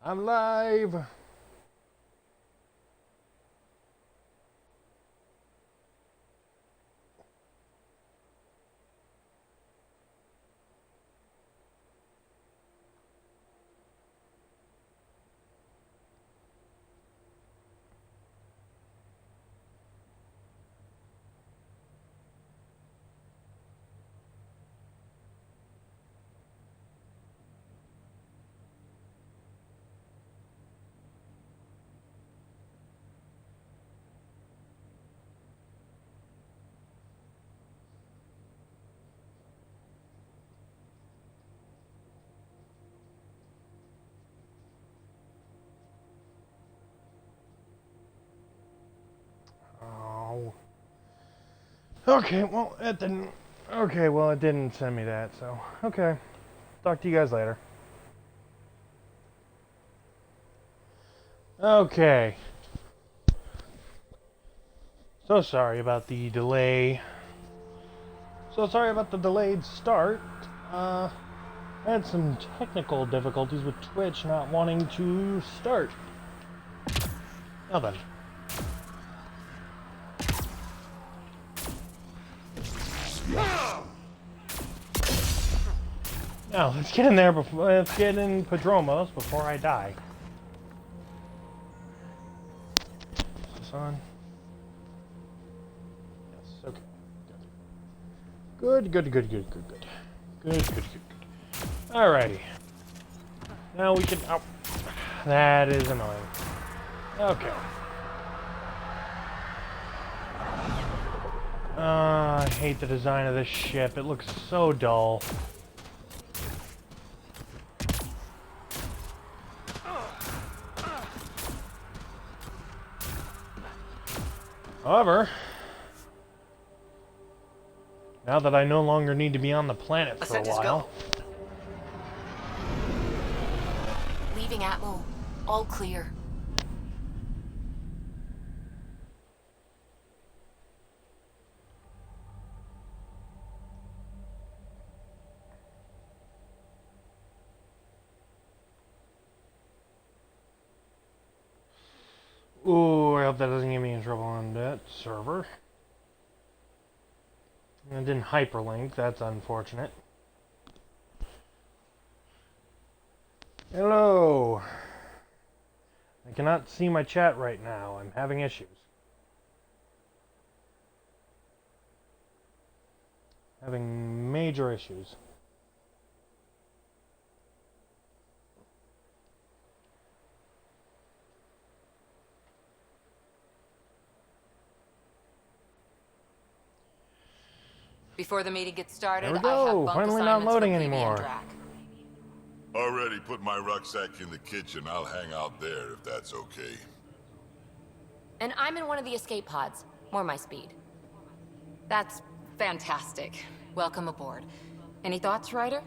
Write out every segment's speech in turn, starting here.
I'm live. Oh. Okay, well, it didn't. Okay, well, it didn't send me that, so. Okay. Talk to you guys later. Okay. So sorry about the delay. So sorry about the delayed start. I had some technical difficulties with Twitch not wanting to start. Now then. Now, let's get in there before, let's get in Padromos before I die. Is this on? Yes, okay. Good. Good. Alrighty. Now we can, oh, that is annoying. Okay. I hate the design of this ship. It looks so dull. However, now that I no longer need to be on the planet for a while. Leaving Atmo. All clear. Ooh, I hope that doesn't get me in trouble on that server. It didn't hyperlink, that's unfortunate. Hello. I cannot see my chat right now. I'm having issues. Having major issues. Before the meeting gets started, There we I go. have bunk Finally not assignments loading for PB and anymore. Drac. Already put my rucksack in the kitchen. I'll hang out there if that's okay. And I'm in one of the escape pods. More my speed. That's fantastic. Welcome aboard. Any thoughts, Ryder?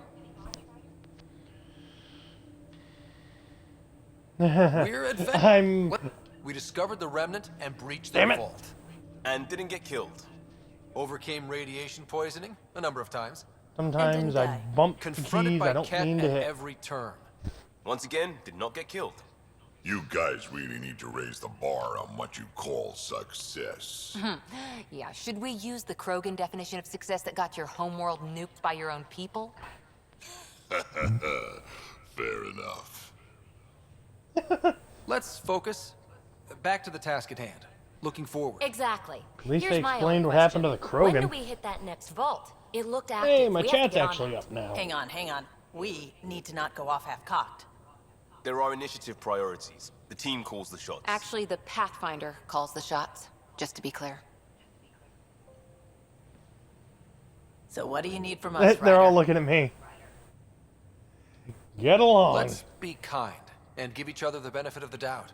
We're adventuring. I'm... We discovered the remnant and breached the Damn it. vault. And didn't get killed. Overcame radiation poisoning a number of times. Sometimes I bump the Confronted keys by I don't Ket mean to at hit. every turn. Once again, did not get killed. You guys really need to raise the bar on what you call success. Yeah, should we use the Krogan definition of success that got your homeworld nuked by your own people? Fair enough. Let's focus. Back to the task at hand. Looking forward. Exactly. At least Here's they my explained only what happened to the question. When do Krogan. we hit that next vault? It looked active. Hey, my We have to chat's get on actually that. up now. Hang on. We need to not go off half-cocked. There are initiative priorities. The team calls the shots. Actually, the Pathfinder calls the shots, just to be clear. So what do you need from us, They're all Ryder? looking at me. Get along. Let's be kind and give each other the benefit of the doubt.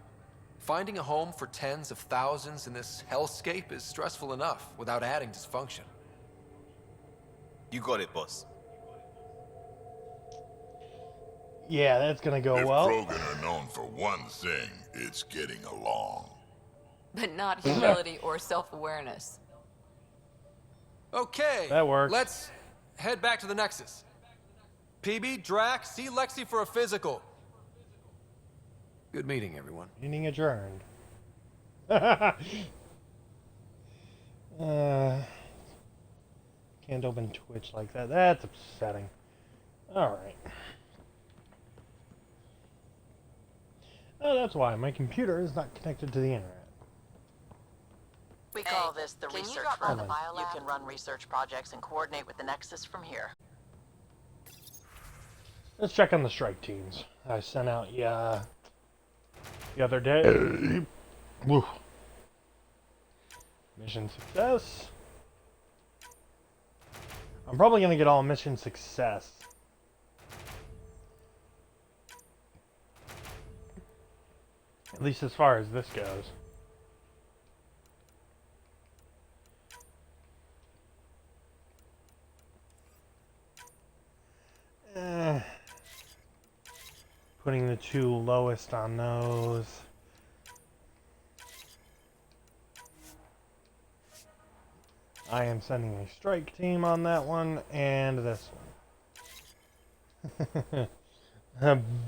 Finding a home for tens of thousands in this hellscape is stressful enough without adding dysfunction. You got it, boss. Yeah, that's gonna go If well. Krogan are known for one thing, it's getting along. But not humility or self-awareness. Okay. That works. Let's head back to the Nexus. PB, Drac, see Lexi for a physical. Good meeting, everyone. Meeting adjourned. Can't open Twitch like that. That's upsetting. Alright. Oh, that's why my computer is not connected to the internet. We call this the can you research drop by room. the You biolab? can run research projects and coordinate with the Nexus from here. Let's check on the strike teams. I sent out the other day. Woo. Mission success. I'm probably going to get all mission success. At least as far as this goes. Putting the 2 lowest on those. I am sending a strike team on that one and this one.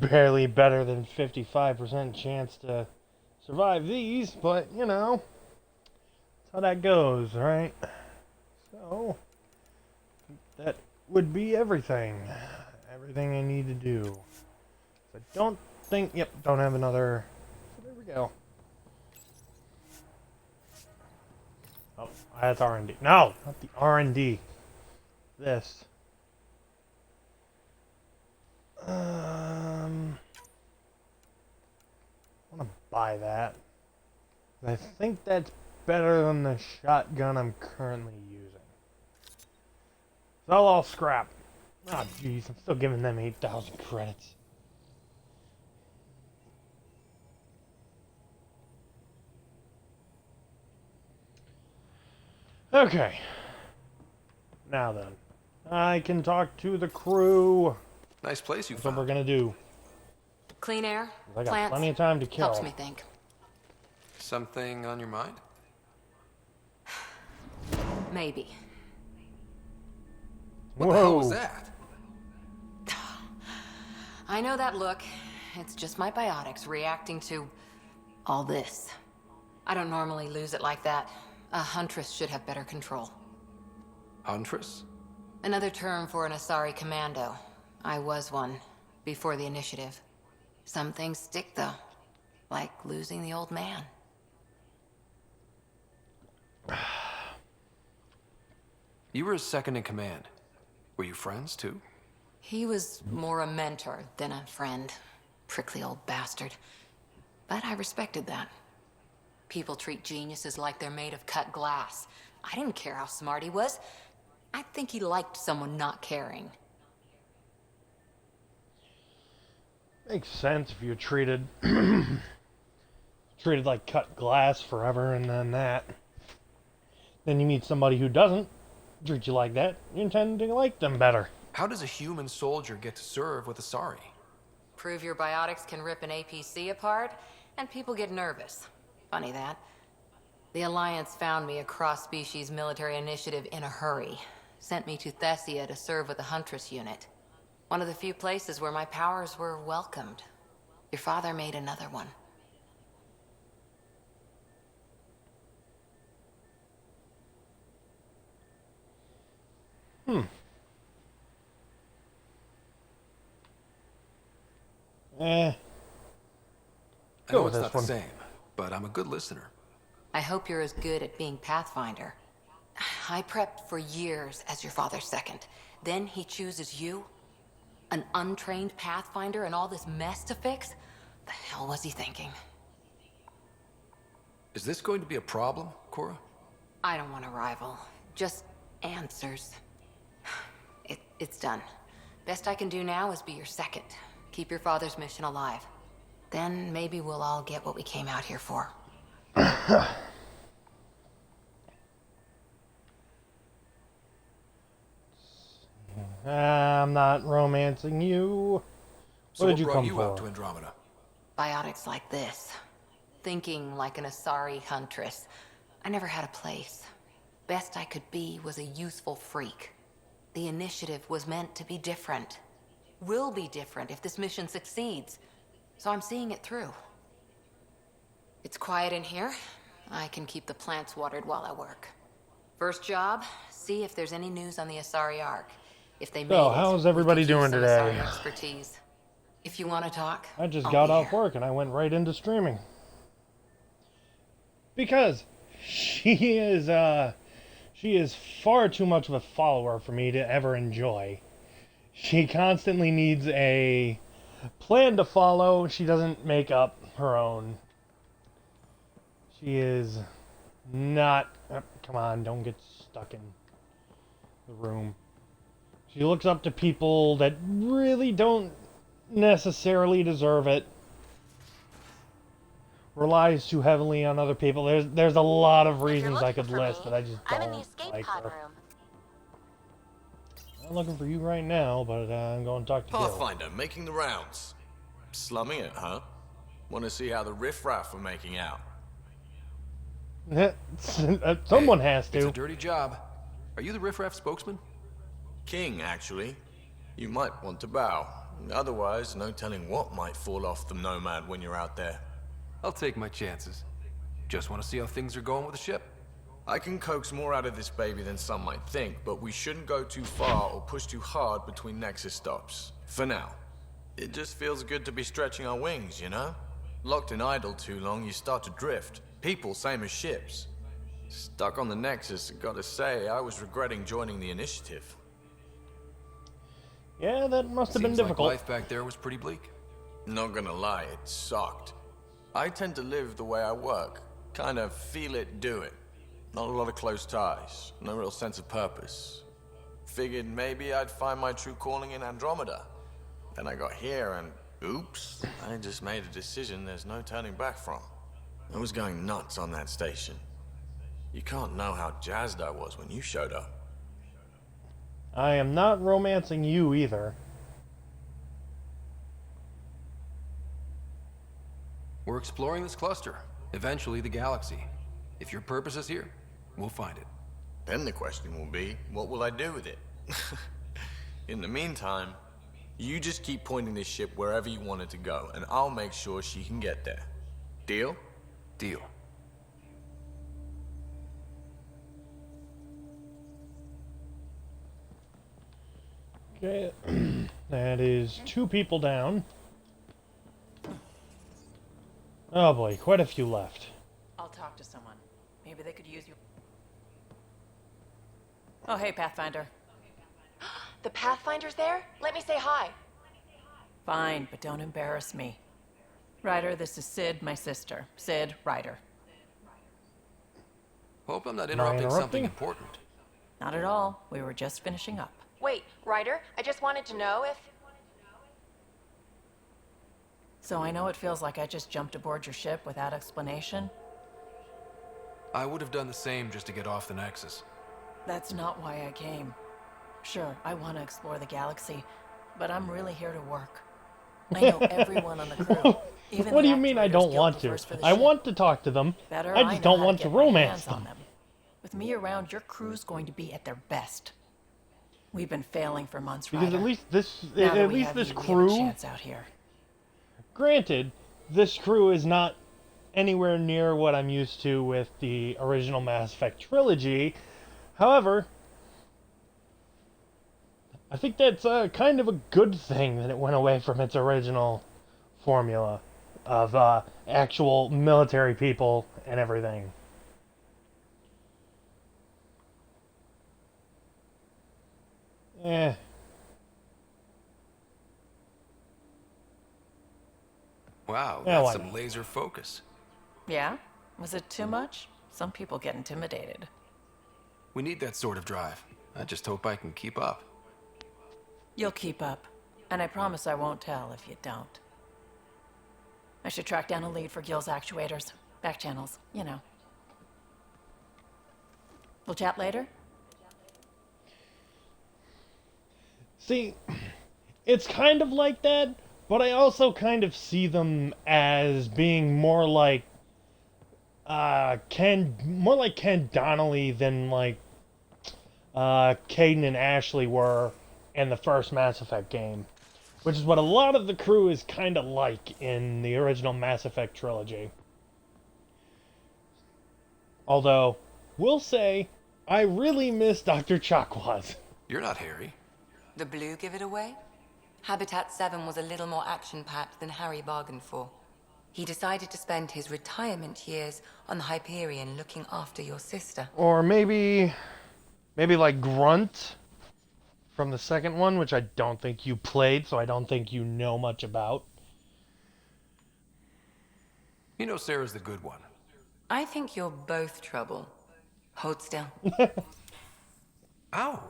Barely better than 55% chance to survive these, but you know, that's how that goes, right? So, that would be everything. Everything I need to do. I don't think, yep, don't have another, so there we go. Oh, that's R&D. No, not the R&D. This. I want to buy that. I think that's better than the shotgun I'm currently using. So I'll scrap. Oh, jeez, I'm still giving them 8,000 credits. Okay. Now then, I can talk to the crew. Nice place you That's what found. we're gonna do. Clean air, I got plants, plenty of time to kill. helps me think. Something on your mind? Maybe. What the hell was that? I know that look. It's just my biotics reacting to all this. I don't normally lose it like that. A huntress should have better control. Huntress? Another term for an Asari commando. I was one, before the initiative. Some things stick, though. Like losing the old man. You were his second in command. Were you friends, too? He was more a mentor than a friend. Prickly old bastard. But I respected that. People treat geniuses like they're made of cut glass. I didn't care how smart he was. I think he liked someone not caring. Makes sense if you're treated treated like cut glass forever, and then you meet somebody who doesn't treat you like that. You tend to like them better. How does a human soldier get to serve with Asari? Prove your biotics can rip an APC apart, and people get nervous. Funny that. The Alliance found me a cross-species military initiative in a hurry. Sent me to Thessia to serve with the Huntress unit. One of the few places where my powers were welcomed. Your father made another one. I Go know with it's this not one. the same, but I'm a good listener. I hope you're as good at being Pathfinder. I prepped for years as your father's second. Then he chooses you? An untrained Pathfinder and all this mess to fix? The hell was he thinking? Is this going to be a problem, Cora? I don't want a rival. Just answers. It's done. Best I can do now is be your second. Keep your father's mission alive. Then maybe we'll all get what we came out here for. I'm not romancing you. So What did you brought come you for? out to Andromeda? Biotics like this. Thinking like an Asari huntress. I never had a place. Best I could be was a useful freak. The initiative was meant to be different. Will be different if this mission succeeds. So I'm seeing it through. It's quiet in here. I can keep the plants watered while I work. First job, see if there's any news on the Asari Ark. If they made So, it, how's we everybody could use doing some today? Asari expertise. If you want to talk, I just I'll got be off here. work and I went right into streaming. Because she is far too much of a follower for me to ever enjoy. She constantly needs a plan to follow. She doesn't make up her own. She is not... come on, don't get stuck in the room. She looks up to people that really don't necessarily deserve it. Relies too heavily on other people. There's a lot of reasons I could list that I just don't like her. I'm looking for you right now, but I'm going to talk to Gil. Pathfinder, making the rounds. Slumming it, huh? Want to see how the riffraff are making out? Someone Hey, has It's a to. dirty job. Are you the riffraff spokesman? King, actually. You might want to bow. Otherwise, no telling what might fall off the Nomad when you're out there. I'll take my chances. Just want to see how things are going with the ship. I can coax more out of this baby than some might think, but we shouldn't go too far or push too hard between Nexus stops. For now. It just feels good to be stretching our wings, you know? Locked in idle too long, you start to drift. People, same as ships. Stuck on the Nexus, gotta say, I was regretting joining the Initiative. Yeah, that must have been Seems like difficult. life back there was pretty bleak. Not gonna lie, it sucked. I tend to live the way I work. Kind of feel it, do it. Not a lot of close ties. No real sense of purpose. Figured maybe I'd find my true calling in Andromeda. Then I got here and, oops, I just made a decision there's no turning back from. I was going nuts on that station. You can't know how jazzed I was when you showed up. I am not romancing you either. We're exploring this cluster, eventually the galaxy. If your purpose is here, we'll find it. Then the question will be, what will I do with it? In the meantime, you just keep pointing this ship wherever you want it to go, and I'll make sure she can get there. Deal? Deal. Okay, that is 2 people down. Oh boy, quite a few left. I'll talk to someone. Maybe they could use you. Oh, hey, Pathfinder. The Pathfinder's there? Let me say hi. Fine, but don't embarrass me. Ryder, this is Sid, my sister. Sid, Ryder. Hope I'm not I interrupting something interrupting? important. Not at all. We were just finishing up. Wait, Ryder, I just wanted to know if... So I know it feels like I just jumped aboard your ship without explanation. I would have done the same just to get off the Nexus. That's not why I came. Sure, I want to explore the galaxy, but I'm really here to work. I know everyone on the crew. Even What the do you mean I actuators don't guild want to? prefers for the I ship. want to talk to them. Better, I just know don't how want to get my romance hands on them. With me around, your crew's going to be at their best. We've been failing for months, Because Ryder. at least this, Now that at we least have this you, we have a crew. chance out here. Granted, this crew is not anywhere near what I'm used to with the original Mass Effect trilogy. However, I think that's kind of a good thing that it went away from its original formula of actual military people and everything. Eh. Wow, Yeah, that's why some not? laser focus. Yeah? Was it too much? Some people get intimidated. We need that sort of drive. I just hope I can keep up. You'll keep up. And I promise I won't tell if you don't. I should track down a lead for Gil's actuators. Back channels, you know. We'll chat later? See, it's kind of like that, but I also kind of see them as being more like Ken Donnelly than like Caden and Ashley were in the first Mass Effect game, which is what a lot of the crew is kind of like in the original Mass Effect trilogy. Although, will say, I really miss Dr. Chakwas. You're not Harry. The blue give it away? Habitat 7 was a little more action-packed than Harry bargained for. He decided to spend his retirement years on the Hyperion looking after your sister. Or maybe like Grunt from the second one, which I don't think you played, so I don't think you know much about. You know Sarah's the good one. I think you're both trouble. Hold still. Ow!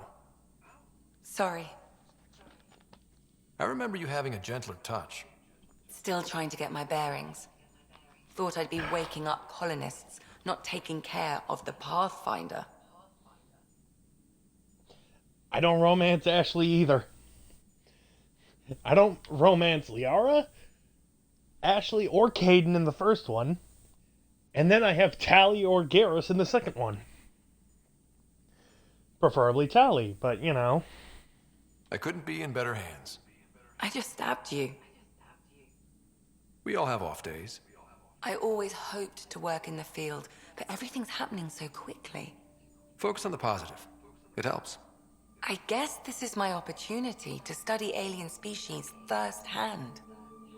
Sorry. I remember you having a gentler touch. Still trying to get my bearings. Thought I'd be waking up colonists, not taking care of the Pathfinder. I don't romance Ashley either. I don't romance Liara, Ashley, or Caden in the first one. And then I have Tally or Garrus in the second one. Preferably Tally, but you know. I couldn't be in better hands. I just stabbed you. We all have off days. I always hoped to work in the field, but everything's happening so quickly. Focus on the positive. It helps. I guess this is my opportunity to study alien species firsthand.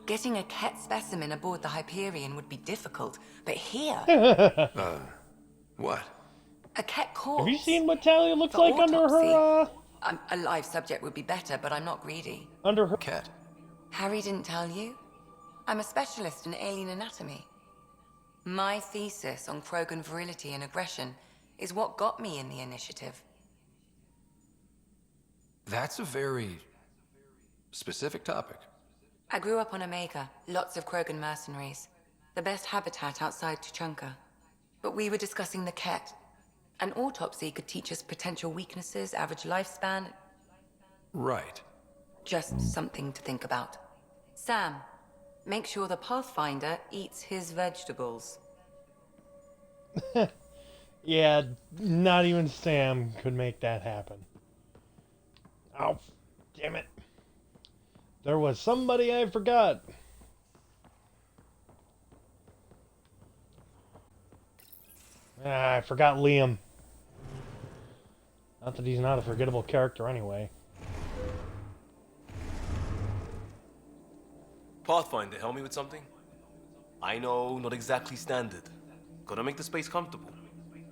Getting a Ket specimen aboard the Hyperion would be difficult, but here... What? A Ket corpse. Have you seen what Tally looks For like under her, A live subject would be better, but I'm not greedy. under her... Cat. Harry didn't tell you? I'm a specialist in alien anatomy. My thesis on Krogan virility and aggression is what got me in the initiative. That's a very specific topic. I grew up on Omega, lots of Krogan mercenaries. The best habitat outside Tuchanka. But we were discussing the Ket. An autopsy could teach us potential weaknesses, average lifespan. Right. Just something to think about. Sam, make sure the Pathfinder eats his vegetables. Yeah, not even Sam could make that happen. Oh, damn it. There was somebody I forgot. I forgot Liam. Not that he's not a forgettable character anyway. Pathfinder, help me with something? I know, not exactly standard. Gotta make the space comfortable.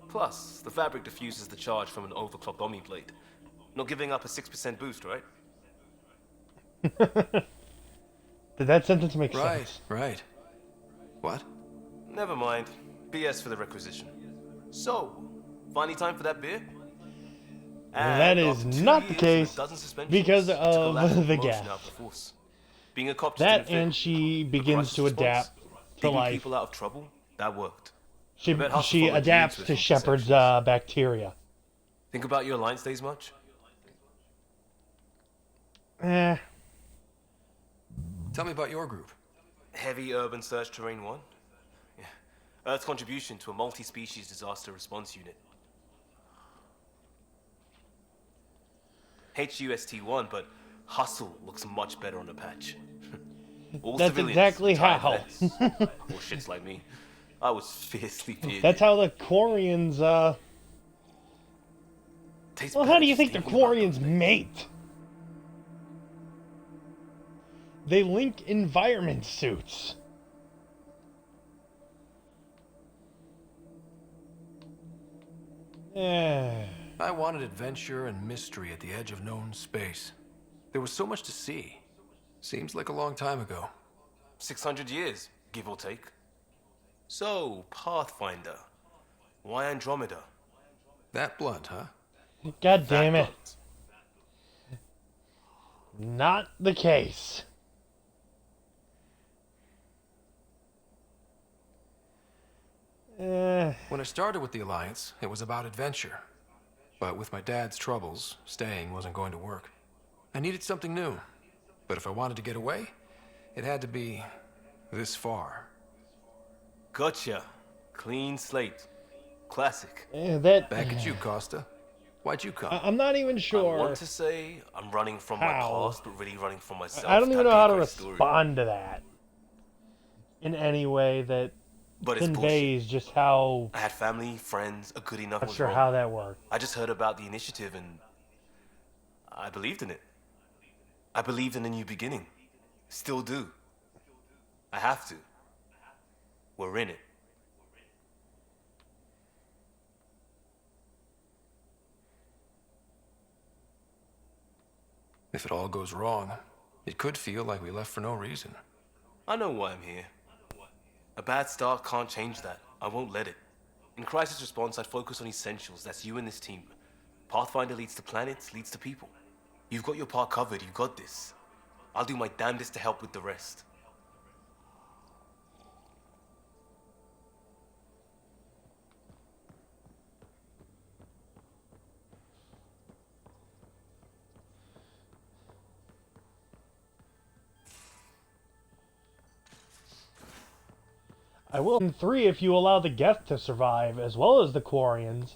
Plus, the fabric diffuses the charge from an overclocked Omni blade. Not giving up a 6% boost, right? Did that sentence make sense? Right. What? Never mind. BS for the requisition. So, finally time for that beer? And that is after 2 not the years case and a dozen suspensions, because it's a of collateral the promotion gap. out of the force. Being a cop just That didn't fit. and she The begins crisis to response, adapt to digging life. people out of trouble, that worked. She bet Hustle she followed adapts Dean's to with Shepard's perceptions. bacteria. Think about your Alliance days much? Eh, Tell me about your group. Heavy urban search terrain 1? Yeah. Earth's contribution to a multi-species disaster response unit. HUST-1, but Hustle looks much better on the patch. All That's civilians, exactly retired how. vets, or shits like me. I was fiercely bearded. that's how the Quarians, Tastes Well, better how do you just think the thinking about Quarians those things. mate? They link environment suits. Eh. I wanted adventure and mystery at the edge of known space. There was so much to see. Seems like a long time ago. 600 years, give or take. So, Pathfinder. Why Andromeda? That blunt, huh? God damn That it. Not the case. When I started with the Alliance, it was about adventure. But with my dad's troubles, staying wasn't going to work. I needed something new. But if I wanted to get away, it had to be this far. Gotcha. Clean slate. Classic. That Back at you, Costa. Why'd you come? I'm not even I sure. want to say I'm running from my How? past, but really running from myself. I don't even That'd know be a how to great story. respond to that in any way that But it's bullshit. conveys just how... I had family, friends, a good enough Not was sure wrong. how that worked. I just heard about the initiative and I believed in it. I believed in a new beginning. Still do. I have to. We're in it. If it all goes wrong, it could feel like we left for no reason. I know why I'm here. A bad start can't change that. I won't let it. In crisis response, I'd focus on essentials. That's you and this team. Pathfinder leads to planets, leads to people. You've got your part covered. You got this. I'll do my damnedest to help with the rest. I will in 3 if you allow the Geth to survive, as well as the Quarians.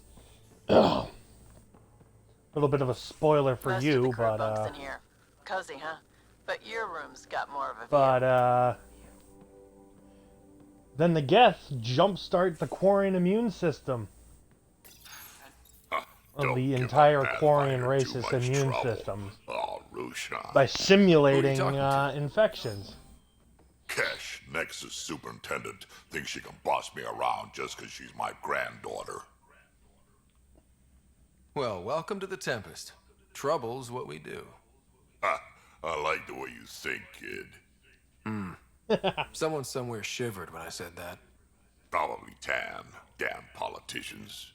A little bit of a spoiler for Most you, of the crew but bunks in here. Cozy, huh? But your room's got more of a view. but then the Geth jumpstart the Quarian immune system. Of Don't the give entire a Quarian Pathfinder race's too much immune trouble. systems Oh, Rushan. by simulating talking to? infections. Kesh, Nexus superintendent, thinks she can boss me around just because she's my granddaughter. Well, welcome to the Tempest. Trouble's what we do. Ha, I like the way you think, kid. Someone somewhere shivered when I said that. Probably Tan. Damn politicians.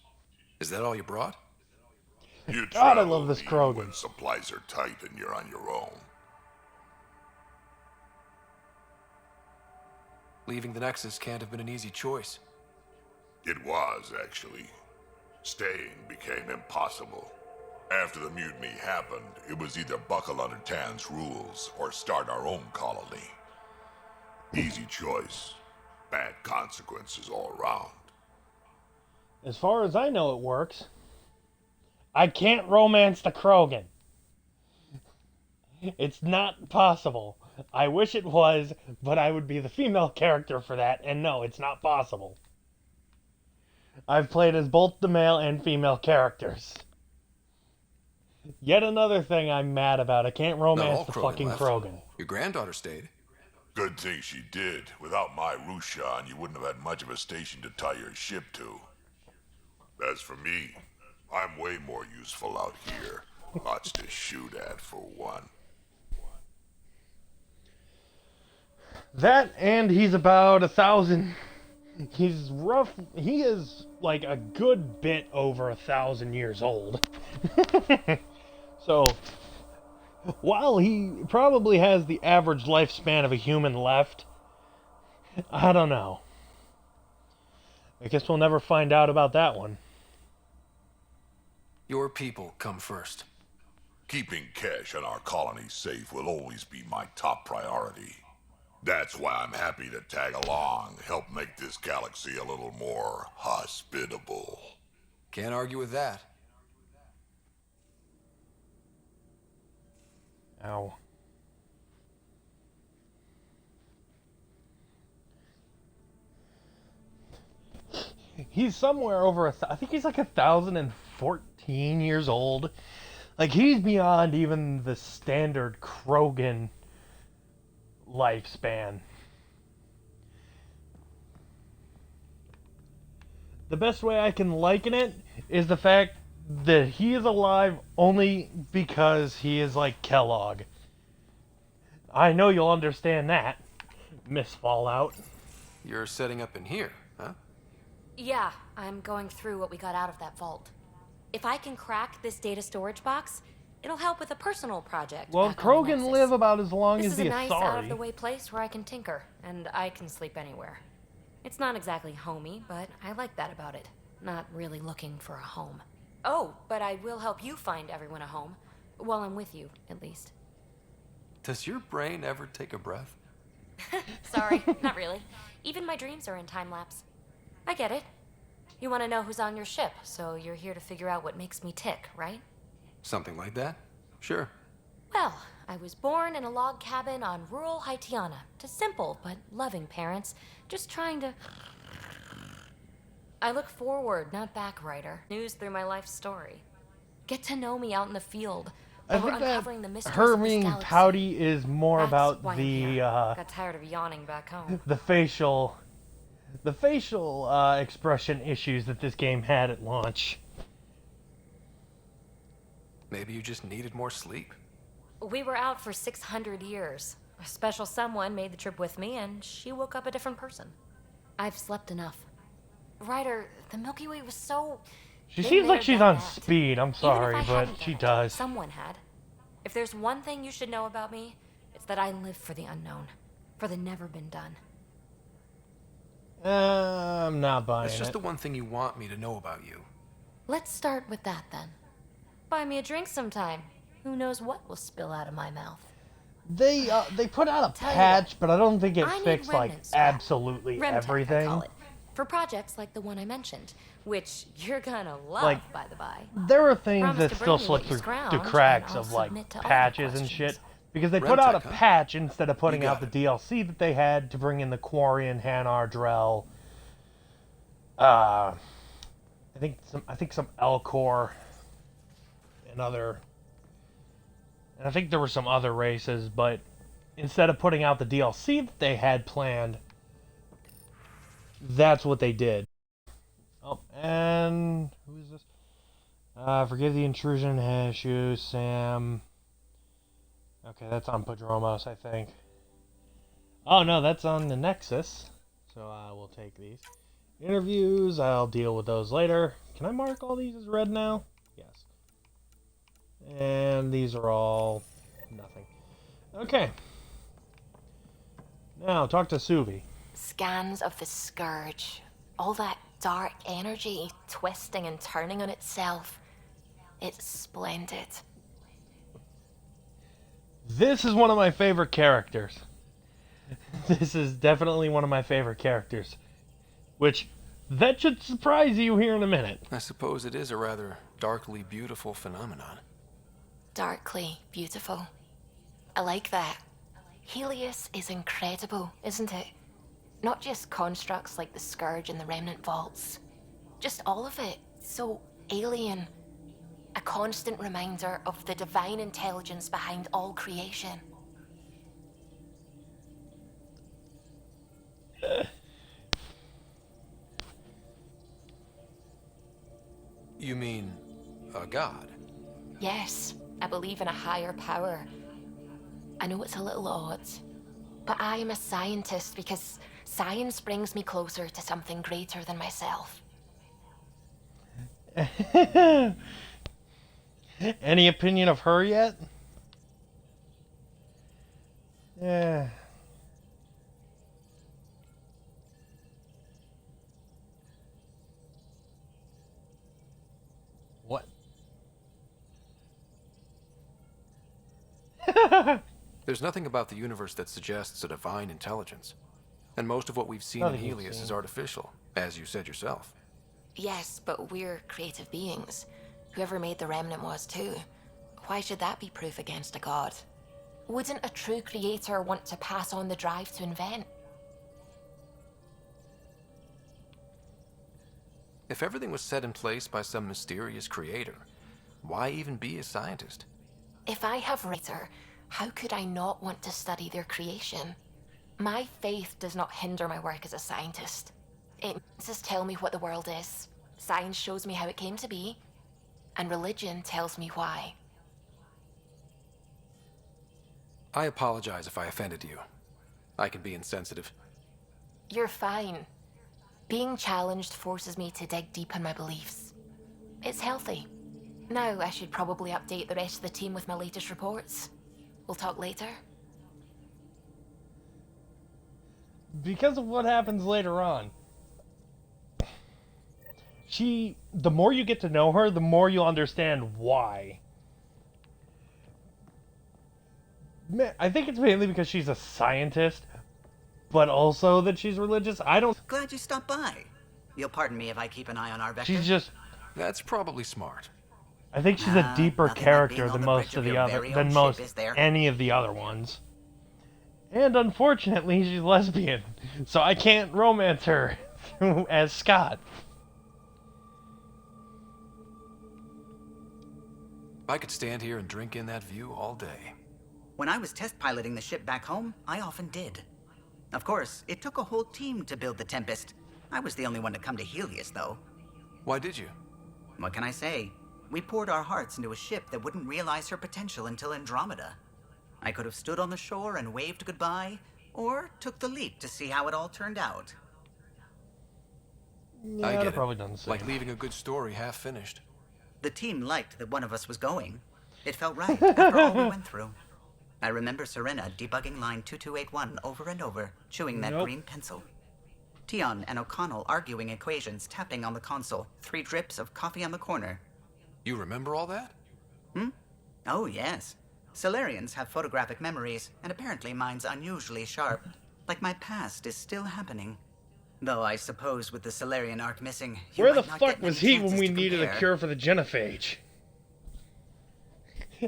Is that all you brought? You God, I travel love this even Krogan. when supplies are tight and you're on your own. Leaving the Nexus can't have been an easy choice. It was, actually. Staying became impossible. After the mutiny happened, it was either buckle under Tan's rules or start our own colony. Easy choice. Bad consequences all around. As far as I know, it works. I can't romance the Krogan. It's not possible. I wish it was, but I would be the female character for that, and no, it's not possible. I've played as both the male and female characters. Yet another thing I'm mad about. I can't Not all romance the Krogan fucking left. Krogan. Your granddaughter stayed. Good thing she did. Without my Rushan, you wouldn't have had much of a station to tie your ship to. As for me, I'm way more useful out here. Lots to shoot at, for one. That, and he's about 1,000. He's rough. He is like a good bit over 1,000 years old. So, while he probably has the average lifespan of a human left, I don't know. I guess we'll never find out about that one. Your people come first. Keeping Kesh and our colony safe will always be my top priority. That's why I'm happy to tag along, help make this galaxy a little more hospitable. Can't argue with that. Ow. He's somewhere over I think he's like 1,014 years old. Like, he's beyond even the standard Krogan lifespan. The best way I can liken it is the fact that he is alive only because he is like Kellogg. I know you'll understand that, Miss Fallout. You're setting up in here, huh? Yeah, I'm going through what we got out of that vault. If I can crack this data storage box, it'll help with a personal project. Well, back on the Krogan Nexus. live about as long This as is the a nice, Asari. out-of-the-way place where I can tinker, and I can sleep anywhere. It's not exactly homey, but I like that about it. Not really looking for a home. Oh, but I will help you find everyone a home. While I'm with you, at least. Does your brain ever take a breath? Sorry, not really. Even my dreams are in time-lapse. I get it. You want to know who's on your ship, so you're here to figure out what makes me tick, right? Something like that? Sure. Well, I was born in a log cabin on rural Haitiana to simple but loving parents, just trying to... I look forward, not back, writer. News through my life story. Get to know me out in the field. I While we're think that uncovering the mysteries her of this being galaxy. pouty is more That's about why I'm the here. Got tired of yawning back home. the facial expression issues that this game had at launch. Maybe you just needed more sleep. We were out for 600 years. A special someone made the trip with me, and she woke up a different person. I've slept enough. Ryder, the Milky Way was so... She Been seems there, like she's done on that. speed. I'm Even if sorry, I but hadn't she done it, does. Someone had. If there's one thing you should know about me, it's that I live for the unknown. For the never been done. I'm not buying That's just it. the one thing you want me to know about you. Let's start with that then. Buy me a drink sometime. Who knows what will spill out of my mouth. They put out a Tell you patch, what, but I don't think it I need fixed like remnant scrap. absolutely Remtech, I everything. call it. For projects like the one I mentioned, which you're gonna love, Like, by the by. There are things Promise that to still bring me slip what you through scrounged, the and cracks I'll of like submit to all your patches and questions. shit because they put out a Remtech, huh? patch instead of putting You out got the it. DLC that they had to bring in the Quarian, Hanar, Drell. I think some Elcor and other. And I think there were some other races, but instead of putting out the DLC that they had planned, that's what they did. Oh, and who is this? Forgive the intrusion, Hashu, Sam. Okay, that's on Padromos, I think. Oh no, that's on the Nexus. So I will take these. Interviews, I'll deal with those later. Can I mark all these as red now? Yes. And these are all nothing. Okay. Now, talk to Suvi. Scans of the Scourge. All that dark energy twisting and turning on itself. It's splendid. This is one of my favorite characters. This is definitely one of my favorite characters. Which, that should surprise you here in a minute. I suppose it is a rather darkly beautiful phenomenon. Darkly beautiful. I like that. Helios is incredible, isn't it? Not just constructs like the Scourge and the Remnant Vaults. Just all of it. So alien. A constant reminder of the divine intelligence behind all creation. You mean a god? Yes, I believe in a higher power. I know it's a little odd, but I am a scientist because science brings me closer to something greater than myself. Any opinion of her yet? Yeah. What? There's nothing about the universe that suggests a divine intelligence. And most of what we've seen Nothing in we've Helios seen. is artificial, as you said yourself. Yes, but we're creative beings. Whoever made the Remnant was too. Why should that be proof against a god? Wouldn't a true creator want to pass on the drive to invent? If everything was set in place by some mysterious creator, why even be a scientist? If I have writer, how could I not want to study their creation? My faith does not hinder my work as a scientist. It just tell me what the world is. Science shows me how it came to be, and religion tells me why. I apologize if I offended you. I can be insensitive. You're fine. Being challenged forces me to dig deep in my beliefs. It's healthy. Now I should probably update the rest of the team with my latest reports. We'll talk later. Because of what happens later on. The more you get to know her, the more you'll understand why. I think it's mainly because she's a scientist, but also that she's religious. I don't... Glad you stopped by. You'll pardon me if I keep an eye on our vector. She's just... That's probably smart. I think she's a deeper nothing like character being on than the most bridge of of the your other, very than own most ship, is there? any of the other ones. And unfortunately, she's lesbian, so I can't romance her as Scott. I could stand here and drink in that view all day. When I was test piloting the ship back home, I often did. Of course, it took a whole team to build the Tempest. I was the only one to come to Helios, though. Why did you? What can I say? We poured our hearts into a ship that wouldn't realize her potential until Andromeda. I could have stood on the shore and waved goodbye, or took the leap to see how it all turned out. Yeah, I I'd get have it. probably done the same. Like leaving a good story half finished. The team liked that one of us was going. It felt right after all we went through. I remember Serena debugging line 2281 over and over, chewing that green pencil. Tion and O'Connell arguing equations, tapping on the console, 3 drips of coffee on the corner. You remember all that? Oh, yes. Solarians have photographic memories, and apparently mine's unusually sharp. Like my past is still happening. Though I suppose with the Solarian arc missing, you Where the might not fuck get many was he when chances we to needed a compare. cure for the genophage?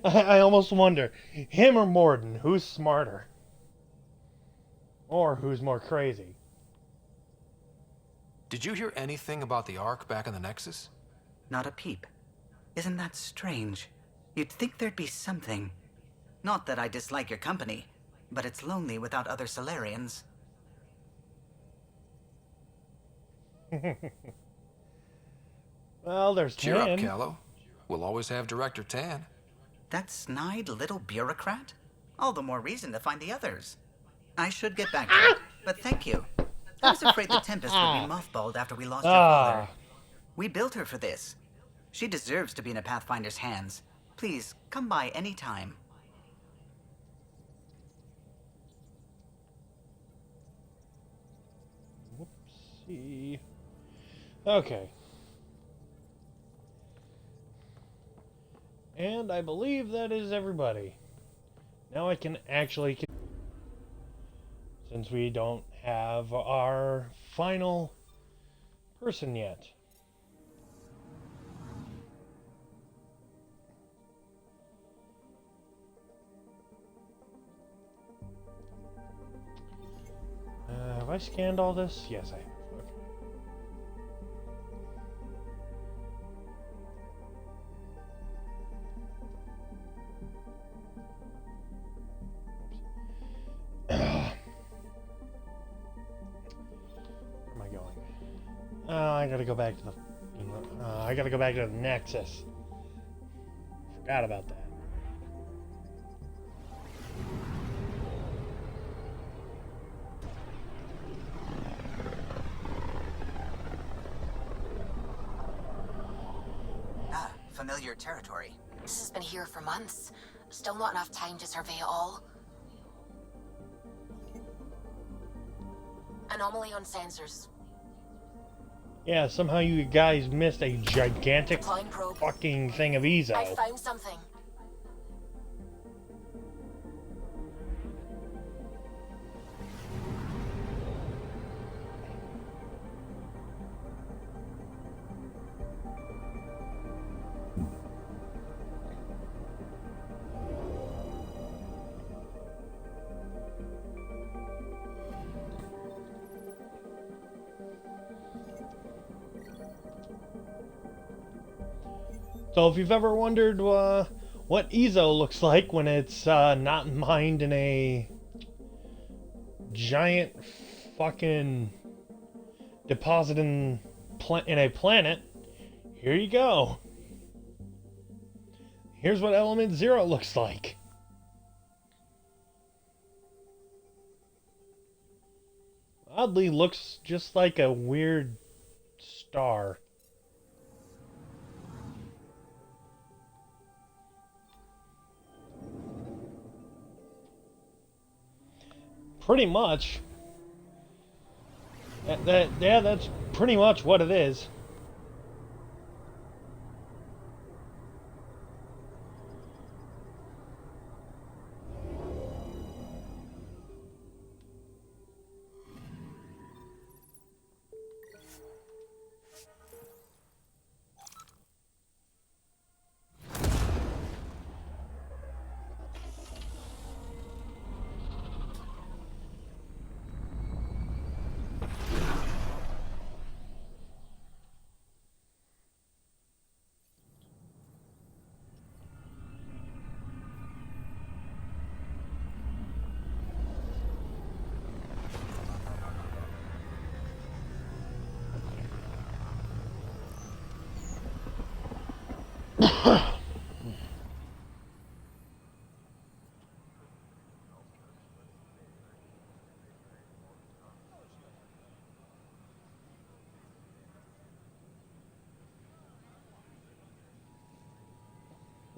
I almost wonder, him or Morden, who's smarter? Or who's more crazy? Did you hear anything about the Ark back in the Nexus? Not a peep. Isn't that strange? You'd think there'd be something. Not that I dislike your company, but it's lonely without other Solarians. Well, there's Cheer up, Tan. Callow. We'll always have Director Tan. That snide little bureaucrat? All the more reason to find the others. I should get back to it, but thank you. I was afraid the Tempest would be mothballed after we lost your father. We built her for this. She deserves to be in a Pathfinder's hands. Please, come by any time. Whoopsie. Okay. And I believe that is everybody. Now I can actually... Since we don't have our final person yet. Have I scanned all this? Yes, I have. Okay. Where am I going? Oh, I gotta go back to the... I gotta go back to the Nexus. Forgot about that. Familiar territory. This has been here for months. Still not enough time to survey it all. Anomaly on sensors. Yeah, somehow you guys missed a gigantic Deploying probe. fucking thing of Ezo. I found something. So if you've ever wondered what Ezo looks like when it's not mined in a giant fucking deposit in a planet, here you go. Here's what Element Zero looks like. Oddly looks just like a weird star. Pretty much. Yeah, that's pretty much what it is.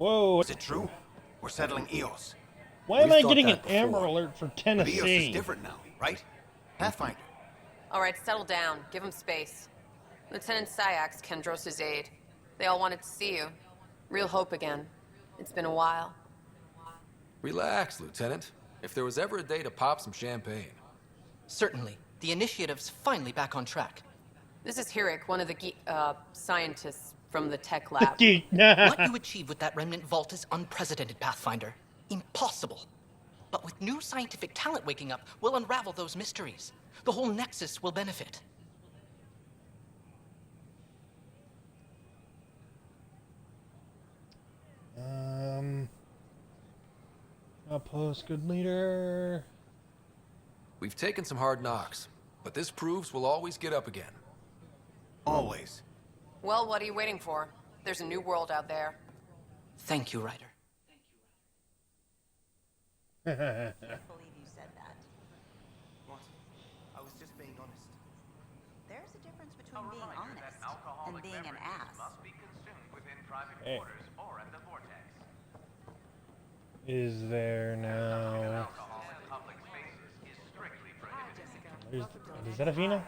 Whoa. Is it true? We're settling Eos. Why am We've I thought getting an that Amber before. Alert for But Eos is Tennessee? different now, right? Pathfinder. All right, settle down. Give him space. Lieutenant Syax, Kendros' aide. They all wanted to see you. Real hope again. It's been a while. Relax, Lieutenant. If there was ever a day to pop some champagne. Certainly. The initiative's finally back on track. This is Hirik, one of the scientists from the tech lab. What you achieved with that remnant vault is unprecedented, Pathfinder. Impossible. But with new scientific talent waking up, we'll unravel those mysteries. The whole Nexus will benefit. Outpost, good leader. We've taken some hard knocks, but this proves we'll always get up again. Always. Well, what are you waiting for? There's a new world out there. Thank you, Ryder. I can't believe you said that. What? I was just being honest. There's a difference between being honest and being an ass. Hey. Is there now? Is that Avena?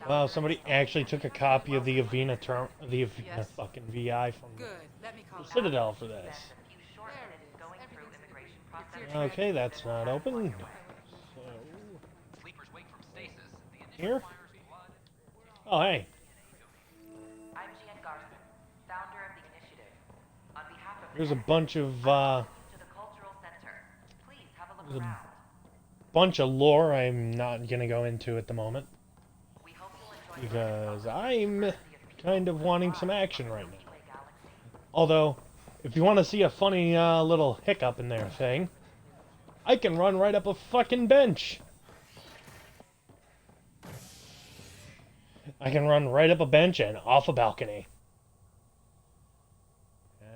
Wow, somebody actually took a copy of the Avena term, the Avena fucking VI from the Citadel for this. Okay, that's not open. So here? Oh, hey. There's a bunch of lore I'm not gonna go into at the moment because I'm kind of wanting some action right now. Although, if you want to see a funny little hiccup in their thing, I can run right up a fucking bench. I can run right up a bench and off a balcony.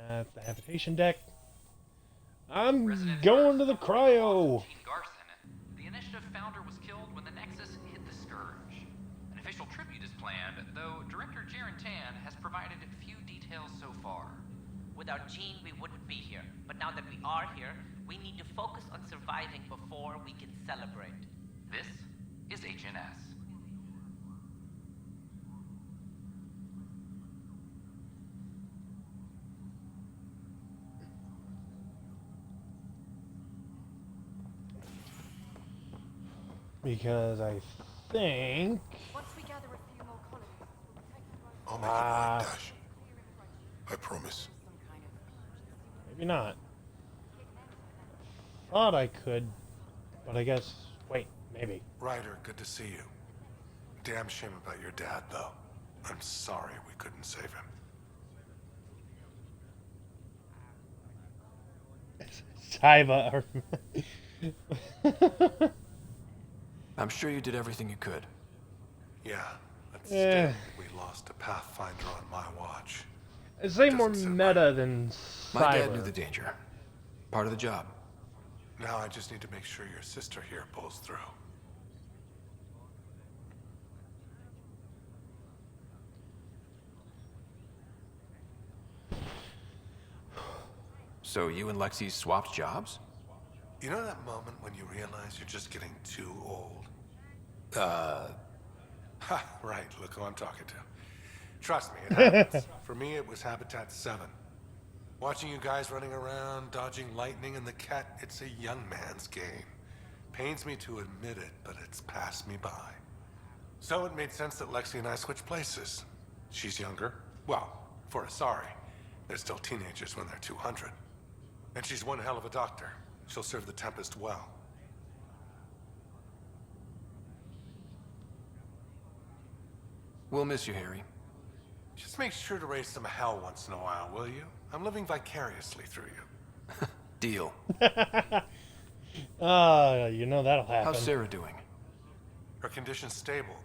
At the habitation deck. I'm going to the cryo. The initiative founder was killed when the Nexus hit the Scourge. An official tribute is planned, though Director Jaren Tan has provided few details so far. Without Jean, we wouldn't be here. But now that we are here, we need to focus on surviving before we can celebrate. This is HNS. Because I think... I'll make it right, Dash. I promise. Maybe not. Thought I could, but I guess... Wait, maybe. Ryder, good to see you. Damn shame about your dad, though. I'm sorry we couldn't save him. I'm sure you did everything you could. Yeah, but still, we lost a Pathfinder on my watch. It's way more meta than cyber. My dad knew the danger. Part of the job. Now I just need to make sure your sister here pulls through. So you and Lexi swapped jobs? You know that moment when you realize you're just getting too old? Ha, right, look who I'm talking to. Trust me, it happens. For me, it was Habitat 7. Watching you guys running around, dodging lightning and the cat, it's a young man's game. Pains me to admit it, but it's passed me by. So it made sense that Lexi and I switched places. She's younger. Well, for Asari. They're still teenagers when they're 200. And she's one hell of a doctor. She'll serve the Tempest well. We'll miss you, Harry. Just make sure to raise some hell once in a while, will you? I'm living vicariously through you. Deal. You know that'll happen. How's Sarah doing? Her condition's stable.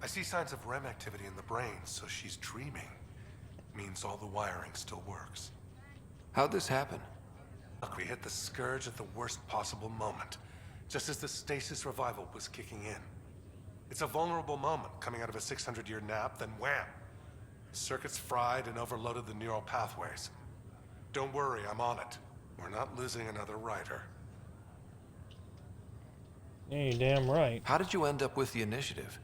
I see signs of REM activity in the brain, so she's dreaming. Means all the wiring still works. How'd this happen? Look, we hit the Scourge at the worst possible moment, just as the stasis revival was kicking in. It's a vulnerable moment, coming out of a 600-year nap, then wham! Circuits fried and overloaded the neural pathways. Don't worry, I'm on it. We're not losing another rider. Yeah, you're damn right. How did you end up with the initiative?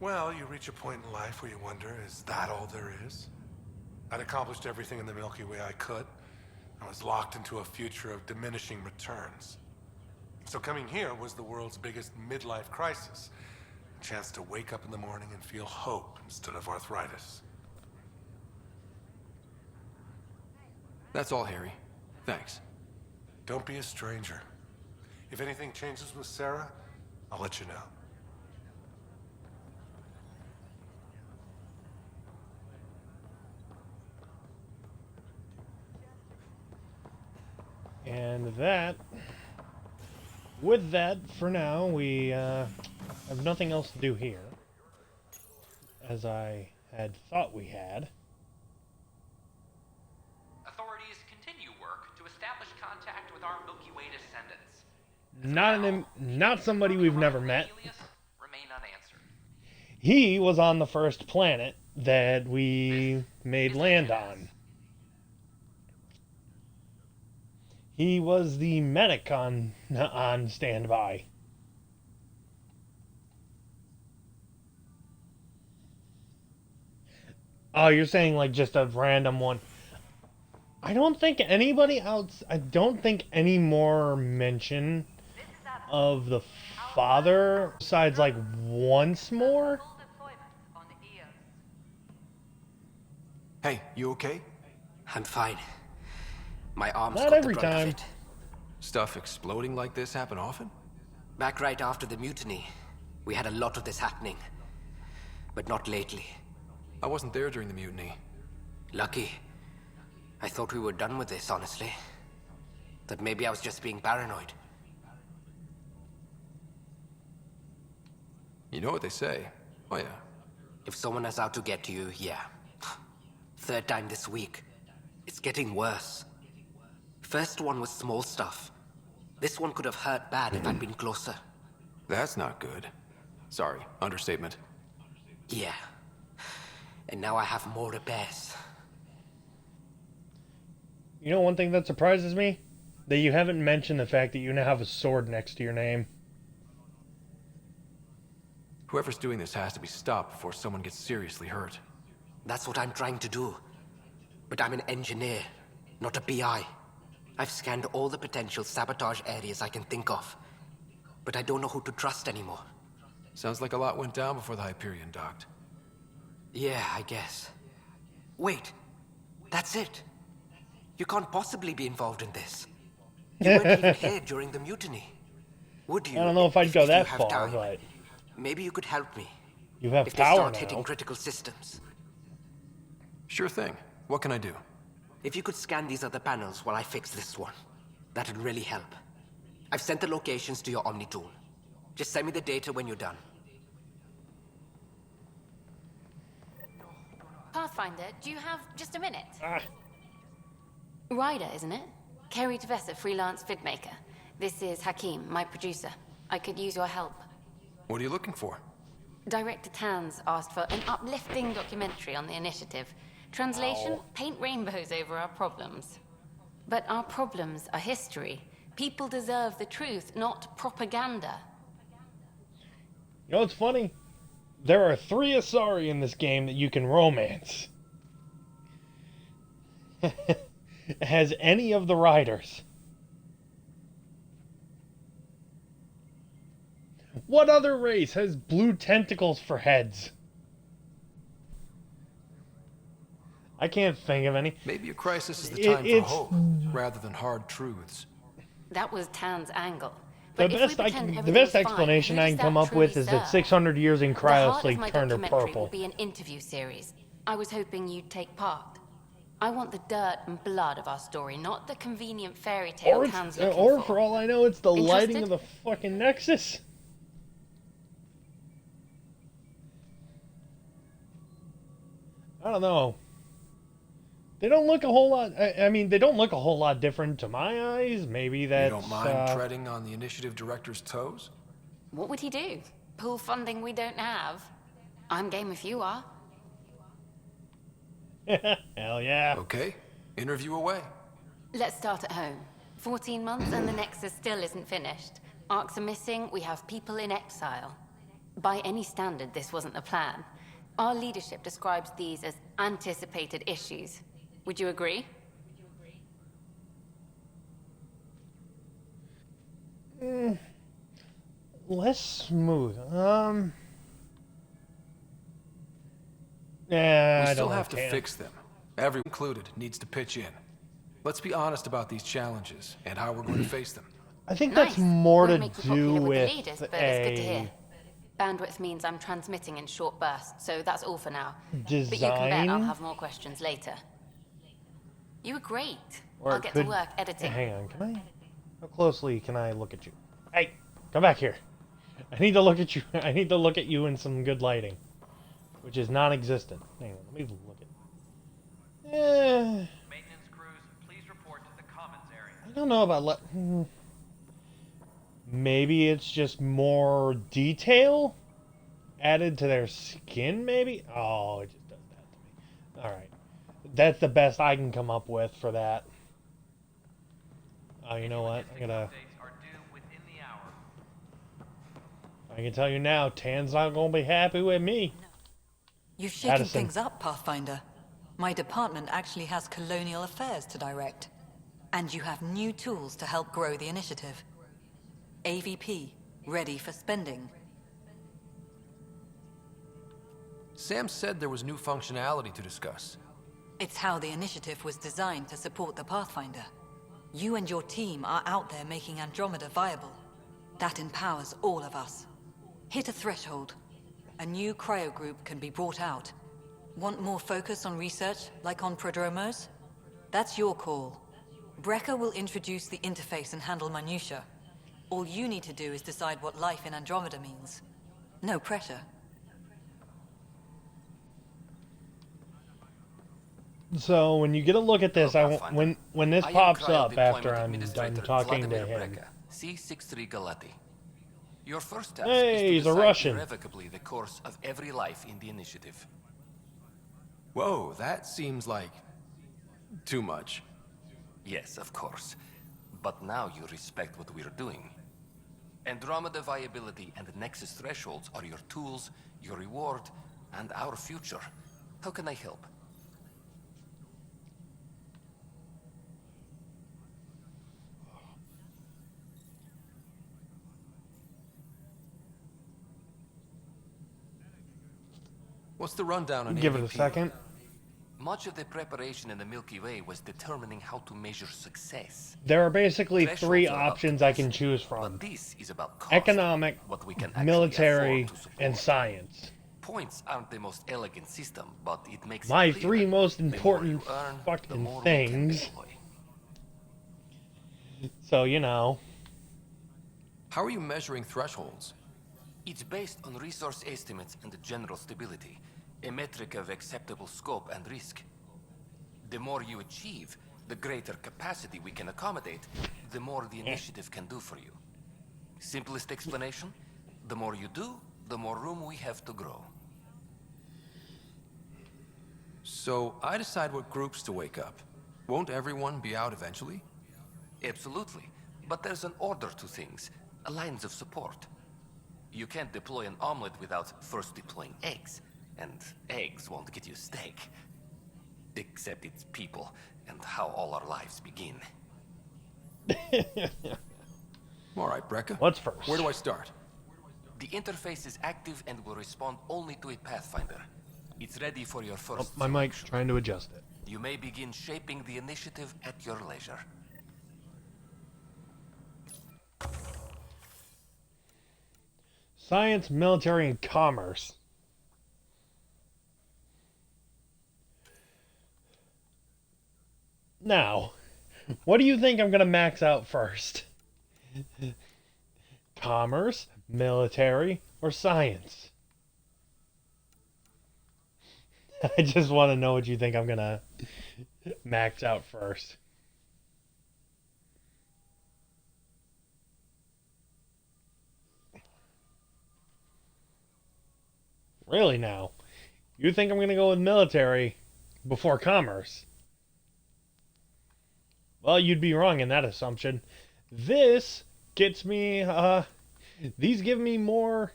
Well, you reach a point in life where you wonder, is that all there is? I'd accomplished everything in the Milky Way I could. I was locked into a future of diminishing returns. So coming here was the world's biggest midlife crisis. A chance to wake up in the morning and feel hope instead of arthritis. That's all, Harry. Thanks. Don't be a stranger. If anything changes with Sarah, I'll let you know. And with that, for now, we have nothing else to do here, as I had thought we had. Authorities continue work to establish contact with our Milky Way descendants. Not somebody we've never met. Remain unanswered. He was on the first planet that we made land on. He was the medic on standby. Oh, you're saying like just a random one. I don't think anybody else. I don't think any more mention of the father besides like once more. Hey, you okay? I'm fine. My arms Not got every the brunt time. of it. Stuff exploding like this happen often? Back right after the mutiny, we had a lot of this happening. But not lately. I wasn't there during the mutiny. Lucky. I thought we were done with this, honestly. That maybe I was just being paranoid. You know what they say. Oh yeah. If someone is out to get you, yeah. Third time this week. It's getting worse. First one was small stuff. This one could have hurt bad if I'd been closer. That's not good. Sorry, understatement. Yeah. And now I have more repairs. You know one thing that surprises me? That you haven't mentioned the fact that you now have a sword next to your name. Whoever's doing this has to be stopped before someone gets seriously hurt. That's what I'm trying to do. But I'm an engineer, not a PI. I've scanned all the potential sabotage areas I can think of. But I don't know who to trust anymore. Sounds like a lot went down before the Hyperion docked. Yeah, I guess. Wait, that's it. You can't possibly be involved in this. You weren't even here during the mutiny. Would you? I don't know if I'd go that you have far, time? but Maybe you could help me. you have if they power start now. hitting critical systems. Sure thing. What can I do? If you could scan these other panels while I fix this one, that'd really help. I've sent the locations to your Omni tool. Just send me the data when you're done. Pathfinder, do you have just a minute? Ryder, isn't it? Kerry Tavessa, freelance vidmaker. This is Hakim, my producer. I could use your help. What are you looking for? Director Tans asked for an uplifting documentary on the initiative. Translation, paint rainbows over our problems. But our problems are history. People deserve the truth, not propaganda. You know what's funny? There are 3 Asari in this game that you can romance. Has any of the riders. What other race has blue tentacles for heads? I can't think of any. Maybe a crisis is the time for It's- hope, rather than hard truths. That was Tan's angle. The But if we best, pretend the everything's best fine, explanation who I does can come that up with truly is that serve? 600 years in The heart of cryosleep my turned her documentary will purple. be an interview series. I was hoping you'd take part. I want the dirt and blood of our story, not the convenient fairy tale Tan's looking Or for. for all I know, it's the lighting Interested? of the fucking Nexus. I don't know. They don't look a whole lot. I mean, they don't look a whole lot different to my eyes. Maybe that's. You don't mind treading on the initiative director's toes? What would he do? Pool funding we don't have? I'm game if you are. Hell yeah. Okay. Interview away. Let's start at home. 14 months and the Nexus still isn't finished. Arcs are missing, we have people in exile. By any standard, this wasn't the plan. Our leadership describes these as anticipated issues. Would you agree? Less smooth. Yeah, We I still don't have to care. fix them. Everyone included needs to pitch in. Let's be honest about these challenges and how we're going to face them. I think Nice. that's more Won't to make you do popular with with the leaders, but it's good to a hear. Bandwidth means I'm transmitting in short bursts, so that's all for now. design. But you can bet I'll have more questions later. You were great. Or I'll it get could- to work editing. Hang on, can I? How closely can I look at you? Hey, come back here. I need to look at you. I need to look at you in some good lighting, which is non-existent. Hang on, let me look at. Maintenance crews, please report to the commons area. I don't know about maybe it's just more detail added to their skin. Maybe. Oh, it just does that to me. All right, that's the best I can come up with for that. Oh, you know what? I'm gonna. Updates are due within the hour. I can tell you now, Tan's not gonna be happy with me. You've shaken Addison. things up, Pathfinder. My department actually has colonial affairs to direct. And you have new tools to help grow the initiative. AVP, ready for spending. Sam said there was new functionality to discuss. It's how the initiative was designed to support the Pathfinder. You and your team are out there making Andromeda viable. That empowers all of us. Hit a threshold. A new cryo group can be brought out. Want more focus on research, like on prodromos? That's your call. Brecker will introduce the interface and handle minutiae. All you need to do is decide what life in Andromeda means. No pressure. So when you get a look at this, when this I am pops Cryo up Deployment after I'm done Administrator talking to Vladimir him. Breca, C63 Galati. Your first task Hey, is to he's a decide Russian. irrevocably the course of every life in the initiative. Whoa, that seems like too much. Yes, of course. But now you respect what we're doing. Andromeda viability and the Nexus thresholds are your tools, your reward, and our future. How can I help? What's the rundown on Give it a AVP? second. Much of the preparation in the Milky Way was determining how to measure success. There are basically Thresholds three are about options I can choose from: But this is about cost, economic, what we can actually military, afford to support. and science. Points aren't the most elegant system, but it makes My it clear. three most The more important you earn, the fucking more we can things. deploy. So you know. How are you measuring thresholds? It's based on resource estimates and general stability, a metric of acceptable scope and risk. The more you achieve, the greater capacity we can accommodate, the more the initiative can do for you. Simplest explanation, the more you do, the more room we have to grow. So I decide what groups to wake up. Won't everyone be out eventually? Absolutely, but there's an order to things, lines of support. You can't deploy an omelet without first deploying eggs, and eggs won't get you steak. Except it's people, and how all our lives begin. All right, Breca. What's first? Where do I start? The interface is active and will respond only to a Pathfinder. It's ready for your Oh, first. my mic's trying to adjust it. You may begin shaping the initiative at your leisure. Science, military, and commerce. Now, what do you think I'm going to max out first? Commerce, military, or science? I just want to know what you think I'm going to max out first. Really now? You think I'm going to go with military before commerce? Well, you'd be wrong in that assumption. This gets me, these give me more,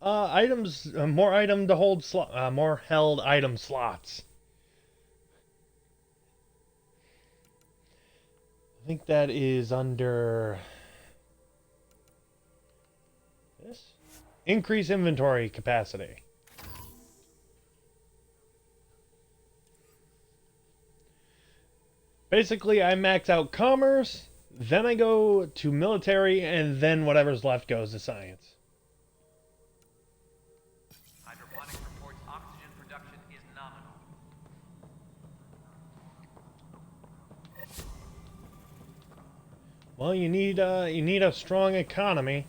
items, more item to hold slot, more held item slots. I think that is under this. Increase inventory capacity. Basically, I max out commerce, then I go to military, and then whatever's left goes to science. Hydroponics reports oxygen production is nominal. Well, you need a strong economy.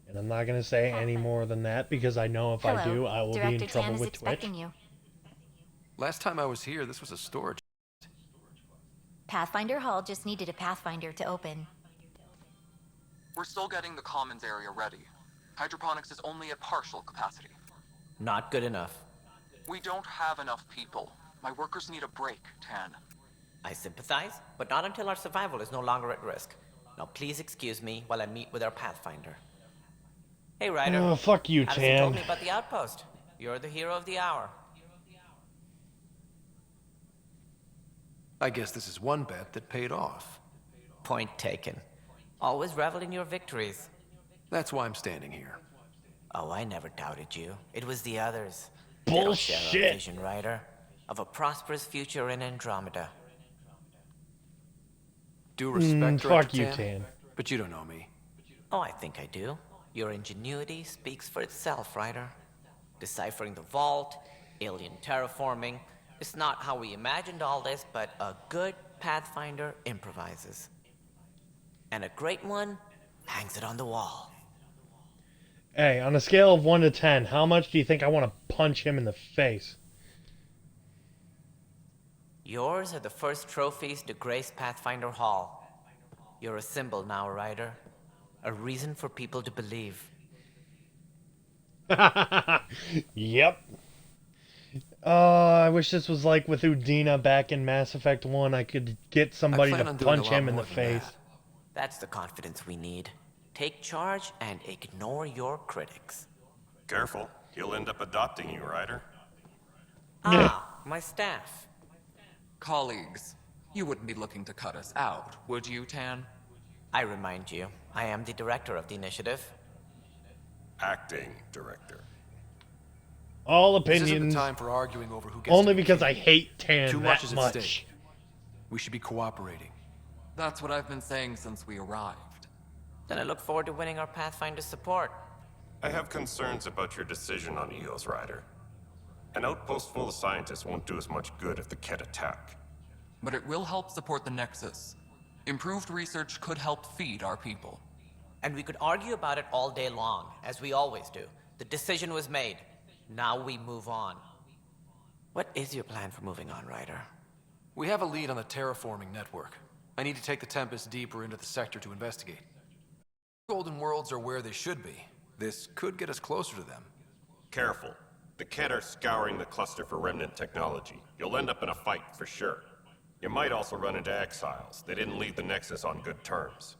And I'm not gonna say any more than that because I know if I do, I will be in trouble with Twitch. You. Last time I was here, this was a storage. Pathfinder Hall just needed a Pathfinder to open. We're still getting the commons area ready. Hydroponics is only at partial capacity. Not good enough. We don't have enough people. My workers need a break, Tan. I sympathize, but not until our survival is no longer at risk. Now please excuse me while I meet with our Pathfinder. Hey, Ryder. Oh, fuck you, Addison Tan. told me about the outpost. You're the hero of the hour. I guess this is one bet that paid off. Point taken. Always revel in your victories. That's why I'm standing here. Oh, I never doubted you. It was the others. Bullshit. They don't share our vision, Ryder, of a prosperous future in Andromeda. Due respect, fuck Director you, Tan. But you don't know me. Oh, I think I do. Your ingenuity speaks for itself, Ryder. Deciphering the vault, alien terraforming. It's not how we imagined all this, but a good Pathfinder improvises. And a great one hangs it on the wall. Hey, on a scale of 1 to 10, how much do you think I want to punch him in the face? Yours are the first trophies to grace Pathfinder Hall. You're a symbol now, Ryder. A reason for people to believe. Yep. I wish this was like with Udina back in Mass Effect 1. I could get somebody to punch him in the face. That's the confidence we need. Take charge and ignore your critics. Careful. He'll end up adopting you, Ryder. My staff. Colleagues, you wouldn't be looking to cut us out, would you, Tan? I remind you, I am the director of the initiative. Acting director. All This isn't opinions. the time for arguing over who gets Only to be because king. I hate Tan Too that much is at much. stake. We should be cooperating. That's what I've been saying since we arrived. Then I look forward to winning our Pathfinder support. I have concerns about your decision on Eos, Ryder. An outpost full of scientists won't do us much good if the Kett attack. But it will help support the Nexus. Improved research could help feed our people. And we could argue about it all day long, as we always do. The decision was made. Now we move on. What is your plan for moving on, Ryder? We have a lead on the terraforming network. I need to take the Tempest deeper into the sector to investigate. Golden Worlds are where they should be. This could get us closer to them. Careful. The Kett are scouring the cluster for remnant technology. You'll end up in a fight, for sure. You might also run into exiles. They didn't leave the Nexus on good terms.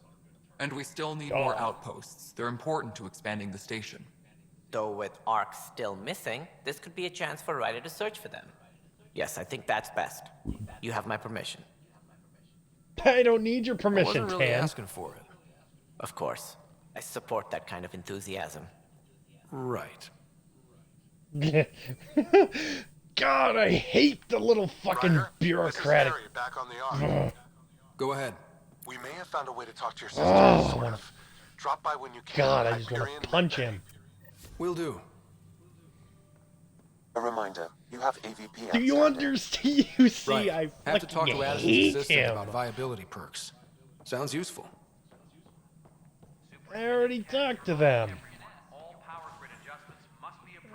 And we still need more outposts. They're important to expanding the station. Though with Ark still missing, this could be a chance for Ryder to search for them. Yes, I think that's best. You have my permission. I don't need your I permission, wasn't really Tan. asking for it. Of course. I support that kind of enthusiasm. Right. God, I hate the little fucking Ryder, bureaucratic. This is Harry, back on the Ark. Go ahead. We may have found a way to talk to your sister, Oh, sort of. Drop by when you can. God, I just want Hyperion, to punch him. Will do. A reminder, you have AVP Do you understand? You see, Right. I Have to talk fucking to Addison's hate assistant him. about viability perks. Sounds useful. I already talked to them.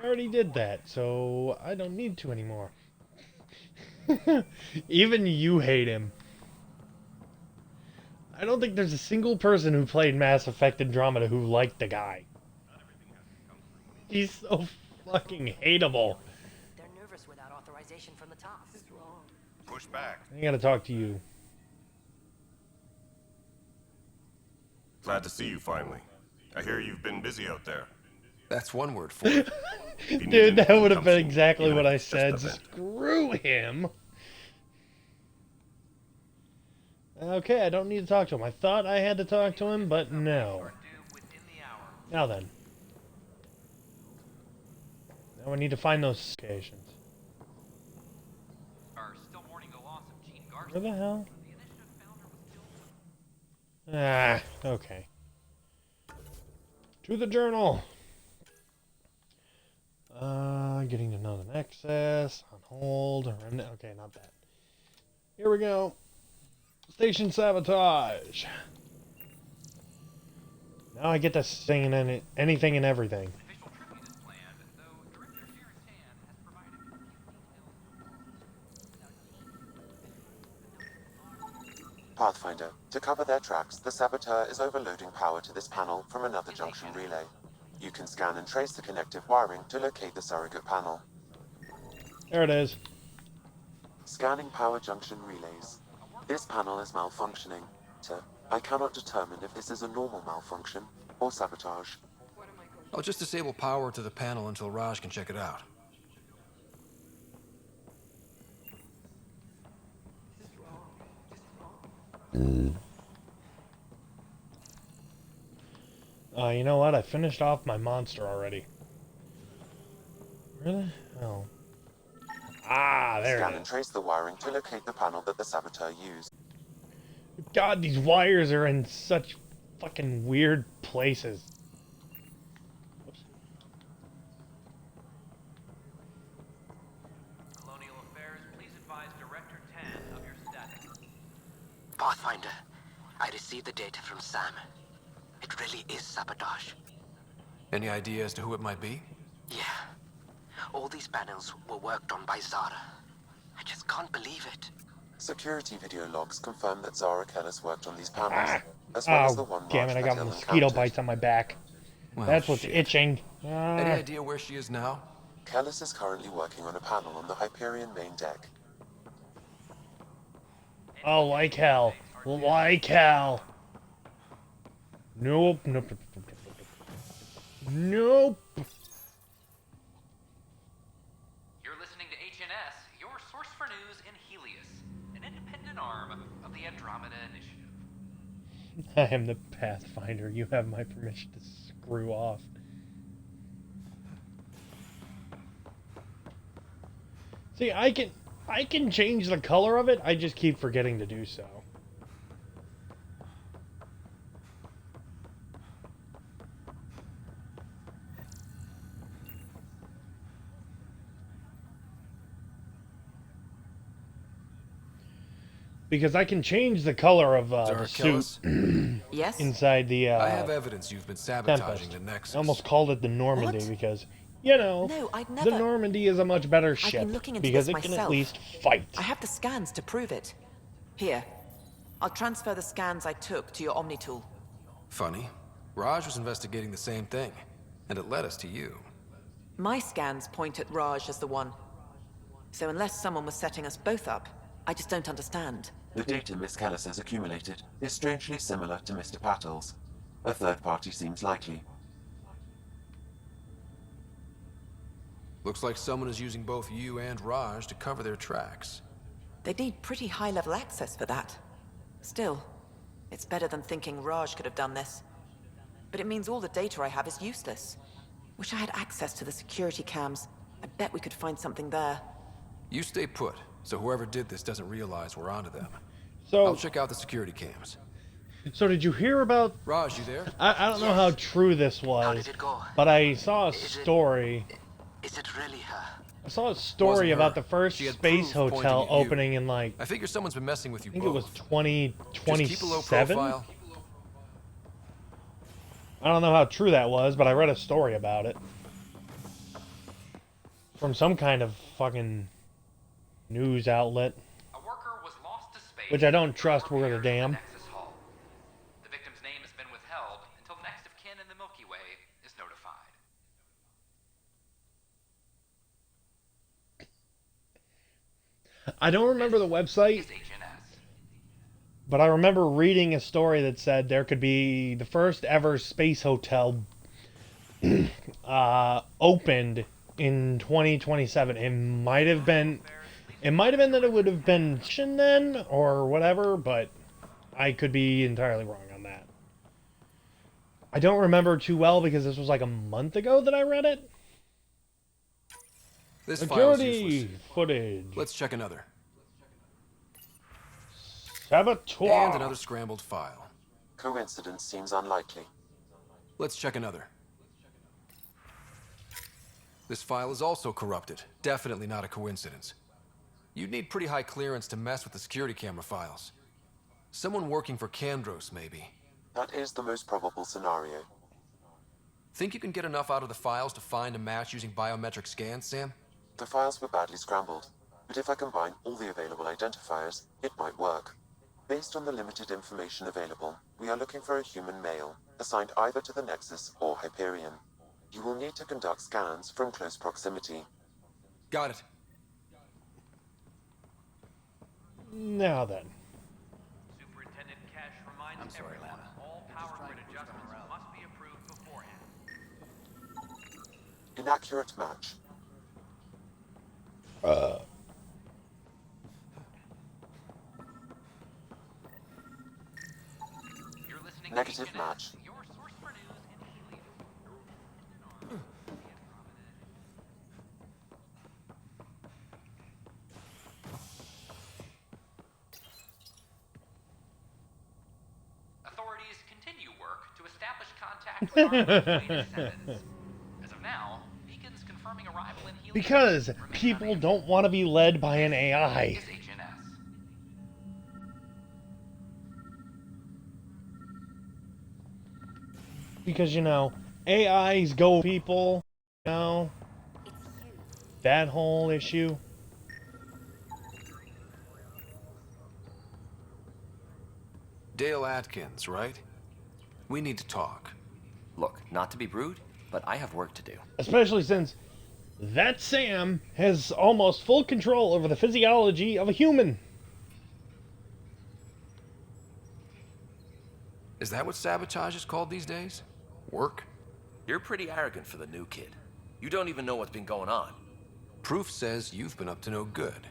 I already did that, so I don't need to anymore. Even you hate him. I don't think there's a single person who played Mass Effect Andromeda who liked the guy. He's so fucking hateable. They're nervous without authorization from the top. This is wrong. push back. I gotta talk to you. Glad to see you finally. I hear you've been busy out there. That's one word for it. Dude, that would have been exactly what I said. Screw him. Okay, I don't need to talk to him. I thought I had to talk to him, but no. Now then. Now I need to find those locations. Where the hell? Ah, okay. To the journal. Getting to know the Nexus. On hold. Okay, not that. Here we go. Station sabotage. Now I get to sing in anything and everything. Pathfinder, to cover their tracks, the saboteur is overloading power to this panel from another junction relay. You can scan and trace the connective wiring to locate the surrogate panel. There it is. Scanning power junction relays. This panel is malfunctioning. I cannot determine if this is a normal malfunction or sabotage. I'll just disable power to the panel until Raj can check it out. You know what? I finished off my monster already. Where the hell? Ah, there Scan it and is. trace the wiring to locate the panel that the saboteur used. God, these wires are in such fucking weird places. Colonial Affairs, please advise Director Tan of your status. Pathfinder, I received the data from Sam. It really is sabotage. Any idea as to who it might be? Yeah. All these panels were worked on by Zara. I just can't believe it. Security video logs confirm that Zara Kellis worked on these panels, as well as the Oh, one damn it, Raj I got Patel mosquito encountered. bites on my back. Well, That's what's shit. itching. Any idea where she is now? Kellis is currently working on a panel on the Hyperion main deck. Oh, like hell. Like hell. Nope, nope, nope, nope, nope. Nope. You're listening to HNS, your source for news in Helios, an independent arm of the Andromeda Initiative. I am the Pathfinder. You have my permission to screw off. See, I can change the color of it. I just keep forgetting to do so. Because I can change the color of the suit Yes? inside the I have evidence you've been sabotaging Tempest. the Nexus. I almost called it the Normandy What? because, you know, No, I'd the never- Normandy is a much better I've ship been looking into because this it can myself. at least fight. I have the scans to prove it. Here, I'll transfer the scans I took to your Omni tool. Funny. Raj was investigating the same thing, and it led us to you. My scans point at Raj as the one. So unless someone was setting us both up, I just don't understand. The data Miss Kellis has accumulated is strangely similar to Mr. Patel's. A third party seems likely. Looks like someone is using both you and Raj to cover their tracks. They'd need pretty high-level access for that. Still, it's better than thinking Raj could have done this. But it means all the data I have is useless. Wish I had access to the security cams. I bet we could find something there. You stay put, so whoever did this doesn't realize we're onto them. So, I'll check out the security cams. So did you hear about... Raj, you there? I don't know how true this was, but I saw a story... Is it really her? I saw a story about the first space hotel opening in like... I figure someone's been messing with you I think both. it was 2027? Just keep a low profile. I don't know how true that was, but I read a story about it. From some kind of fucking news outlet. Which I don't trust worth a damn. The victim's name has been withheld until the next of kin in the Milky Way is notified. I don't remember the website, but I remember reading a story that said there could be the first ever space hotel opened in 2027. It might have been that it would have been then or whatever, but I could be entirely wrong on that. I don't remember too well because this was like a month ago that I read it. This file is Security useless. footage. Let's check another. Saboteur. And another scrambled file. Coincidence seems unlikely. Let's check another. This file is also corrupted. Definitely not a coincidence. You'd need pretty high clearance to mess with the security camera files. Someone working for Kandros, maybe. That is the most probable scenario. Think you can get enough out of the files to find a match using biometric scans, Sam? The files were badly scrambled, but if I combine all the available identifiers, it might work. Based on the limited information available, we are looking for a human male, assigned either to the Nexus or Hyperion. You will need to conduct scans from close proximity. Got it. Now then. Superintendent Cash reminds everyone all power grid adjustments must be approved beforehand. Inaccurate match. Negative match. Authorities continue work to establish contact with our latest descendants. As of now, beacons confirming arrival in Helios. Because people don't want to be led by an AI. Is HNS. Because, you know, AIs go people, you know, that whole issue. Dale Atkins, right? We need to talk. Look, not to be rude, but I have work to do. Especially since that Sam has almost full control over the physiology of a human. Is that what sabotage is called these days? Work? You're pretty arrogant for the new kid. You don't even know what's been going on. Proof says you've been up to no good.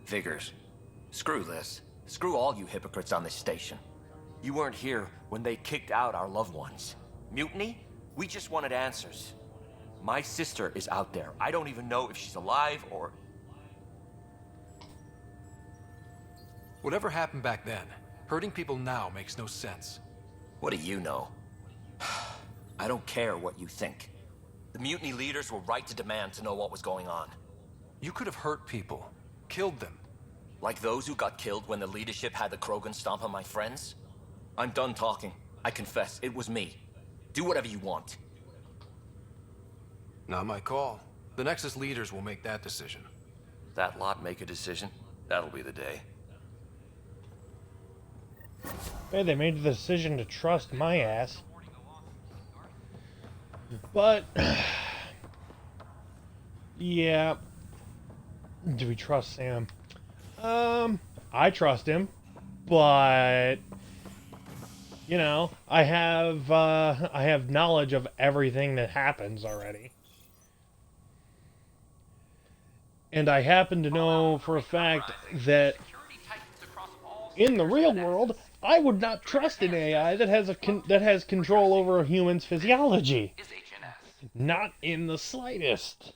Figures. Screw this. Screw all you hypocrites on this station. You weren't here when they kicked out our loved ones. Mutiny? We just wanted answers. My sister is out there. I don't even know if she's alive or... Whatever happened back then, hurting people now makes no sense. What do you know? I don't care what you think. The mutiny leaders were right to demand to know what was going on. You could have hurt people, killed them. Like those who got killed when the leadership had the Krogan stomp on my friends? I'm done talking. I confess, it was me. Do whatever you want. Not my call. The Nexus leaders will make that decision. That lot make a decision? That'll be the day. Hey, they made the decision to trust my ass. But, yeah. Do we trust Sam? I trust him, but you know, I have knowledge of everything that happens already. And I happen to know for a fact that in the real world, I would not trust an AI that has control over a human's physiology. Not in the slightest.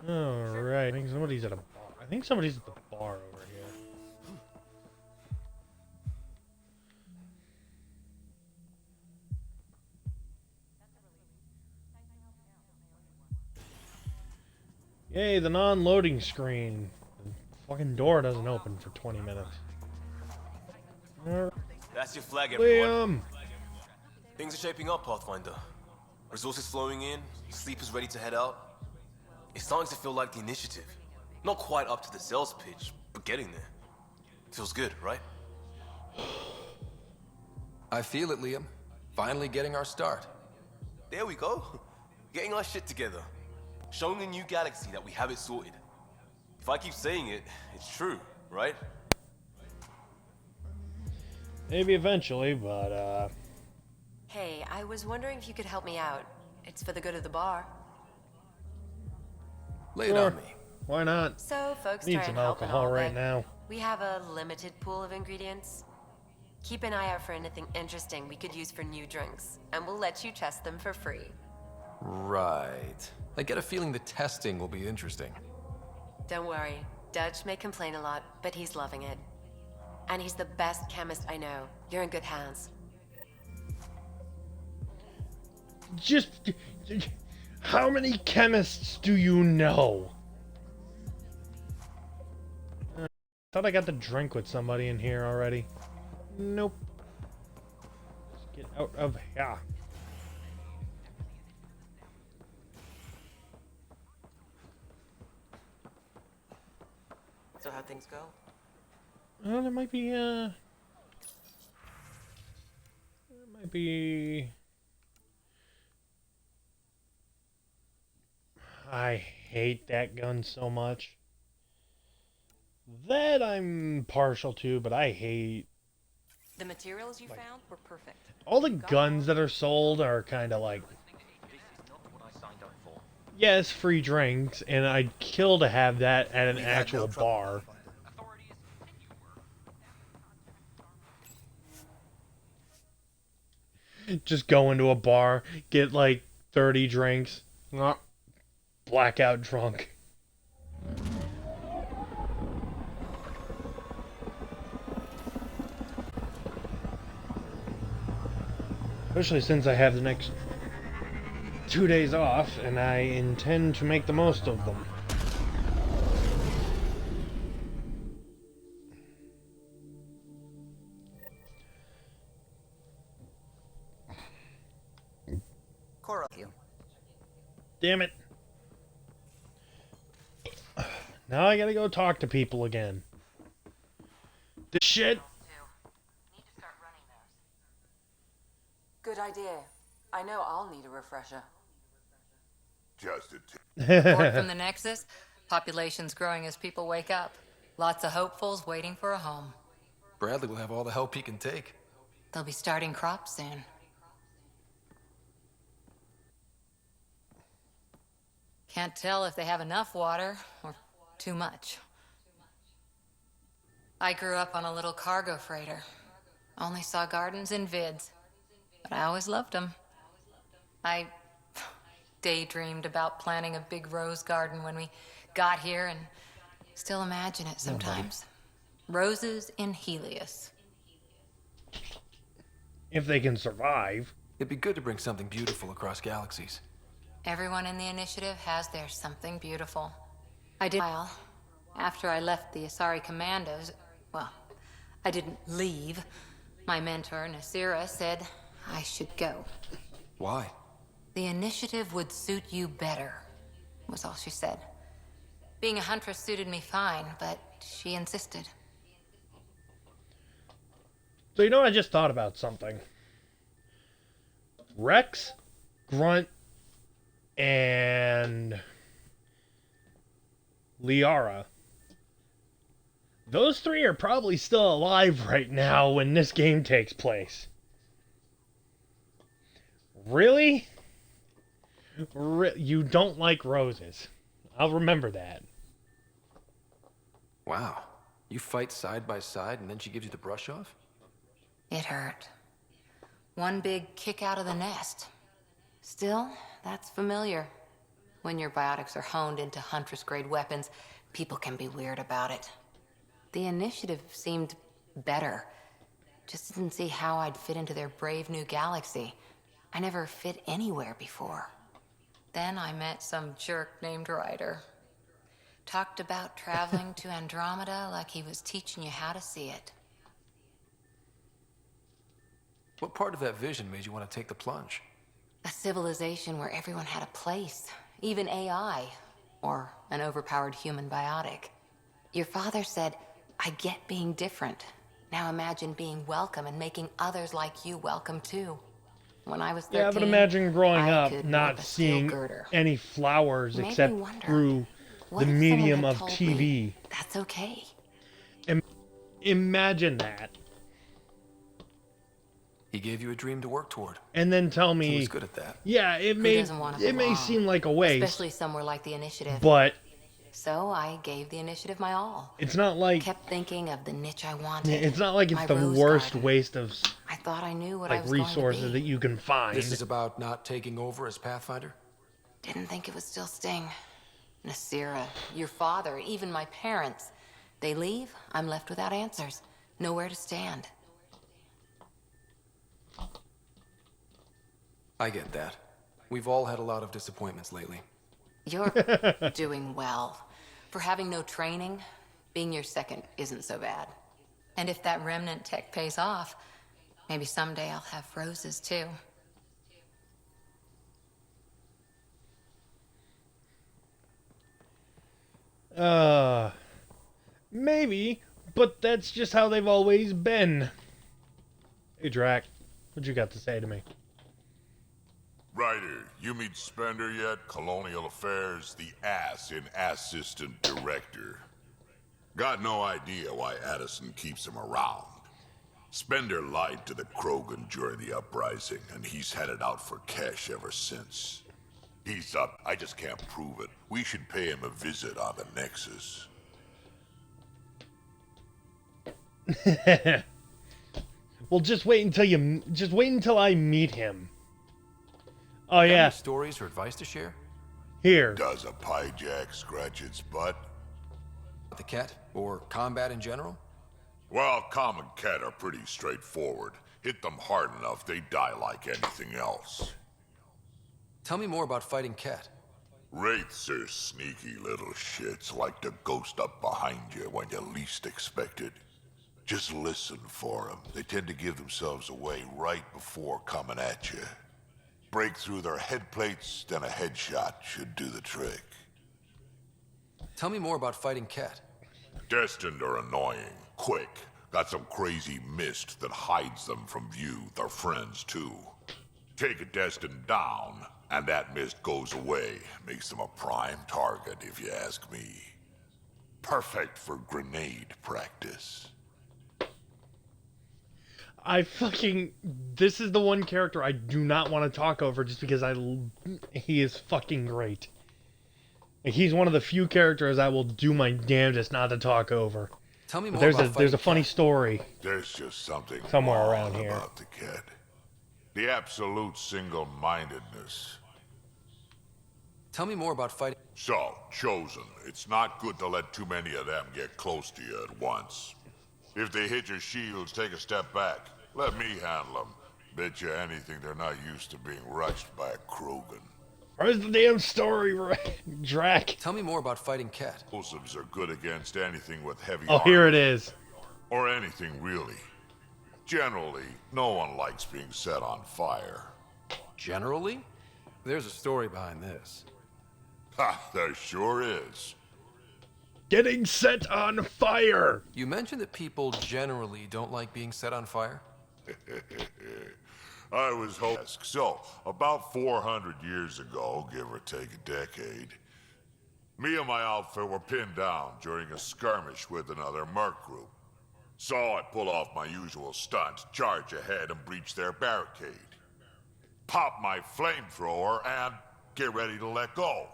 Alright, I think somebody's at a bar. I think somebody's at the bar over here. Yay, the non-loading screen. The fucking door doesn't open for 20 minutes. That's your flag, everyone. Liam! Things are shaping up, Pathfinder. Resources flowing in, sleepers ready to head out. It's starting to feel like the initiative. Not quite up to the sales pitch, but getting there. Feels good, right? I feel it, Liam. Finally getting our start. There we go. Getting our shit together. Showing the new galaxy that we have it sorted. If I keep saying it, it's true, right? Maybe eventually, but, Hey, I was wondering if you could help me out. It's for the good of the bar. Lay it on me. Why not? So, folks Need try some and help and alcohol all, right but now. we have a limited pool of ingredients. Keep an eye out for anything interesting we could use for new drinks, and we'll let you test them for free. Right. I get a feeling the testing will be interesting. Don't worry, Dutch may complain a lot, but he's loving it. And he's the best chemist I know. You're in good hands. Just... How many chemists do you know? Thought I got to drink with somebody in here already. Nope. Let's get out of here. So how'd things go? Well, there might be, I hate that gun so much. That I'm partial to, but I hate... The materials you found were perfect. All the guns that are sold are kind of like... Yes, free drinks, and I'd kill to have that at an actual bar. Just go into a bar, get like 30 drinks, blackout drunk. Especially since I have the next 2 days off, and I intend to make the most of them. Damn it. Now I gotta go talk to people again. This shit. Good idea. I know I'll need a refresher. Just Report from the Nexus. Population's growing as people wake up. Lots of hopefuls waiting for a home. Bradley will have all the help he can take. They'll be starting crops soon. Can't tell if they have enough water or too much. I grew up on a little cargo freighter. Only saw gardens in vids, but I always loved them. I daydreamed about planting a big rose garden when we got here and still imagine it sometimes. Roses in Helios. If they can survive. It'd be good to bring something beautiful across galaxies. Everyone in the initiative has their something beautiful. I did while after I left the Asari Commandos. Well, I didn't leave. My mentor, Nasira, said I should go. Why? The initiative would suit you better, was all she said. Being a huntress suited me fine, but she insisted. So you know, I just thought about something. Rex, Grunt, and Liara. Those three are probably still alive right now when this game takes place. Really? You don't like roses. I'll remember that. Wow. You fight side by side and then she gives you the brush off? It hurt. One big kick out of the nest. Still, that's familiar. When your biotics are honed into Huntress-grade weapons, people can be weird about it. The initiative seemed better. Just didn't see how I'd fit into their brave new galaxy. I never fit anywhere before. Then I met some jerk named Ryder. Talked about traveling to Andromeda like he was teaching you how to see it. What part of that vision made you want to take the plunge? A civilization where everyone had a place, even AI, or an overpowered human biotic. Your father said, I get being different. Now imagine being welcome and making others like you welcome too. When I was 13, Yeah, but imagine growing I up could not warp a steel seeing girder. any flowers Made me except wonder, through what the if someone medium had of told TV. me that's okay? Imagine that. He gave you a dream to work toward. And then tell me... He was good at that. Yeah, it Who may doesn't want to it may belong? seem like a waste, Especially somewhere like the Initiative. but So I gave the Initiative my all. it's not like... Kept thinking of the niche I wanted. It's not like it's my the rose worst garden. waste of I thought I knew what I like was resources going to that be. you can find. This is about not taking over as Pathfinder? Didn't think it would still sting. Nasira, your father, even my parents. They leave, I'm left without answers. Nowhere to stand. I get that. We've all had a lot of disappointments lately. You're doing well. For having no training, being your second isn't so bad. And if that remnant tech pays off, maybe someday I'll have roses too. Maybe, but that's just how they've always been. Hey, Drac, what you got to say to me? Ryder, you meet Spender yet? Colonial Affairs, the ass in assistant director. Got no idea why Addison keeps him around. Spender lied to the Krogan during the uprising, and he's headed out for cash ever since. He's up. I just can't prove it. We should pay him a visit on the Nexus. Well, just wait until I meet him. Oh Got yeah. any stories or advice to share? Here. Does a pyjak scratch its butt? The Ket or combat in general? Well, common Ket are pretty straightforward. Hit them hard enough, they die like anything else. Tell me more about fighting Ket. Wraiths are sneaky little shits, like to ghost up behind you when you least expect it. Just listen for them. They tend to give themselves away right before coming at you. Break through their head plates, then a headshot should do the trick. Tell me more about fighting Ket. Destined are annoying, quick. Got some crazy mist that hides them from view, their friends too. Take a Destined down, and that mist goes away. Makes them a prime target, if you ask me. Perfect for grenade practice. This is the one character I do not want to talk over just because he is fucking great. He's one of the few characters I will do my damnedest not to talk over. Tell me more There's a funny story. There's just something somewhere wrong around here about the Ket. The absolute single-mindedness. Tell me more about fighting. So, Chosen, it's not good to let too many of them get close to you at once. If they hit your shields, take a step back. Let me handle them. Bet you anything they're not used to being rushed by a Krogan. Where's the damn story, Drac? Tell me more about fighting Ket. Explosives are good against anything with heavy Oh, armor. here it is. Or anything, really. Generally, no one likes being set on fire. Generally? There's a story behind this. Ha, there sure is. Getting set on fire! You mentioned that people generally don't like being set on fire? I was hoping. So, about 400 years ago, give or take a decade, me and my outfit were pinned down during a skirmish with another merc group. So I pull off my usual stunt, charge ahead and breach their barricade. Pop my flamethrower and get ready to let go.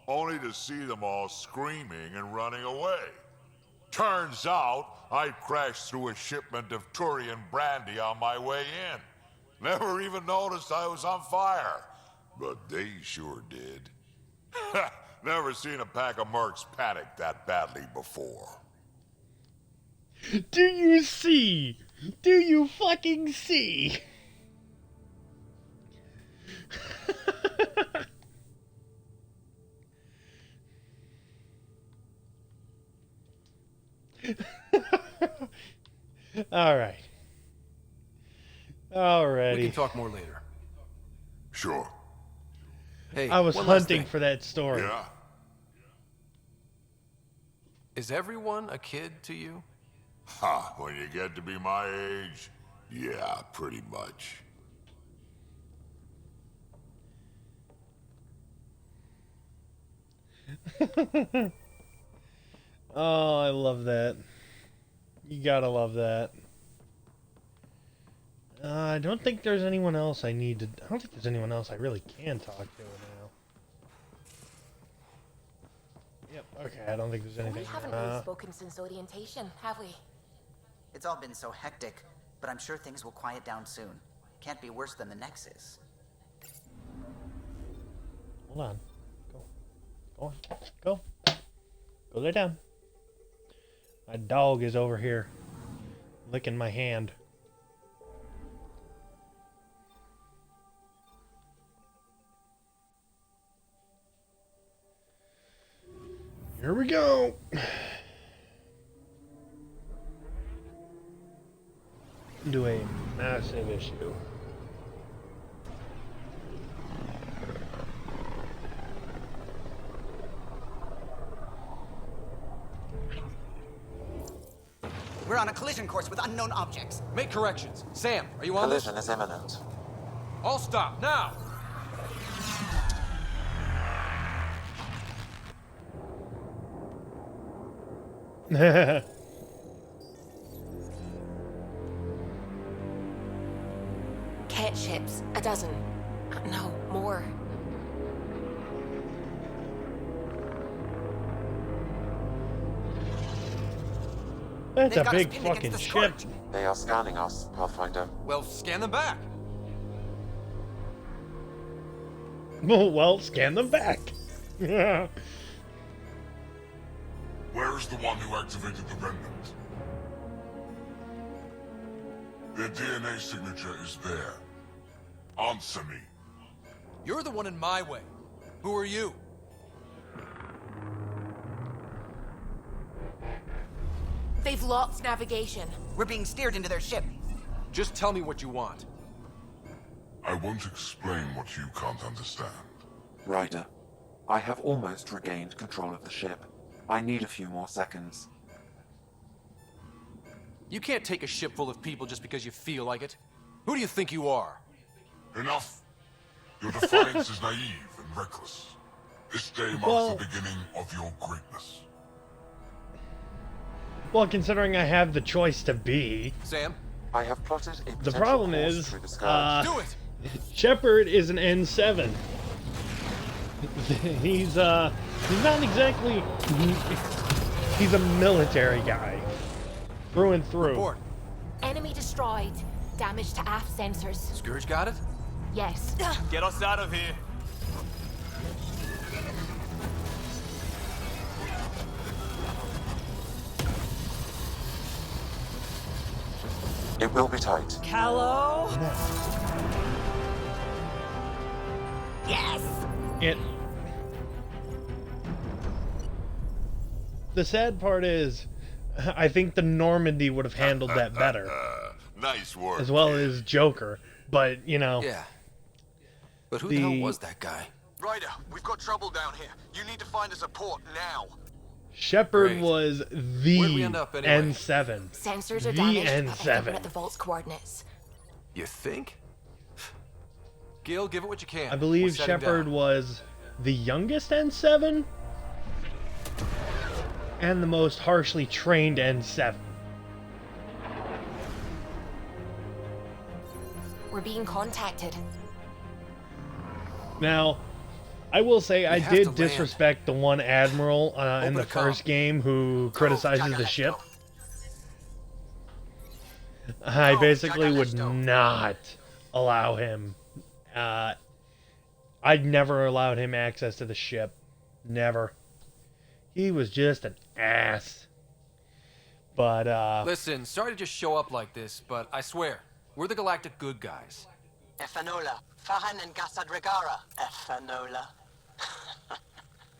Only to see them all screaming and running away. Turns out, I crashed through a shipment of Turian brandy on my way in. Never even noticed I was on fire. But they sure did. Never seen a pack of mercs panic that badly before. Do you see? Do you fucking see? Alright. Alrighty. We can talk more later. Sure. Hey, I was one last hunting thing. for that story. Yeah? Is everyone a kid to you? Ha, when you get to be my age, yeah, pretty much. Oh, I love that. You gotta love that. I don't think there's anyone else I need to... I don't think there's anyone else I really can talk to now. Yep, okay, I don't think there's anything. We haven't really spoken since orientation, have we? It's all been so hectic, but I'm sure things will quiet down soon. Can't be worse than the Nexus. Hold on. Go on. Go. Go lay down. My dog is over here licking my hand. Here we go. Into a massive issue. We're on a collision course with unknown objects. Make corrections. Sam, are you on this? Collision is imminent. All stop, now! Cat ships, a dozen. No, more. That's a big fucking ship. They are scanning us, Pathfinder. Well, scan them back. Well, scan them back. Where's the one who activated the remnant? Their DNA signature is there. Answer me. You're the one in my way. Who are you? They've lost navigation. We're being steered into their ship. Just tell me what you want. I won't explain what you can't understand. Ryder, I have almost regained control of the ship. I need a few more seconds. You can't take a ship full of people just because you feel like it. Who do you think you are? Enough. Your defiance is naive and reckless. This day marks the beginning of your greatness. Well, considering I have the choice to be... Sam? I have plotted a The problem is, Do it! Shepard is an N7. He's not exactly... He's a military guy. Through and through. Report. Enemy destroyed. Damage to aft sensors. Scourge got it? Yes. Get us out of here. It will be tight. Callow? Yes! The sad part is, I think the Normandy would have handled that better. Nice work. As well as Joker. But, you know... Yeah. But who the hell was that guy? Ryder, we've got trouble down here. You need to find us a port now. Shepard was the Where'd we end up anyway? N7. Sensors are The damaged, but I think we're N7. at the vault's coordinates. You think? Gil, give it what you can. I We're believe setting Shepard down. was the youngest N7 and the most harshly trained N7. We're being contacted. Now, I will say I have to did land. disrespect the one admiral in the the com. first game who criticizes the ship. I basically would not allow him. I'd never allowed him access to the ship. Never. He was just an ass. But, Listen, sorry to just show up like this, but I swear, we're the galactic good guys. Efanola, Fahan and Gasadregara. Efanola.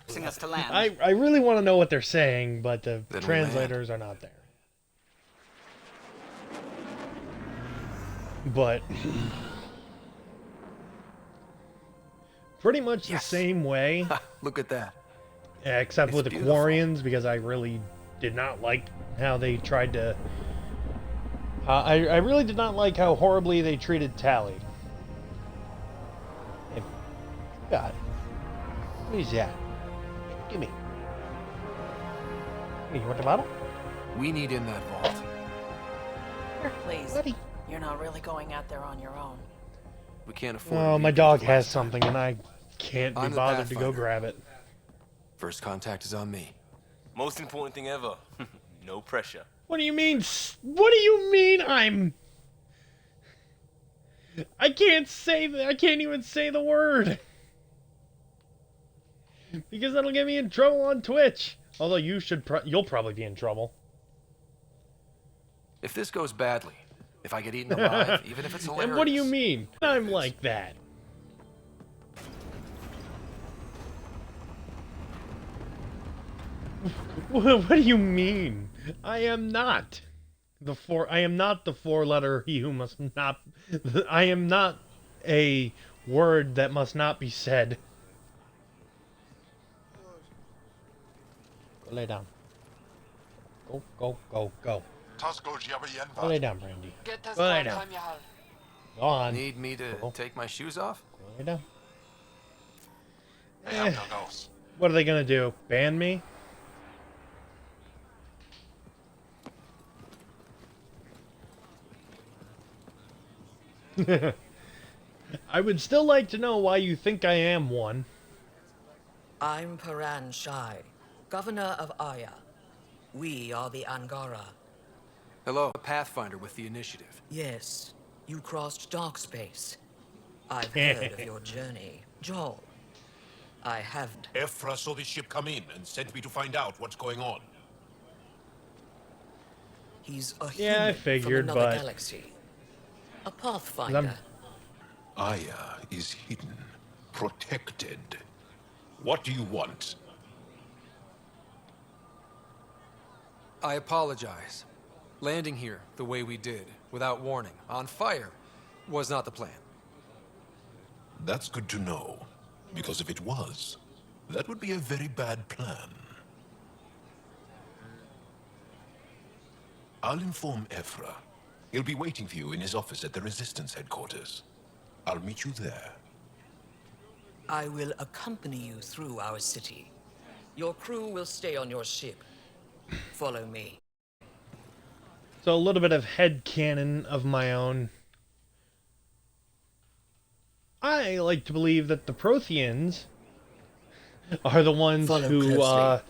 Forcing us to land. I really want to know what they're saying, but the Then we translators are not there. But pretty much the same way, Look at that. except It's with the beautiful. Quarians, because I really did not like how they tried to... I really did not like how horribly they treated Tally. Hey, God. What is that? Give me. Hey, you want the bottle? We need in that vault. Please. Buddy. You're not really going out there on your own. We can't afford Oh, to my repeat dog the has last time. something and I can't be I'm the bothered to go Pathfinder. grab it. First contact is on me. Most important thing ever. No pressure. What do you mean? What do you mean I can't say that. I can't even say the word. Because that'll get me in trouble on Twitch. Although you'll probably be in trouble. If this goes badly, if I get eaten alive, even if it's hilarious. And what do you mean? I'm like that. What do you mean? I am not the four-letter he who must not. I am not a word that must not be said. Go lay down. Go, go, go, go. Go lay down, Brandy. Go lay down. Go on. Need me to take my shoes off? Go lay down. What are they gonna do? Ban me? I would still like to know why you think I am one. I'm Paran Shai, Governor of Aya. We are the Angara. Hello, Pathfinder with the initiative. Yes, you crossed dark space. I've heard of your journey, Joel. I haven't. Ephra saw the ship come in and sent me to find out what's going on. He's a Yeah, I human figured, from another but galaxy. A pathfinder. Aya is hidden, protected. What do you want? I apologize. Landing here the way we did, without warning, on fire, was not the plan. That's good to know. Because if it was, that would be a very bad plan. I'll inform Ephra. He'll be waiting for you in his office at the Resistance headquarters. I'll meet you there. I will accompany you through our city. Your crew will stay on your ship. Follow me. So a little bit of headcanon of my own. I like to believe that the Protheans are the ones Follow who closely.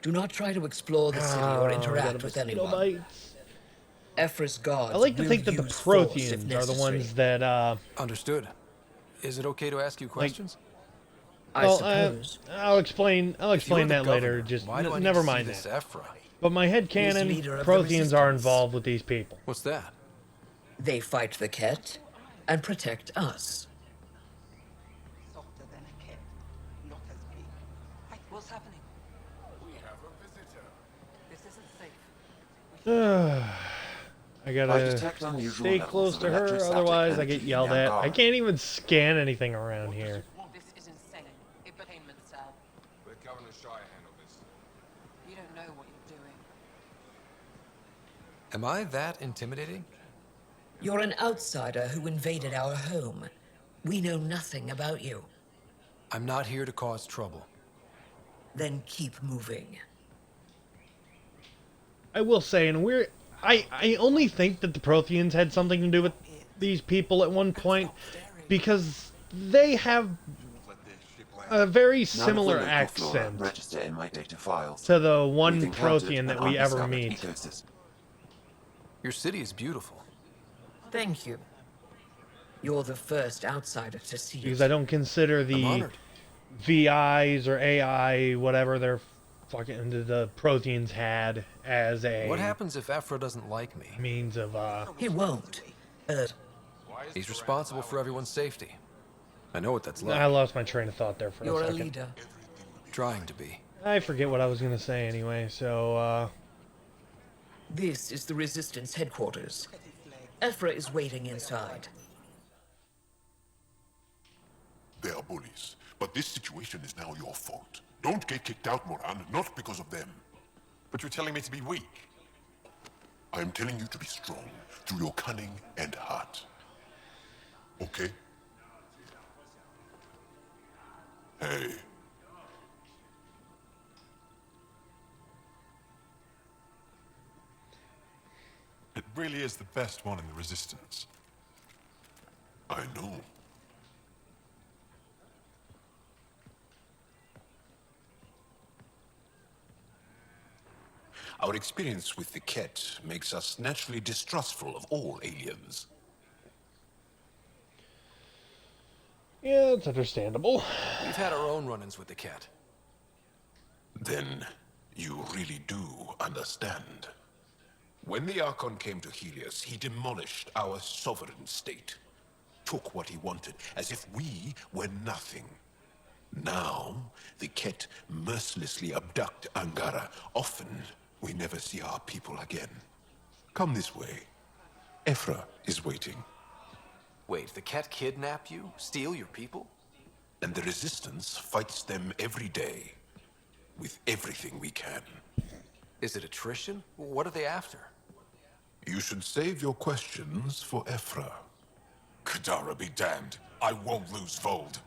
Do not try to explore the city or interact with anyone. bites. Ephra's guards I like to will think that the use force if Protheans are the necessary. ones that Understood. Is it okay to ask you questions? well, I'll explain that later. Just why do I need never to see mind this that. Ephra? But my headcanon, leader of the Protheans are Resistance. involved with these people. What's that? They fight the Ket and protect us. What's happening? We have a visitor. This isn't safe. I I gotta detect unusual stay levels close of to her, electrostatic otherwise I energy get in yelled at. Angara. I can't even scan anything around here. This is insane. Entertainment, sir. Let Governor Shire handle this. You don't know what you're doing. Am I that intimidating? You're an outsider who invaded our home. We know nothing about you. I'm not here to cause trouble. Then keep moving. I will say, and I only think that the Protheans had something to do with these people at one point, because they have a very similar None of the local flora accent register in my data files. to the one We've encountered Prothean that an we ever undiscovered meet. ecosystem. Your city is beautiful. Thank you. You're the first outsider to see Because it. I don't consider I'm the honored. VIs or AI, whatever they're fucking the Protheans had as a What happens if Ephra doesn't like me? means of He won't. He's responsible for everyone's safety. I know what that's like. I lost my train of thought there for You're a a second. leader. Trying to be. I forget what I was gonna say anyway, so This is the Resistance headquarters. Ephra is waiting inside. They are bullies, but this situation is now your fault. Don't get kicked out, Moran, not because of them. But you're telling me to be weak. I am telling you to be strong through your cunning and heart. Okay? Hey. really is the best one in the Resistance. I know. Our experience with the Ket makes us naturally distrustful of all aliens. Yeah, it's understandable. We've had our own run-ins with the Ket. Then you really do understand. When the Archon came to Helios, he demolished our sovereign state. Took what he wanted, as if we were nothing. Now, the Ket mercilessly abduct Angara. Often, we never see our people again. Come this way. Ephra is waiting. Wait, the Ket kidnap you? Steal your people? And the Resistance fights them every day. With everything we can. Is it attrition? What are they after? You should save your questions for Ephra. Kadara be damned. I won't lose Vold.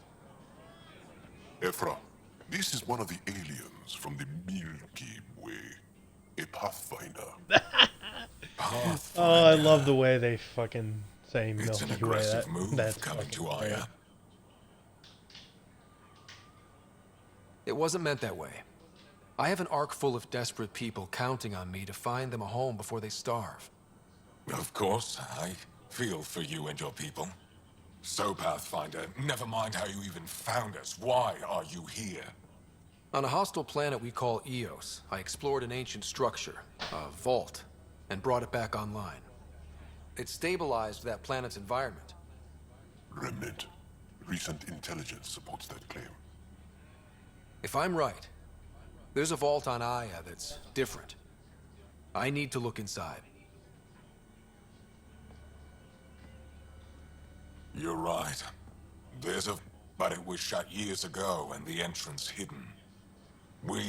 Ephra, this is one of the aliens from the Milky Way. A Pathfinder. Oh, I love the way they fucking say Milky Way. It's an aggressive move That's coming fucking to great. Aya. It wasn't meant that way. I have an ark full of desperate people counting on me to find them a home before they starve. Of course, I feel for you and your people. So, Pathfinder, never mind how you even found us. Why are you here? On a hostile planet we call Eos, I explored an ancient structure, a vault, and brought it back online. It stabilized that planet's environment. Remnant. Recent intelligence supports that claim. If I'm right, there's a vault on Aya that's different. I need to look inside. You're right. But it was shut years ago and the entrance hidden. We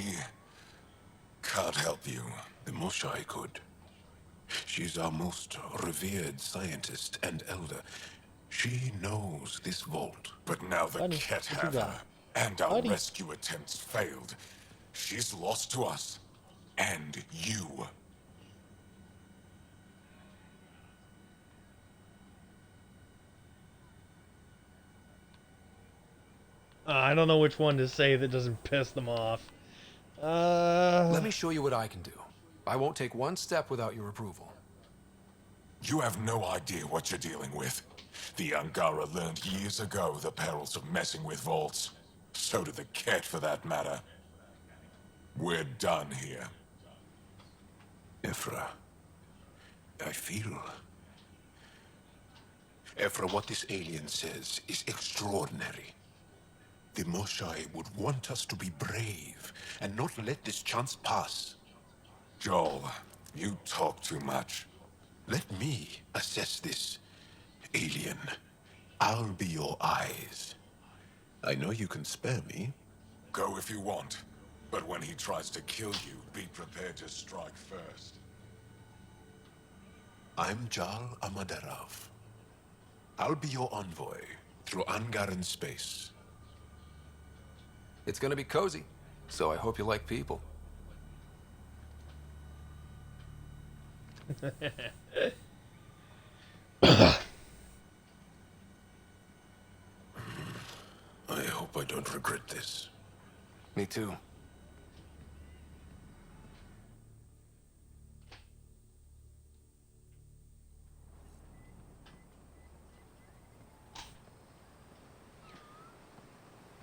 can't help you. The Moshai could. She's our most revered scientist and elder. She knows this vault. But now the Buddy, Ket what you have got? her, and our Buddy. rescue attempts failed. She's lost to us. And you. I don't know which one to say that doesn't piss them off. Let me show you what I can do. I won't take one step without your approval. You have no idea what you're dealing with. The Angara learned years ago the perils of messing with vaults. So did the Ket, for that matter. We're done here. Ephra. I feel... Ephra, what this alien says is extraordinary. The Moshai would want us to be brave and not let this chance pass. Joel, you talk too much. Let me assess this, alien. I'll be your eyes. I know you can spare me. Go if you want. But when he tries to kill you, be prepared to strike first. I'm Jal Amaderov. I'll be your envoy through Angaran space. It's gonna be cozy, so I hope you like people. I hope I don't regret this. Me too.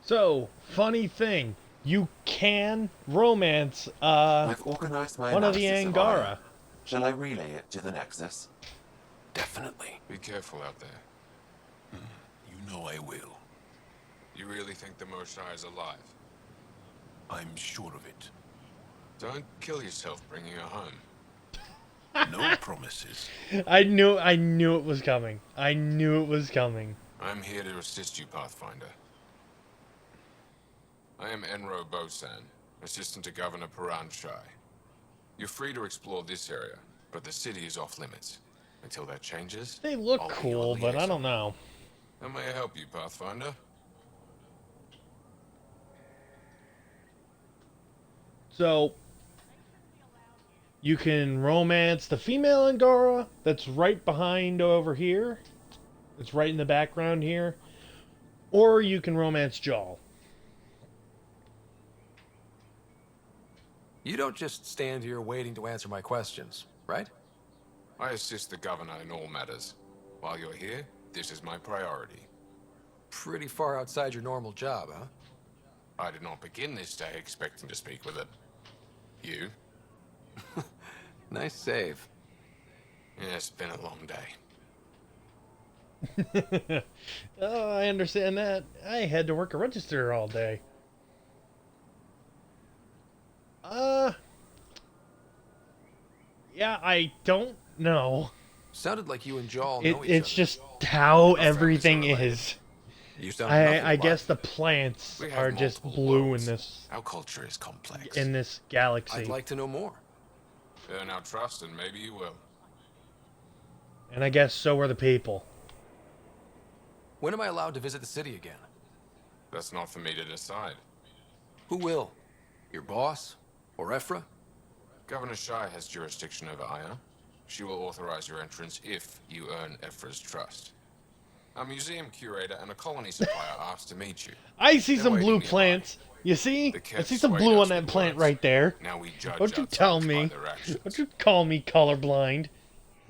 So, funny thing, you can romance I've organized my one of the analysis of Angara. Aya. Shall I relay it to the Nexus? Definitely. Be careful out there. You know I will. You really think the Moshai is alive? I'm sure of it. Don't kill yourself bringing her home. No promises. I knew it was coming. I knew it was coming. I'm here to assist you, Pathfinder. I am Enro Bosan, assistant to Governor Paragon. You're free to explore this area, but the city is off limits. Until that changes, They look I'll be cool, your but I don't liaison. know. How may I help you, Pathfinder? So, You can romance the female Angara that's right behind over here. It's right in the background here. Or you can romance Jal. You don't just stand here waiting to answer my questions, right? I assist the governor in all matters. While you're here, this is my priority. Pretty far outside your normal job, huh? I did not begin this day expecting to speak with it. You? Nice save. Yeah, it's been a long day. Oh, I understand that. I had to work a register all day. Yeah, I don't know. Sounded like you and Jal know each other. It's just how everything is. You sound nothing I guess like the plants We have are just multiple blue worlds. in this Our culture is complex. galaxy. I'd like to know more. Earn our trust and maybe you will. And I guess so are the people. When am I allowed to visit the city again? That's not for me to decide. Who will? Your boss? Or Ephra? Governor Shai has jurisdiction over Aya. She will authorize your entrance if you earn Ephra's trust. A museum curator and a colony supplier asked to meet you. I see They're some waiting blue nearby. plants. You see? The I cats see some swayed blue us on that with plant words. right there. Now we judge Don't you our tell tongues me. by their actions. Don't you call me colorblind.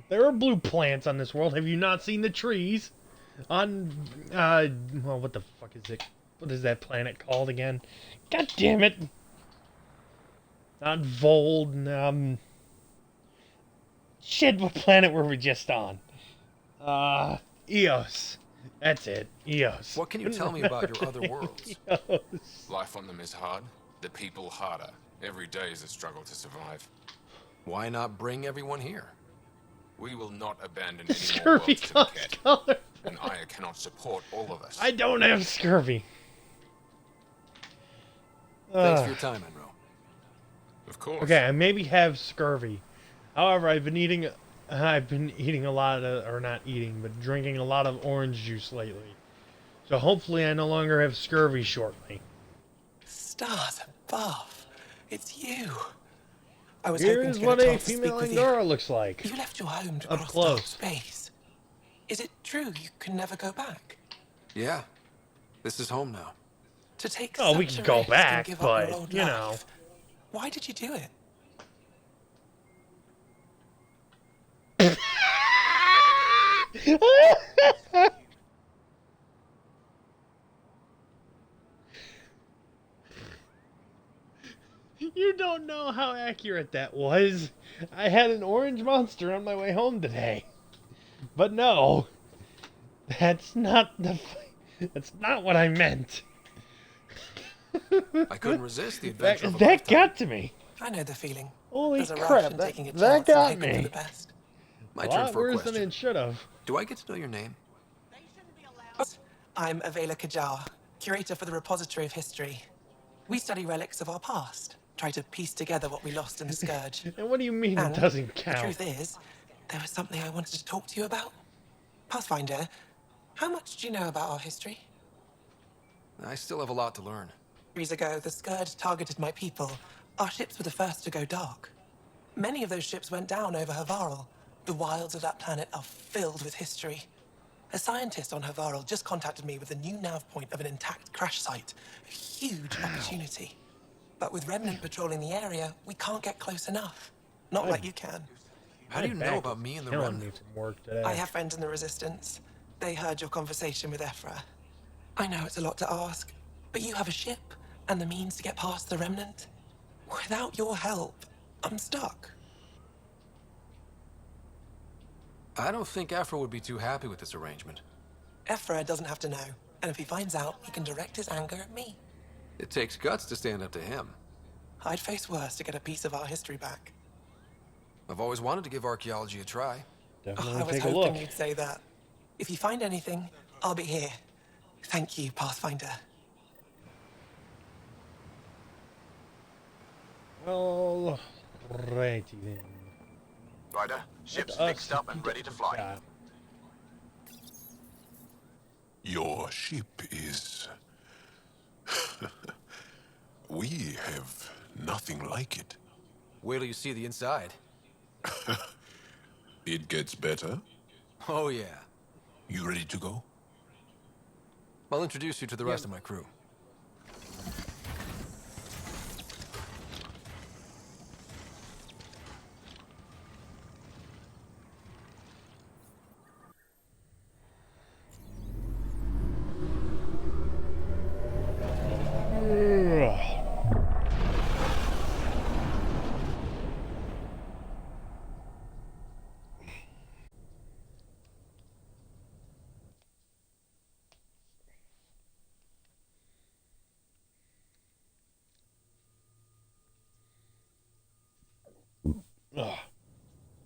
There are blue plants on this world. Have you not seen the trees? On, well, what the fuck is it? What is that planet called again? God damn it! Not Vold, shit, what planet were we just on? Eos. That's it, Eos. What can you tell me about your other worlds? Eos. Life on them is hard. The people harder. Every day is a struggle to survive. Why not bring everyone here? We will not abandon any more Scurvy worlds to the cause cat. color. And Aya cannot support all of us. I don't have scurvy. Thanks for your time, Enro. Of course. Okay, I maybe have scurvy. However, I've been eating a lot of, or not eating, but drinking a lot of orange juice lately. So hopefully I no longer have scurvy shortly. Stars above. It's you. I was Here hoping is to get what a a chance to speak female with you. Angara looks like. You left your home to Up cross close. dark space. Is it true you can never go back? Yeah. This is home now. To take Oh, we such can a go risk back, and give up but, your old you know. life. Why did you do it? You don't know how accurate that was. I had an orange monster on my way home today. But no. That's not what I meant. I couldn't resist the adventure of a That lifetime. got to me. I know the feeling. Holy There's a rush crap, in that taking a got chance and hoping me. for the best. My A turn lot for a worse than question. it should have. Do I get to know your name? I'm Avela Kajar, curator for the Repository of History. We study relics of our past, try to piece together what we lost in the Scourge. And what do you mean And it doesn't the count? truth is, there was something I wanted to talk to you about. Pathfinder, how much do you know about our history? I still have a lot to learn. Years ago, the Scourge targeted my people. Our ships were the first to go dark. Many of those ships went down over Havarl. The wilds of that planet are filled with history. A scientist on Havarl just contacted me with a new nav point of an intact crash site. A huge opportunity. But with Remnant patrolling the area, we can't get close enough. Not like you can. How do you know about me and the Killing me Remnant? from work today. I have friends in the Resistance. They heard your conversation with Ephra. I know it's a lot to ask, but you have a ship and the means to get past the Remnant. Without your help, I'm stuck. I don't think Ephra would be too happy with this arrangement. Ephra doesn't have to know, and if he finds out, he can direct his anger at me. It takes guts to stand up to him. I'd face worse to get a piece of our history back. I've always wanted to give archaeology a try. Definitely I was take a hoping look. you'd say that. If you find anything, I'll be here. Thank you, Pathfinder. Well, righty then. Ryder, ship's Let fixed us up and ready to fly. chat. Your ship is... We have nothing like it. Wait till you see the inside. It gets better? Oh, yeah. You ready to go? I'll introduce you to the rest of my crew.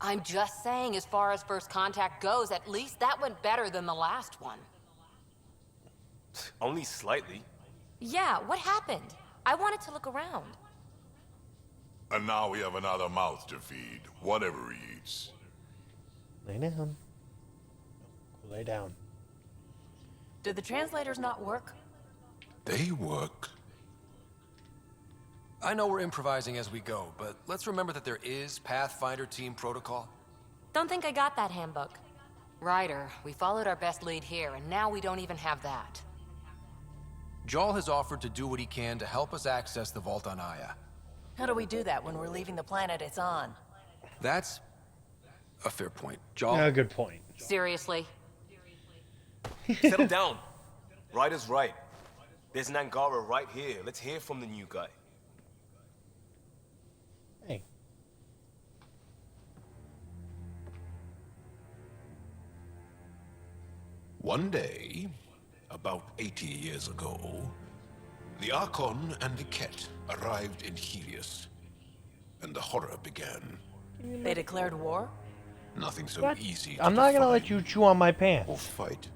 I'm just saying, as far as first contact goes, at least that went better than the last one. Only slightly. Yeah, what happened? I wanted to look around. And now we have another mouth to feed, whatever he eats. Lay down. Lay down. Did the translators not work? They work. I know we're improvising as we go, but let's remember that there is Pathfinder team protocol. Don't think I got that handbook. Ryder, we followed our best lead here, and now we don't even have that. Jarl has offered to do what he can to help us access the vault on Aya. How do we do that when we're leaving the planet it's on? That's a fair point. Jarl? Yeah, good point. Seriously? Settle down. Ryder's right. There's an Angara right here. Let's hear from the new guy. Hey. One day, about 80 years ago, the Archon and the Ket arrived in Helios, and the horror began. They declared war? Nothing so What? easy I'm not gonna let you chew on my pants. or fight.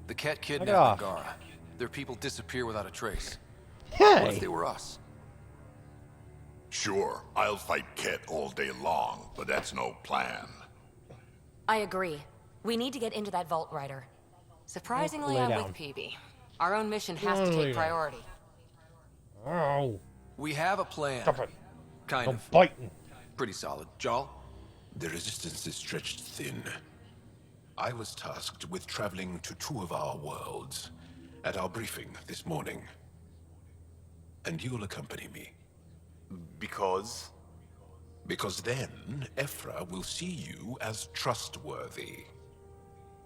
The Ket Knock it kidnapped off. Angara. Their people disappear without a trace. Hey. What if they were us? Sure, I'll fight Ket all day long, but that's no plan. I agree. We need to get into that vault, Ryder. Surprisingly, Lay I'm down. with PB. Our own mission has to Lay take down. priority. Oh. We have a plan. Stop it. Kind I'm of. biting. Pretty solid. Jarl? The resistance is stretched thin. I was tasked with traveling to two of our worlds at our briefing this morning. And you'll accompany me. Because? Because then, Ephra will see you as trustworthy.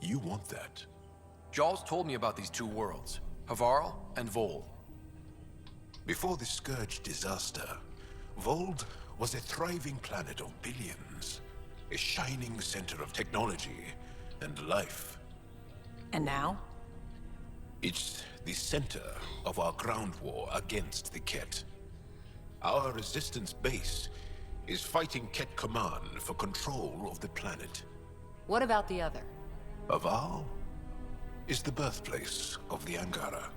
You want that. Jarl's told me about these two worlds, Havarl and Vol. Before the Scourge disaster, Vold was a thriving planet of billions. A shining center of technology and life. And now? It's the center of our ground war against the Ket. Our resistance base is fighting Ket Command for control of the planet. What about the other? Aval is the birthplace of the Angara.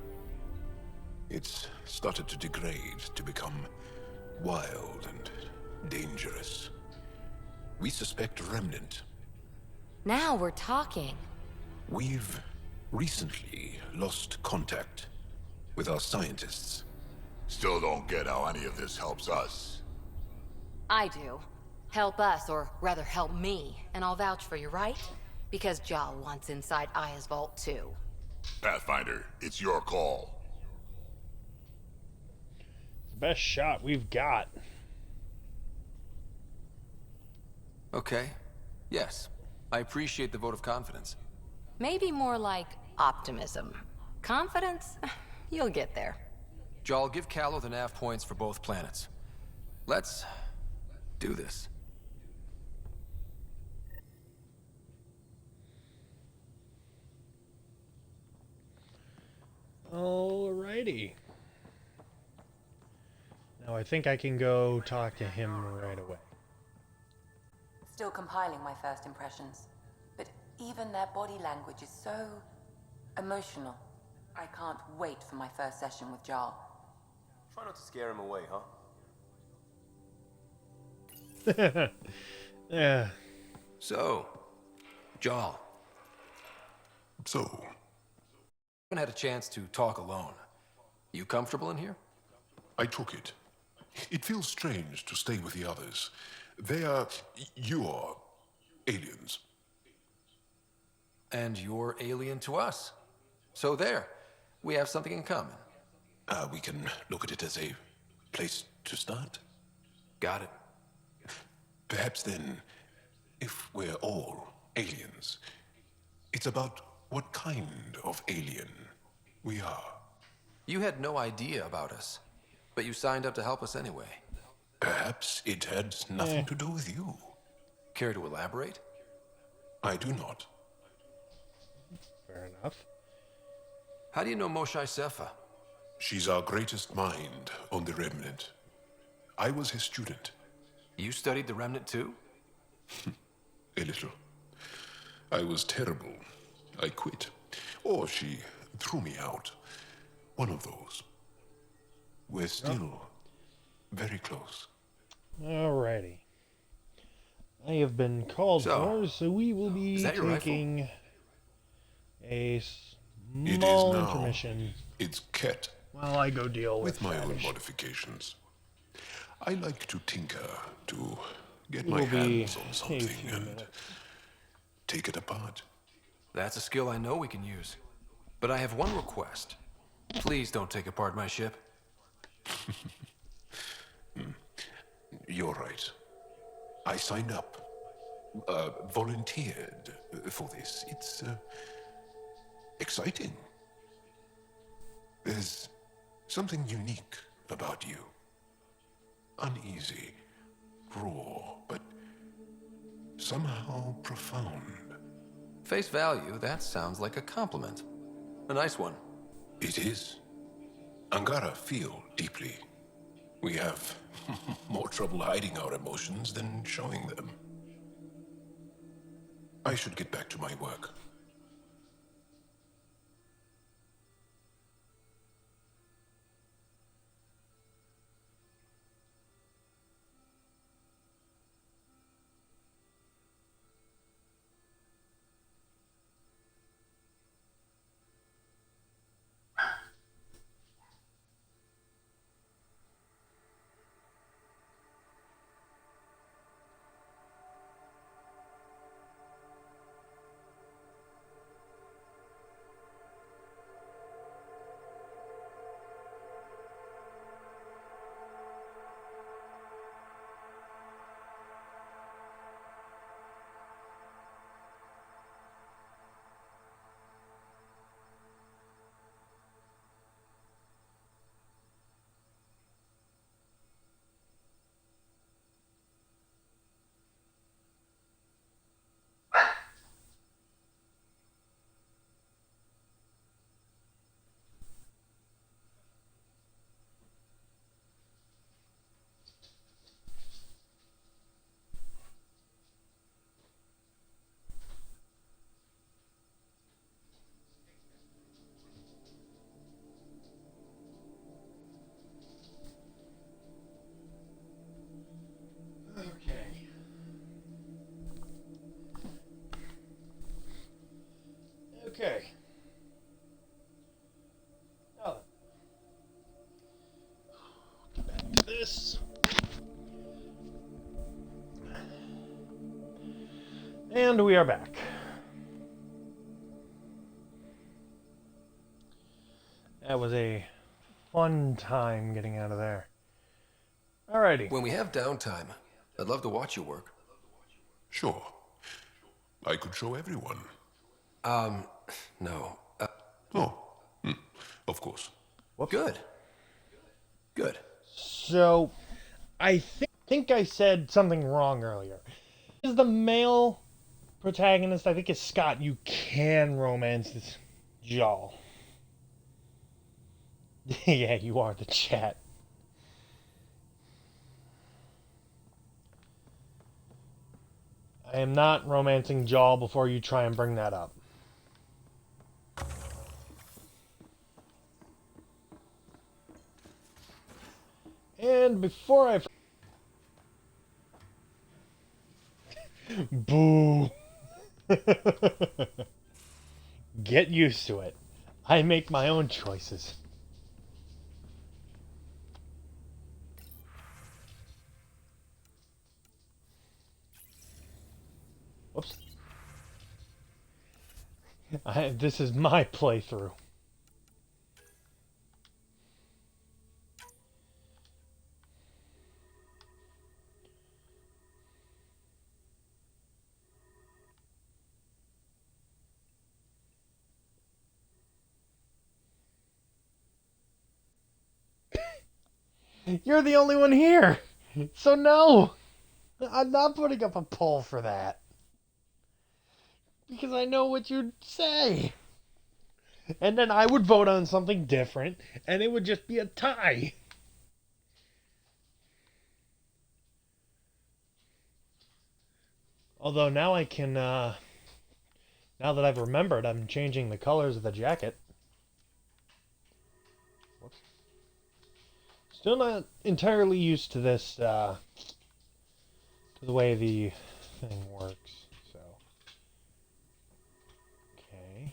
It's started to degrade, to become wild and dangerous. We suspect a remnant. Now we're talking. We've recently lost contact with our scientists. Still don't get how any of this helps us. I do. Help us, or rather help me, and I'll vouch for you, right? Because Jal wants inside Aya's vault too. Pathfinder, it's your call. The best shot we've got. Okay. Yes. I appreciate the vote of confidence. Maybe more like optimism. Confidence? You'll get there. Jarl, give Callow the nav points for both planets. Let's do this. Alrighty. Now I think I can go talk to him right away. Still compiling my first impressions. But even their body language is so emotional. I can't wait for my first session with Jarl. Try not to scare him away, huh? Yeah. So, Jarl. So? Haven't had a chance to talk alone. You comfortable in here? I took it. It feels strange to stay with the others. They are your aliens. And you're alien to us. So there, we have something in common. We can look at it as a place to start. Got it. Perhaps then, if we're all aliens, it's about what kind of alien we are. You had no idea about us, but you signed up to help us anyway. Perhaps it had nothing to do with you. Care to elaborate? I do not. Fair enough. How do you know Moshae Sefa? She's our greatest mind on the Remnant. I was his student. You studied the Remnant too? A little. I was terrible. I quit. Or she threw me out. One of those. We're still very close. Alrighty. I have been called for, so we will be taking a small intermission. It's Ket. While I go deal with my own Fetish. modifications. I like to tinker, to get my hands on something and take it apart. That's a skill I know we can use. But I have one request. Please don't take apart my ship. You're right. I signed up. Volunteered for this. It's exciting. There's something unique about you. Uneasy, raw, but somehow profound. Face value, that sounds like a compliment. A nice one. It is. Angara feel deeply. We have more trouble hiding our emotions than showing them. I should get back to my work. Okay. Now then. Get back to this. And we are back. That was a fun time getting out of there. Alrighty. When we have downtime, I'd love to watch you work. Sure. I could show everyone. No. Of course. Good. Good. So, I think I said something wrong earlier. Is the male protagonist, I think it's Scott, you can romance this Jaal. Yeah, you are the chat. I am not romancing Jaal before you try and bring that up. And before I... Boo! Get used to it. I make my own choices. This is my playthrough. You're the only one here! So no! I'm not putting up a poll for that. Because I know what you'd say. And then I would vote on something different, and it would just be a tie. Although now I can, now that I've remembered, I'm changing the colors of the jacket. Whoops. Still not entirely used to this, to the way the thing works, so. Okay.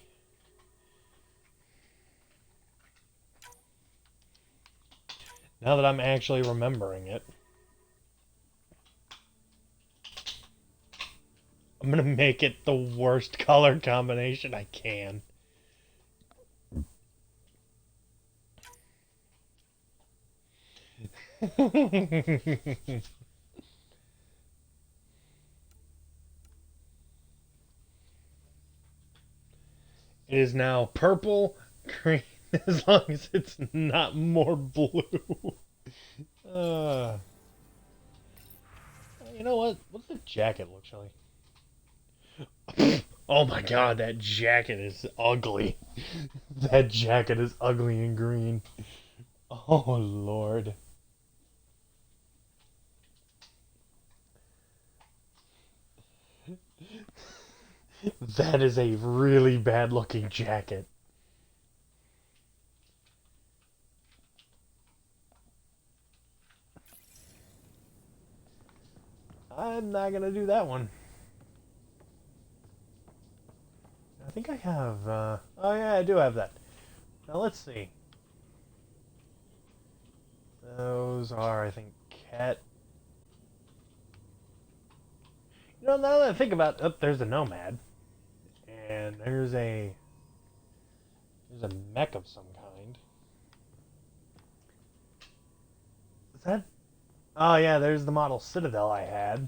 Now that I'm actually remembering it, I'm gonna make it the worst color combination I can. It is now purple, green, as long as it's not more blue. You know what? What's the jacket look like? Oh my god, that jacket is ugly. That jacket is ugly and green. Oh lord. That is a really bad looking jacket. I'm not gonna do that one. I think I have, oh yeah, I do have that. Now let's see. Those are, I think, cat. You know, now that I think about it, oh, there's a nomad. And there's a mech of some kind. Is that? Oh yeah, there's the model Citadel I had.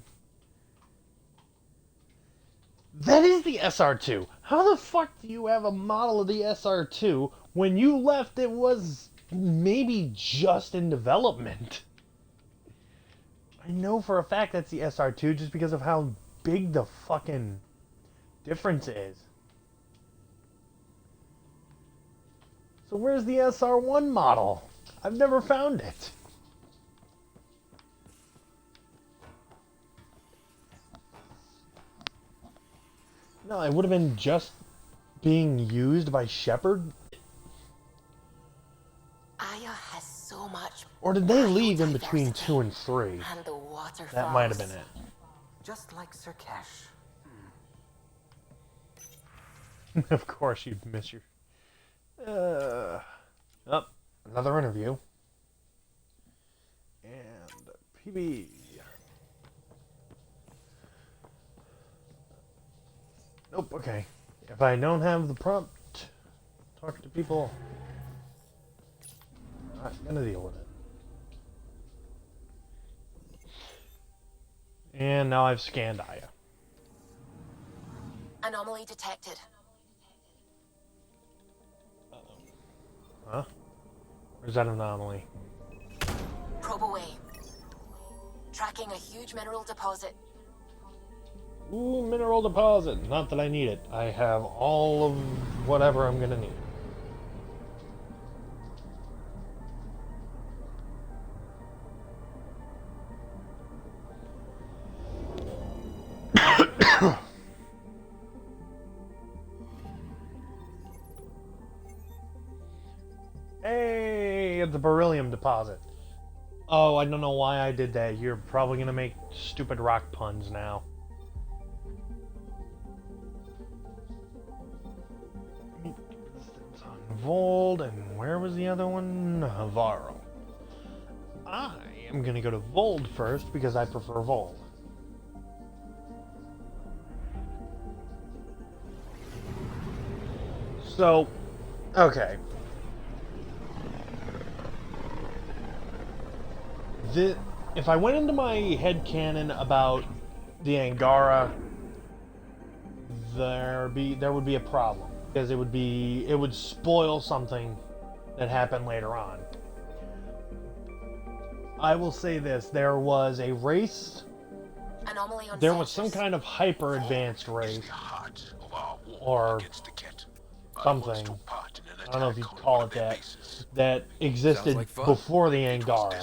That is the SR2. How the fuck do you have a model of the SR2 when you left it was maybe just in development? I know for a fact that's the SR2 just because of how big the fucking difference is. So where's the SR1 model? I've never found it. No, it would have been just being used by Shepard. Aya has so much. Or did they leave in between 2 and 3? And the waterfalls. That might have been it. Just like Sir Kesh. Of course you'd miss your... Oh, another interview. And PB. Nope, okay. If I don't have the prompt, talk to people, I'm not gonna deal with it. And now I've scanned Aya. Anomaly detected. Huh? Where's that anomaly? Probe away. Tracking a huge mineral deposit. Ooh, mineral deposit. Not that I need it. I have all of whatever I'm gonna need. Hey, it's a beryllium deposit. Oh, I don't know why I did that. You're probably gonna make stupid rock puns now. Vold, and where was the other one? Havaro. I am gonna go to Vold first because I prefer Vold. So, okay. If I went into my headcanon about the Angara, there would be a problem because it would spoil something that happened later on. I will say this: there was a race. Anomaly on There was sensors. some kind of hyper advanced race, or something. I don't know if you'd call it that. That existed like fun. before the Angara,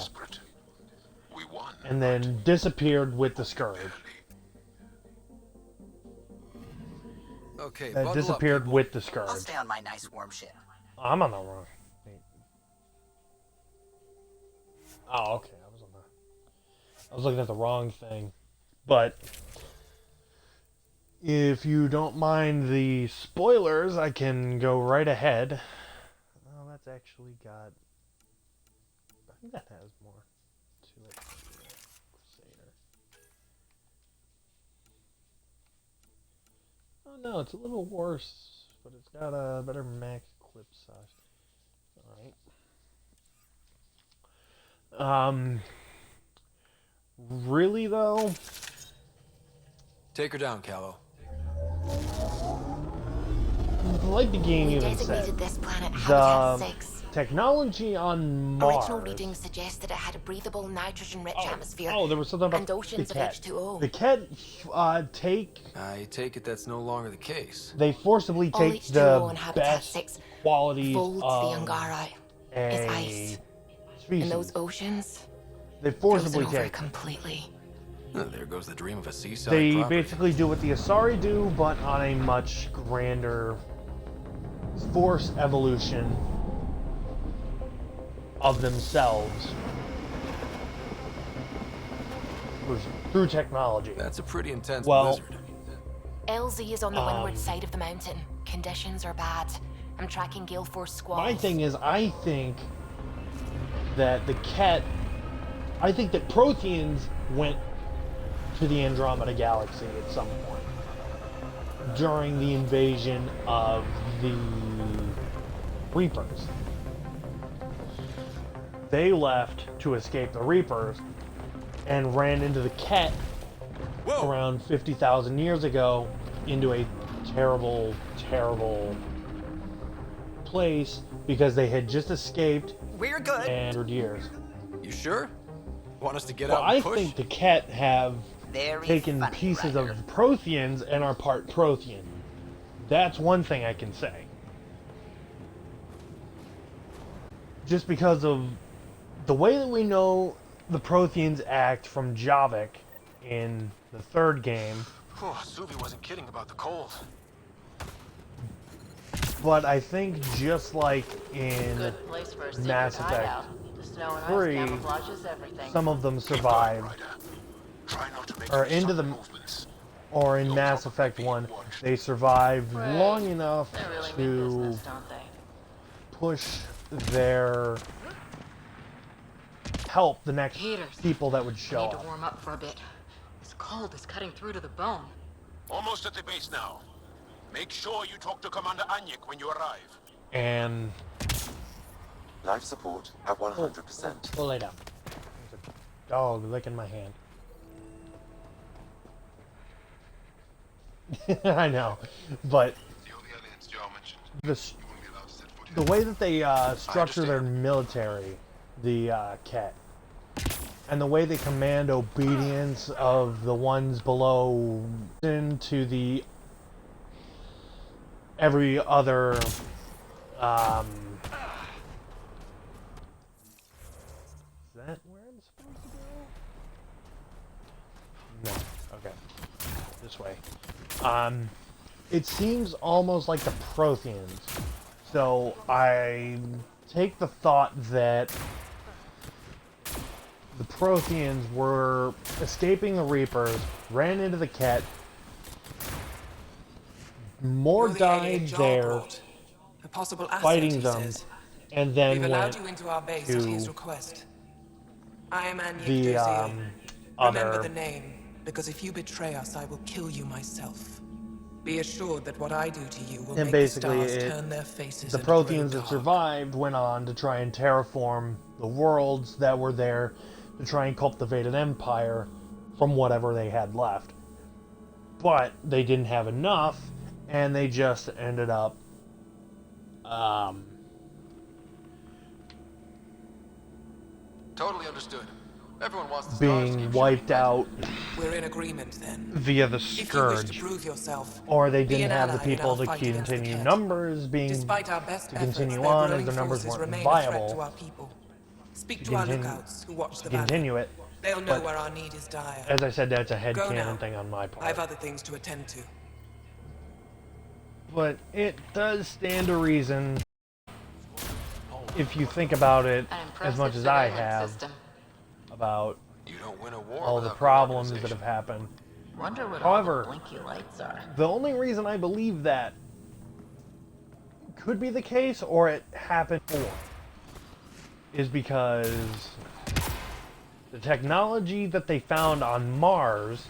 and then disappeared with the Scourge. Okay, That buckle disappeared up, people. with the I'll Scourge. stay on my nice warm ship. I'm on the wrong. Oh, okay. I was looking at the wrong thing. But if you don't mind the spoilers, I can go right ahead. Oh, that's actually got. I think that has more to it. Crusader. Oh no, it's a little worse, but it's got a better max clip size. Alright. Really though? Take her down, Callow. Like the game We even said, designated this planet the Habitat 6. technology on Original Mars. readings suggest that it had a breathable, nitrogen-rich atmosphere. Oh, there was something about and oceans the of cat. H2O. The cat take. I take it that's no longer the case. They forcibly All take H2O the in Habitat best 6 qualities folds of the Angara a is ice. species. And those oceans They forcibly frozen over take. completely. There goes the dream of a seaside They property. basically do what the Asari do, but on a much grander force evolution of themselves through technology. That's a pretty intense Well, blizzard. LZ is on the windward side of the mountain. Conditions are bad. I'm tracking gale force squalls. my thing is, I think that I think that Protheans went to the Andromeda Galaxy at some point during the invasion of the Reapers. They left to escape the Reapers and ran into the Ket around 50,000 years ago into a terrible, terrible place because they had just escaped. We're good. And 100 years. You sure? Want us to get Well, out and I push? think the Ket have Very taken funny, pieces Ryder. of Protheans and are part Prothean. That's one thing I can say. Just because of the way that we know the Protheans act from Javik in the third game, Subi wasn't kidding about the cold. but I think just like in Good place for a secret Mass Effect hideout. The snow and ice 3, camouflages everything. some of them survived, or into the, or in Mass Effect 1, they survived Right. long enough They really mean to business, don't they? push their help the next Heaters. people that would show Need to up. warm up for a bit. This cold is cutting through to the bone. Almost at the base now. Make sure you talk to Commander Anyik when you arrive. And Life support at 100%. we'll lay down. There's a dog licking my hand. I know, but the way that they structure their military, the Ket, and the way they command obedience of the ones below into the every other is that where I'm supposed to go? No. Okay. This way. It seems almost like the Protheans. So I take the thought that the Protheans were escaping the Reapers, ran into the Ket, more You're the died alien Jar there brought. A possible asset, fighting he them, says. and then We've allowed went you into our base to at his request. I am Anyik the Dozier. Remember other the name, because if you betray us, I will kill you myself. Be assured that what I do to you will And make the basically, stars turn their faces the and grow Protheans that dark. survived went on to try and terraform the worlds that were there to try and cultivate an empire from whatever they had left. But they didn't have enough, and they just ended up Totally understood. Everyone wants the stars to being keep wiped out We're in agreement then. via the If you wish to Scourge. prove yourself, Or they be didn't an have the ally in people our to fight against the continue Kett. numbers being Despite our best to efforts, continue their on, as growing the numbers forces weren't remain a threat to viable our people. Speak to to our continue, lookouts who watch to the battle. continue it. They'll know But where our need is dire. as I said, that's a Go now. headcanon thing on my part. I have other things to attend to. But it does stand to reason, if you think about it as much as I have, about all the problems that have happened. Wonder what However, all the blinky lights are. the only reason I believe that could be the case, or it happened before, is because the technology that they found on Mars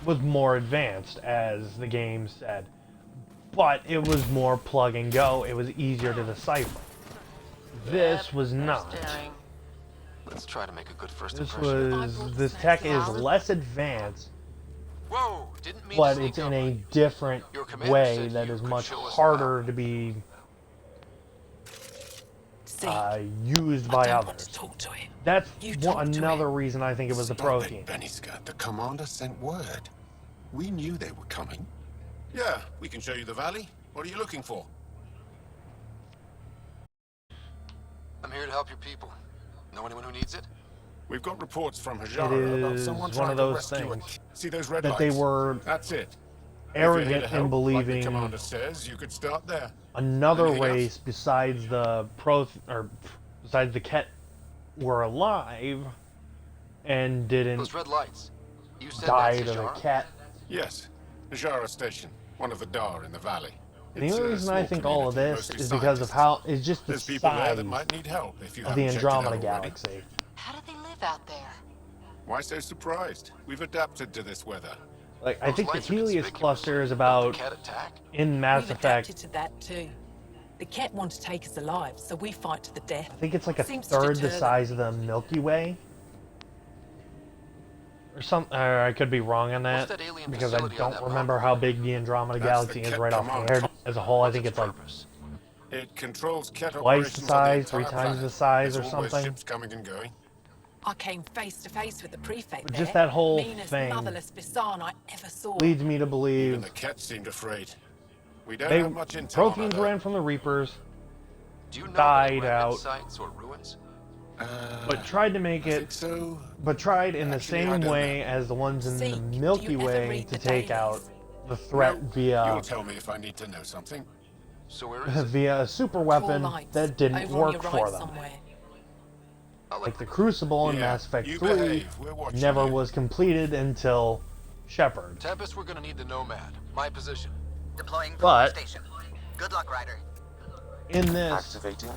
was more advanced, as the game said. But it was more plug and go. It was easier to decipher. This was not. Let's try to make a good first This impression. this tech is less advanced, Whoa, didn't mean but to it's sneak in up. a different Your commander way said that you is could much show us harder to be used by others. That's another reason I think it was the Prothean. Beniska, the commander sent word. We knew they were coming. Yeah, we can show you the valley. What are you looking for? I'm here to help your people. Know anyone who needs it? We've got reports from It Hajara about is someone one trying of to those rescue things it. See those red that lights? they were That's it. arrogant If you're here to help, in like the believing commander says, you could start there. another Anything else? race besides besides the Kett were alive and didn't Those red lights. You said die to that's the Hajara? Kett. Yes, Hajara Station, one of the Dar in the valley. And the It's only a reason I small think all of community, this mostly is because of how it's just the There's people there size that might need help if you of the haven't checked it out Andromeda already. galaxy. How do they live out there? Why so surprised? We've adapted to this weather. Like, I think the Helios cluster is about, in Mass We've Effect, adapted to that too. The Kett want to take us alive, so we fight to the death. I think it's like a Seems to third the deter them. size of the Milky Way. Or something, I could be wrong on that, that alien because I facility on don't that remember how big the Andromeda That's galaxy the is Kett right off command. the head. As a whole, I think it's like It controls Kett twice the operations on size, three entire times planet. the size, or There's always something. ships coming and going. I came face to face with the prefect But there. just that whole Meanest, thing motherless Bisan I ever saw. leads me to Even believe the Kett seemed afraid. We don't they have much intel on Protheans her. ran from the Reapers, Do you know died any remnant out, sites or ruins? but tried to make it, so. but tried in the Actually, I same don't way as the ones in Zeke, the do Milky you ever Way read to the take dailies? out the threat You'll via tell me if I need to know something. So where is it? via a super Tall weapon lights, that didn't over on work your for right them. somewhere. Like the Crucible in Yeah, Mass Effect you 3 behave. We're watching never you. was completed until Shepard. Tempest, we're gonna need the Nomad. My position. Deploying But station. Good luck, Ryder. in this, Activating.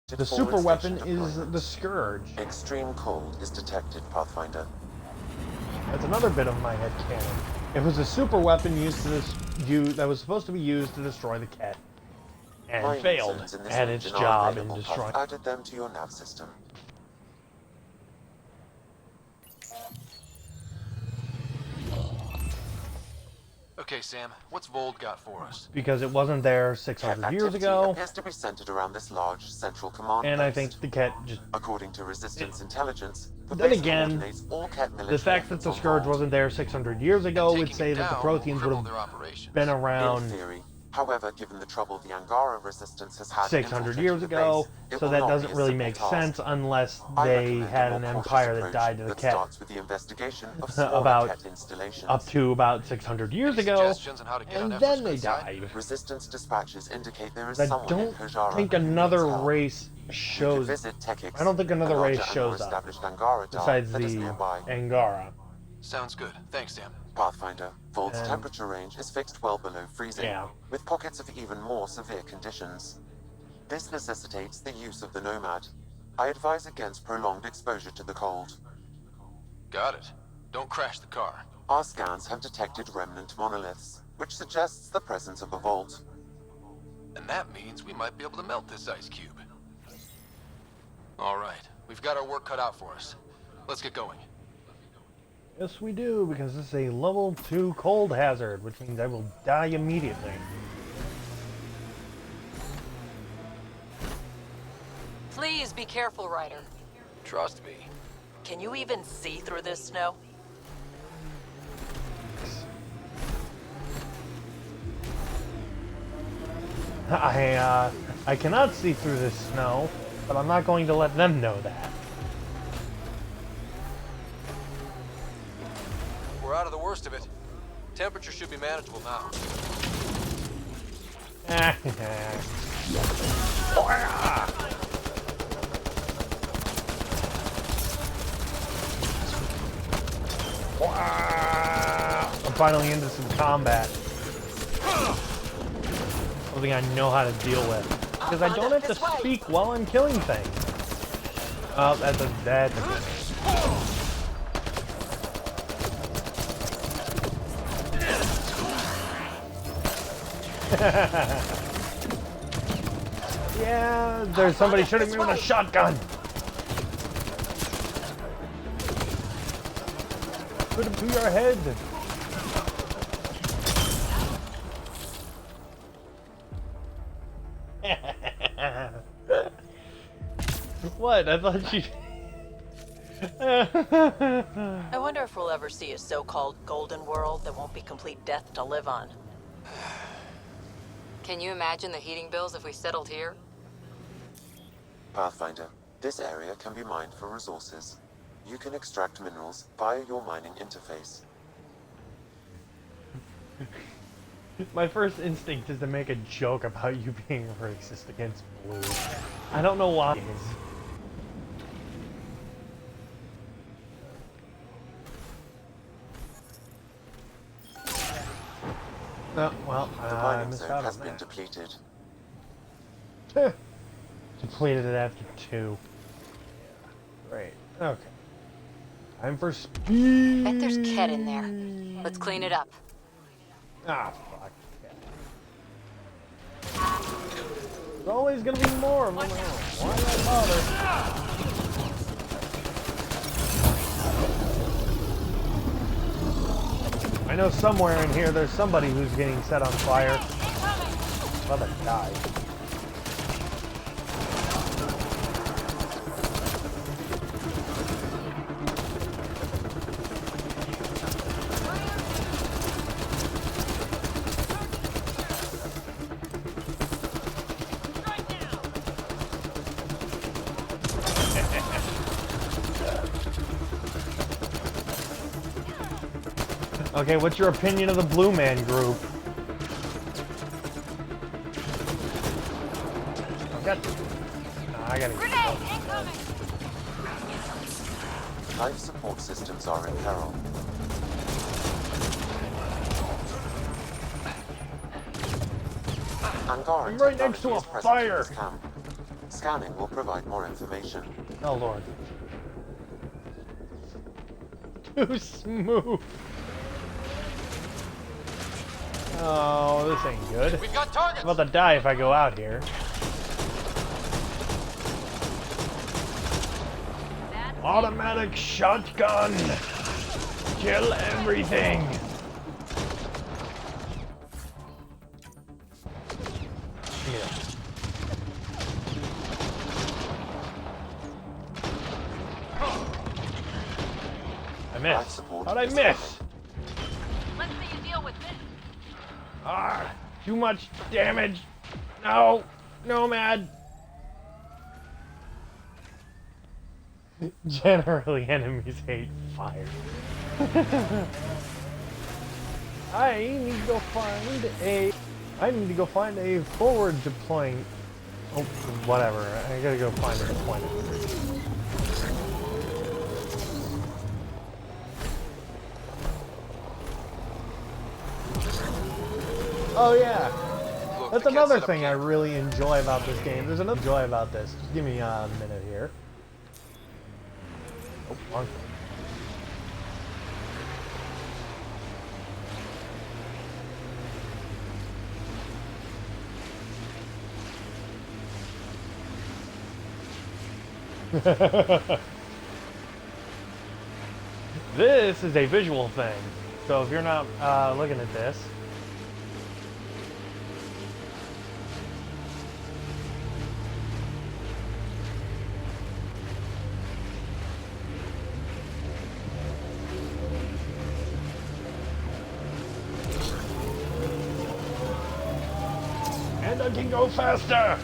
the Forward super weapon station is deployment. the Scourge. Extreme cold is detected, Pathfinder. That's another bit of my head canon. It was a super weapon used to that was supposed to be used to destroy the Kett, and Mine failed zones in this at its region are job in available, destroying. Path. Added them to your nav system. Okay, Sam, what's Vold got for us? Because it wasn't there 600 years ago, Appears to be centered around this large central command and I post. think the Kett just. According to Resistance intelligence, the Then base again, coordinates all Kett military the fact that efforts the on Scourge Vold. wasn't there 600 years ago would Taking say it that the down Protheans will would cripple have their operations. been In around theory. However, given the trouble the Angara resistance has had 600 infiltrating years the ago, base, it so will that not doesn't be a really simple make task. sense unless I they recommend a had more an cautious empire that approach died to the that Kett starts with the investigation of smaller about Kett installations. up to about 600 years Any ago, suggestions on how to get and on then Everest's they good side? died. Resistance dispatches indicate there is I someone in don't Hajara think who needs another help. race You could shows. visit Tekix, I don't think another a race larger and more shows up established Angara Dar besides that is the nearby. Angara. Sounds good. Thanks, Sam. Pathfinder, Vold's And- temperature range is fixed well below freezing, Yeah. with pockets of even more severe conditions. This necessitates the use of the Nomad. I advise against prolonged exposure to the cold. Got it. Don't crash the car. Our scans have detected remnant monoliths, which suggests the presence of a vault. And that means we might be able to melt this ice cube. All right, we've got our work cut out for us. Let's get going. Yes, we do, because this is a level 2 cold hazard, which means I will die immediately. Please be careful, Ryder. Trust me. Can you even see through this snow? I cannot see through this snow, but I'm not going to let them know that. We're out of the worst of it. Temperature should be manageable now. I'm finally into some combat. Something I know how to deal with. Because I don't have to speak while I'm killing things. Oh, that's a good Yeah, there's somebody shooting me with a shotgun. Put him to your head. What? I thought you... I wonder if we'll ever see a so-called golden world that won't be complete death to live on. Can you imagine the heating bills if we settled here? Pathfinder, this area can be mined for resources. You can extract minerals via your mining interface. My first instinct is to make a joke about you being racist against blue. I don't know why. Oh, well, The mining zone has been depleted. Depleted it after 2. Great. Okay. Time for speed. Bet there's Ket in there. Let's clean it up. Ah, fuck. There's always gonna be more. Why not bother? I know somewhere in here there's somebody who's getting set on fire. About to die. Okay, what's your opinion of the Blue Man Group? I gotta Life support systems are in peril. Angara I'm right next to a fire. Scanning will provide more information. Oh lord. Too smooth. Oh, this ain't good. We've got targets. I'm about to die if I go out here. Automatic shotgun! Kill everything! Yeah. I missed. How'd I miss? Let's see you deal with this. Ah, too much damage. No, Nomad. Generally, enemies hate fire. I need to go find a forward deploying. Oh, whatever. I gotta go find a deployment. Oh yeah. Look, That's another thing I really enjoy about this game. There's another joy about this. Just give me a minute here. Oh, wrong. This is a visual thing. So if you're not looking at this, and I can go faster.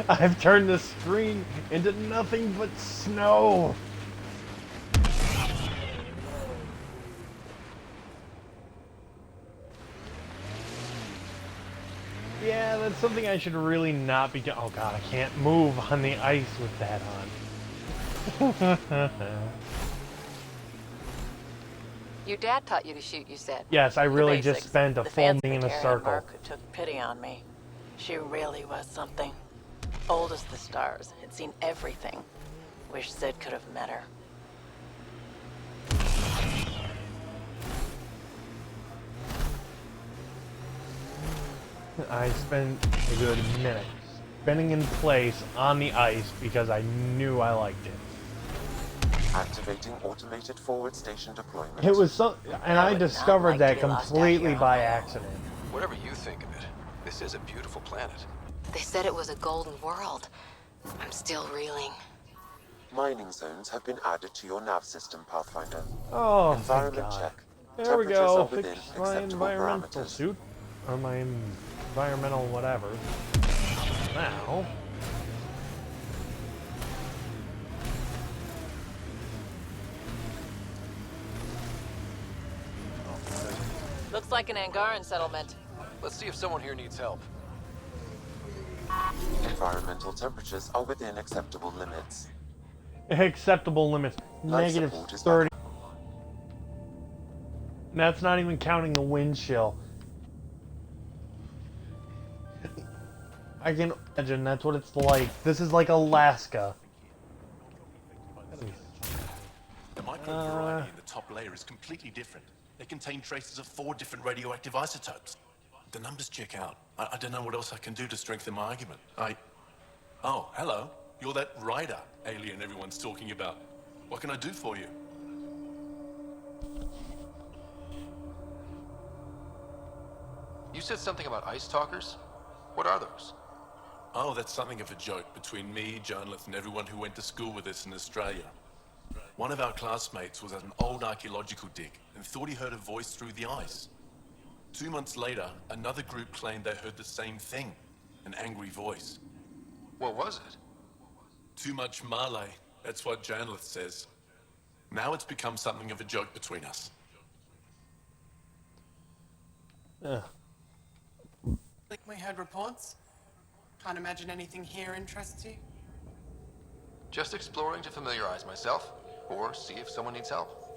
I've turned the screen into nothing but snow. Yeah, that's something I should really not be doing. Oh god, I can't move on the ice with that on. Your dad taught you to shoot, you said. Yes, I The really just basics. spent a The full fence day in a Secretary circle. Mark who took pity on me. She really was something. Old as the stars, had seen everything. Wish Sid could have met her. I spent a good minute spinning in place on the ice because I knew I liked it. Activating automated forward station deployment. It was so, and I discovered that completely by accident. Whatever you think of it, this is a beautiful planet. They said it was a golden world. I'm still reeling. Mining zones have been added to your nav system, Pathfinder. Oh, thank Environment God. check. There we Temperatures go. are within Fix my acceptable environmental parameters. suit. Or my environmental whatever. Now. Looks like an Angaran settlement. Let's see if someone here needs help. Environmental temperatures are within acceptable limits. Acceptable limits. Life Negative support is 30. That's not even counting the wind chill. I can imagine that's what it's like. This is like Alaska. The microvariety in the top layer is completely different. They contain traces of 4 different radioactive isotopes. The numbers check out. I don't know what else I can do to strengthen my argument. Oh, hello. You're that rider alien everyone's talking about. What can I do for you? You said something about ice talkers? What are those? Oh, that's something of a joke between me, Journalist, and everyone who went to school with us in Australia. One of our classmates was at an old archaeological dig and thought he heard a voice through the ice. 2 months later, another group claimed they heard the same thing, an angry voice. What was it? Too much Malay, that's what Journalist says. Now it's become something of a joke between us. We heard reports. Can't imagine anything here interests you. Just exploring to familiarize myself, or see if someone needs help.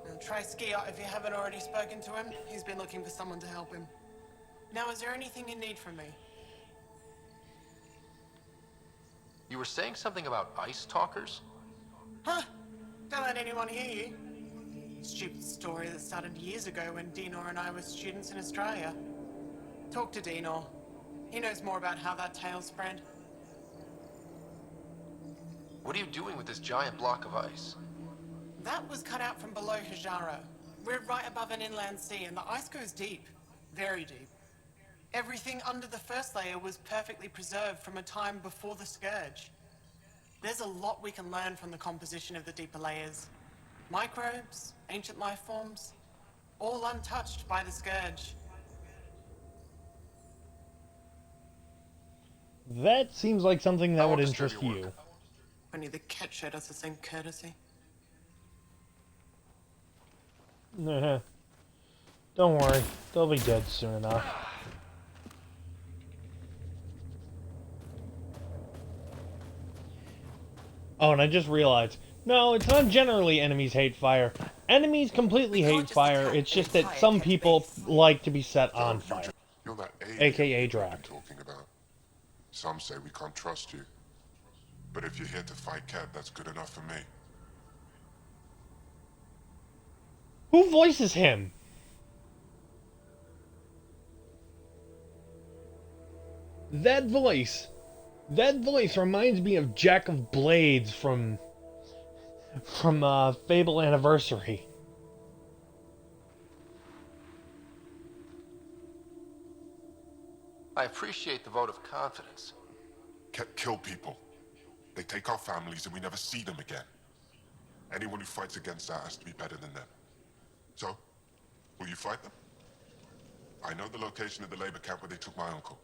Well, try Skiot if you haven't already spoken to him. He's been looking for someone to help him. Now, is there anything you need from me? You were saying something about ice talkers? Huh? Don't let anyone hear you. Stupid story that started years ago when Dinor and I were students in Australia. Talk to Dinor. He knows more about how that tale spread. What are you doing with this giant block of ice? That was cut out from below Hijaro. We're right above an inland sea and the ice goes deep. Very deep. Everything under the first layer was perfectly preserved from a time before the Scourge. There's a lot we can learn from the composition of the deeper layers. Microbes, ancient life forms, all untouched by the Scourge. That seems like something that would interest you. Only the cat showed us the same courtesy. Don't worry, they'll be dead soon enough. Oh, and I just realized, no, it's not generally enemies hate fire. Enemies completely hate fire. It's just that some people like to be set on fire. You're that alien AKA we've been draft. talking about. Some say we can't trust you. But if you're here to fight Cat, that's good enough for me. Who voices him? That voice reminds me of Jack of Blades from Fable Anniversary. I appreciate the vote of confidence. Cat kill people. They take our families and we never see them again. Anyone who fights against that has to be better than them. So, will you fight them? I know the location of the labor camp where they took my uncle.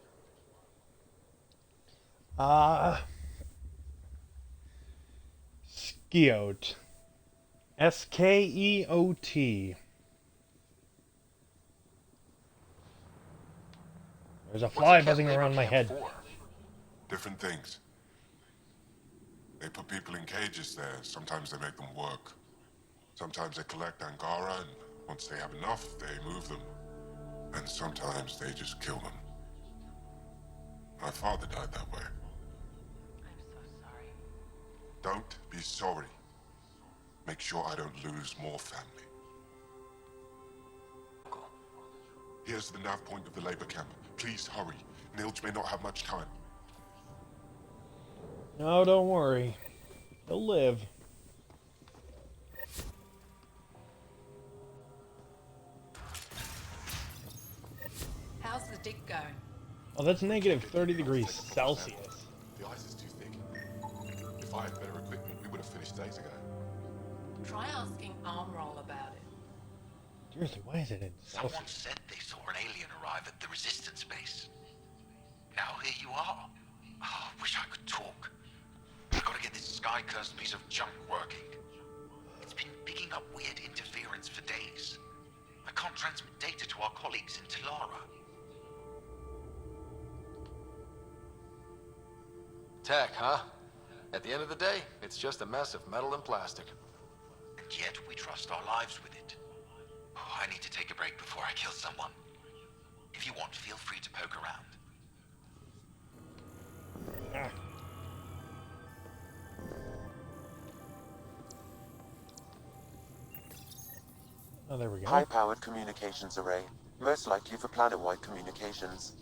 Skeot. Skeot. There's a fly buzzing around my head. Different things. They put people in cages there. Sometimes they make them work. Sometimes they collect Angara, and once they have enough, they move them. And sometimes they just kill them. My father died that way. I'm so sorry. Don't be sorry. Make sure I don't lose more family. Here's the nav point of the labor camp. Please hurry. Nilge may not have much time. No, don't worry. He'll live. How's the dig going? Oh, that's negative 30 degrees Celsius. The ice is too thick. If I had better equipment, we would have finished days ago. Try asking Armroll about it. Seriously, why is it in Someone Celsius? said they saw an alien arrive at the resistance base. Now here you are. Oh, wish I could talk. I've got to get this sky-cursed piece of junk working. It's been picking up weird interference for days. I can't transmit data to our colleagues in Talara. Tech, huh? At the end of the day, it's just a mess of metal and plastic. And yet we trust our lives with it. Oh, I need to take a break before I kill someone. If you want, feel free to poke around. Oh, there we go. High-powered communications array. Most likely for planet-wide communications.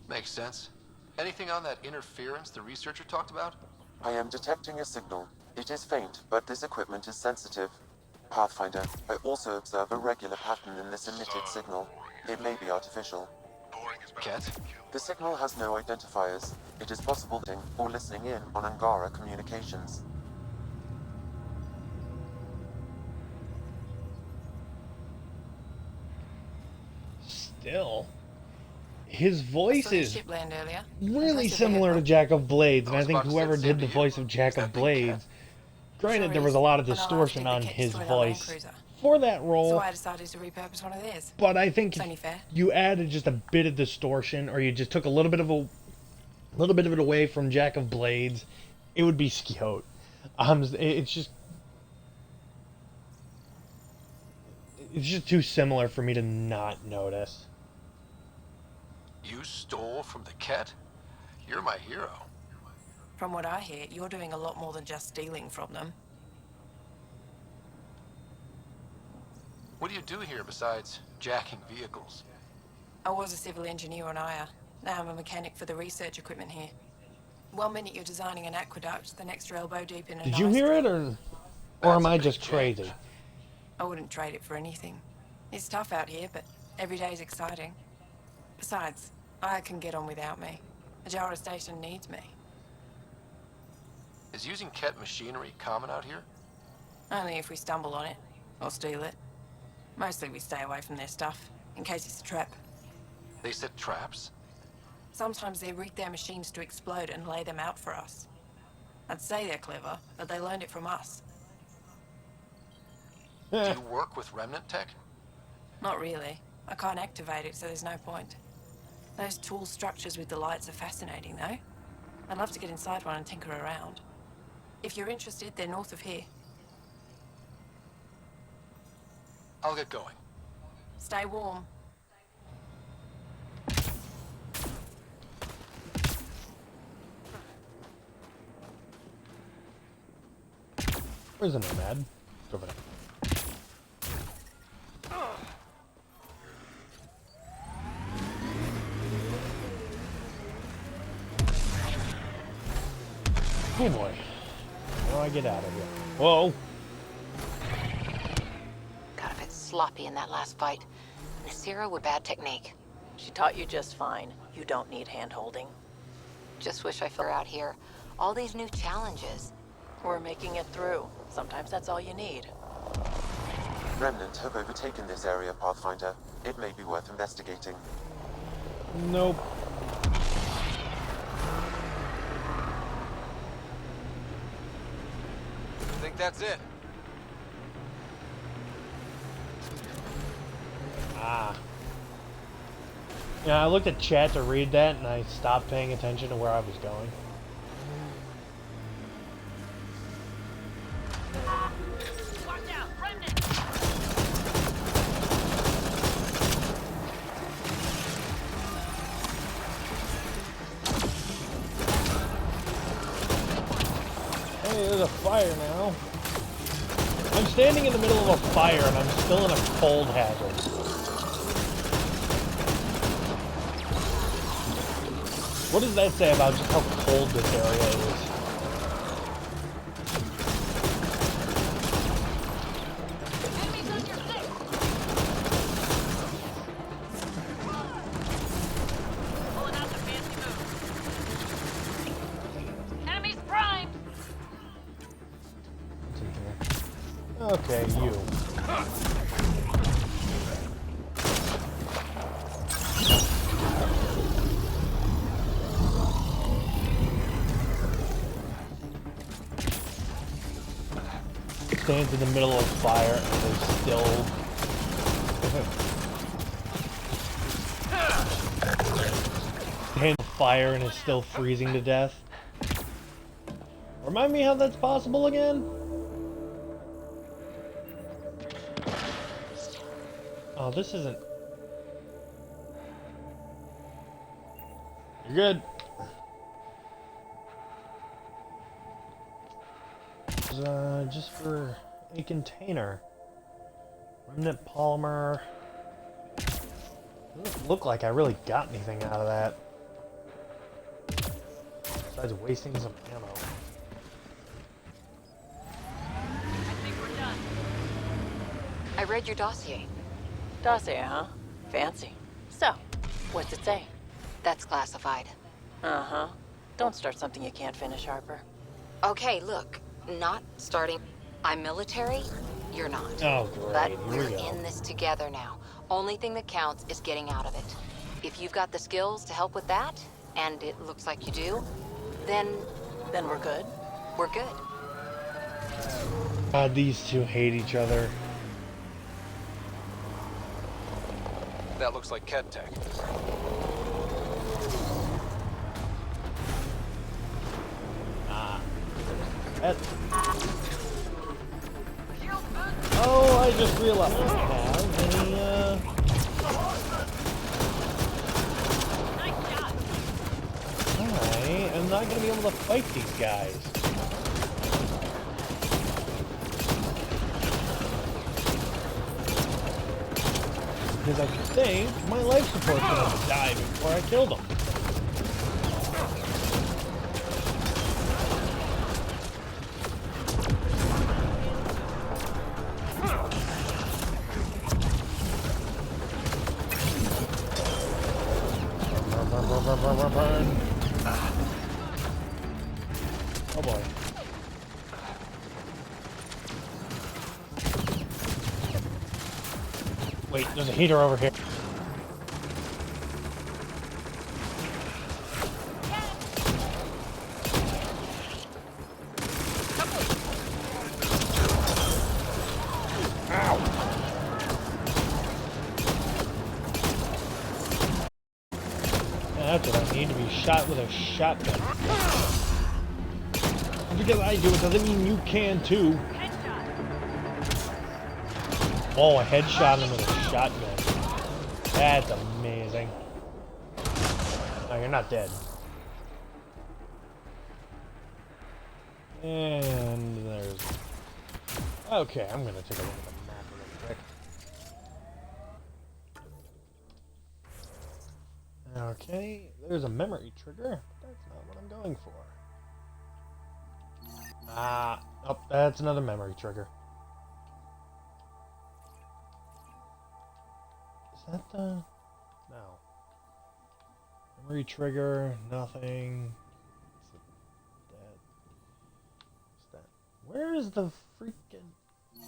Makes sense. Anything on that interference the researcher talked about? I am detecting a signal. It is faint, but this equipment is sensitive. Pathfinder, I also observe a regular pattern in this emitted signal. It may be artificial. Cat? The signal has no identifiers. It is possible or listening in on Angara communications. Still, his voice is Ship land earlier. really similar to Jack of Blades, and I think whoever did the voice of Jack of Blades, granted there was a lot of distortion on his voice for that role, So I decided to repurpose one of theirs. but I think It's only fair. you added just a bit of distortion, or you just took a little bit of it away from Jack of Blades, it would be Skeot. It's just too similar for me to not notice. You stole from the Ket? You're my hero. From what I hear, you're doing a lot more than just stealing from them. What do you do here besides jacking vehicles? I was a civil engineer on Aya. Now I'm a mechanic for the research equipment here. 1 minute you're designing an aqueduct, the next you're elbow deep in an Did you hear it, or am I just crazy? I wouldn't trade it for anything. It's tough out here, but every day's exciting. Besides, Aya can get on without me. The Jara station needs me. Is using Ket machinery common out here? Only if we stumble on it, or steal it. Mostly we stay away from their stuff, in case it's a trap. They set traps? Sometimes they rig their machines to explode and lay them out for us. I'd say they're clever, but they learned it from us. Do you work with remnant tech? Not really. I can't activate it, so there's no point. Those tool structures with the lights are fascinating, though. I'd love to get inside one and tinker around. If you're interested, they're north of here. I'll get going. Stay warm. Where's the nomad? It's over there. Oh boy. How do I get out of here? Whoa! Got a bit sloppy in that last fight. Nasira with bad technique. She taught you just fine. You don't need hand-holding. Just wish I figured out here. All these new challenges. We're making it through. Sometimes that's all you need. Remnant have overtaken this area, Pathfinder. It may be worth investigating. Nope. I think that's it. Ah. Yeah, I looked at chat to read that, and I stopped paying attention to where I was going. Watch out, Remnant! Hey, there's a fire now. I'm standing in the middle of a fire, and I'm still in a cold hazard. What does that say about just how cold this area is? Enemies on your six! Pulling out the fancy move. Enemies primed! What's in here? Okay, you. Stands in the middle of fire and is still stands in fire and is still freezing to death. Remind me how that's possible again? Oh, this isn't. You're good. Just for a container. Remnant polymer. Doesn't look like I really got anything out of that. Besides wasting some ammo. I think we're done. I read your dossier. Dossier, huh? Fancy. So, what's it say? That's classified. Uh-huh. Don't start something you can't finish, Harper. Okay, look. Not starting. I'm military. You're not. Oh, great. But Here we're we go. in this together now. Only thing that counts is getting out of it. If you've got the skills to help with that, and it looks like you do, then we're good. We're good. God, these two hate each other. That looks like Ket Tech. Ah. Oh, I just realized I don't have any, I am not gonna be able to fight these guys. Because I think my life support's gonna die before I kill them. Burn. Oh boy. Wait, there's a heater over here. That's what I need, to be shot with a shotgun. Because I do it doesn't mean you can too. Oh, I headshot him with a shotgun. That's amazing. Oh, you're not dead. And there's... Okay, I'm gonna take a look at the map real quick. Okay, there's a memory trigger. That's not what I'm going for. Oh, that's another memory trigger. Is that the... No. Memory trigger, nothing. What's that? Where is the freaking... It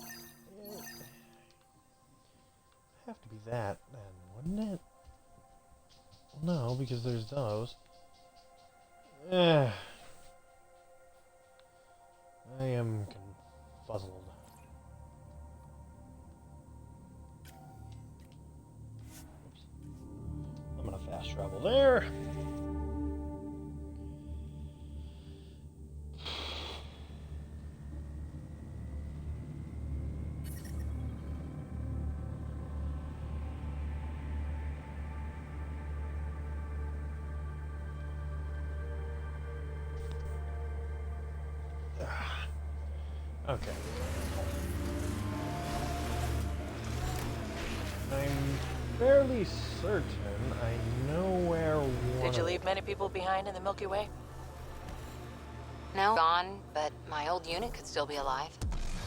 have to be that, then, wouldn't it? No, because there's those. I am confuzzled. Oops. I'm gonna fast travel there. Okay. I'm fairly certain I know where one Did you of leave many people behind in the Milky Way? No, gone, but my old unit could still be alive.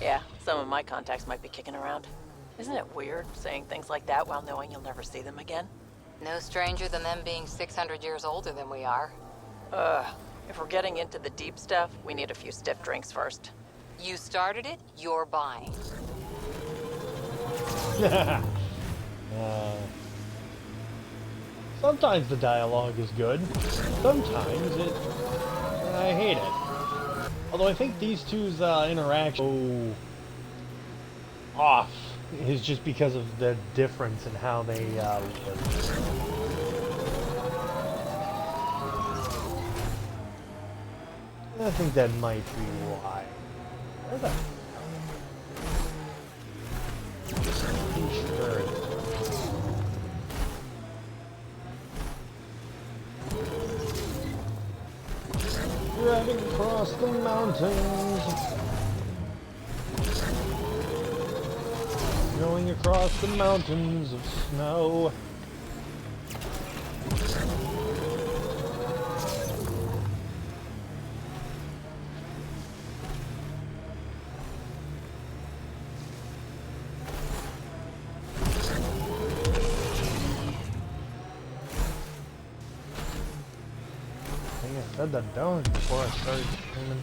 Yeah, some of my contacts might be kicking around. Isn't it weird saying things like that while knowing you'll never see them again? No stranger than them being 600 years older than we are. If we're getting into the deep stuff, we need a few stiff drinks first. You started it, you're buying. Sometimes the dialogue is good. Sometimes I hate it. Although I think these two's interaction off is just because of the difference in how they live. I think that might be why. Where the... Insurance. Driving across the mountains. Going across the mountains of snow. I said that don't before I started screaming.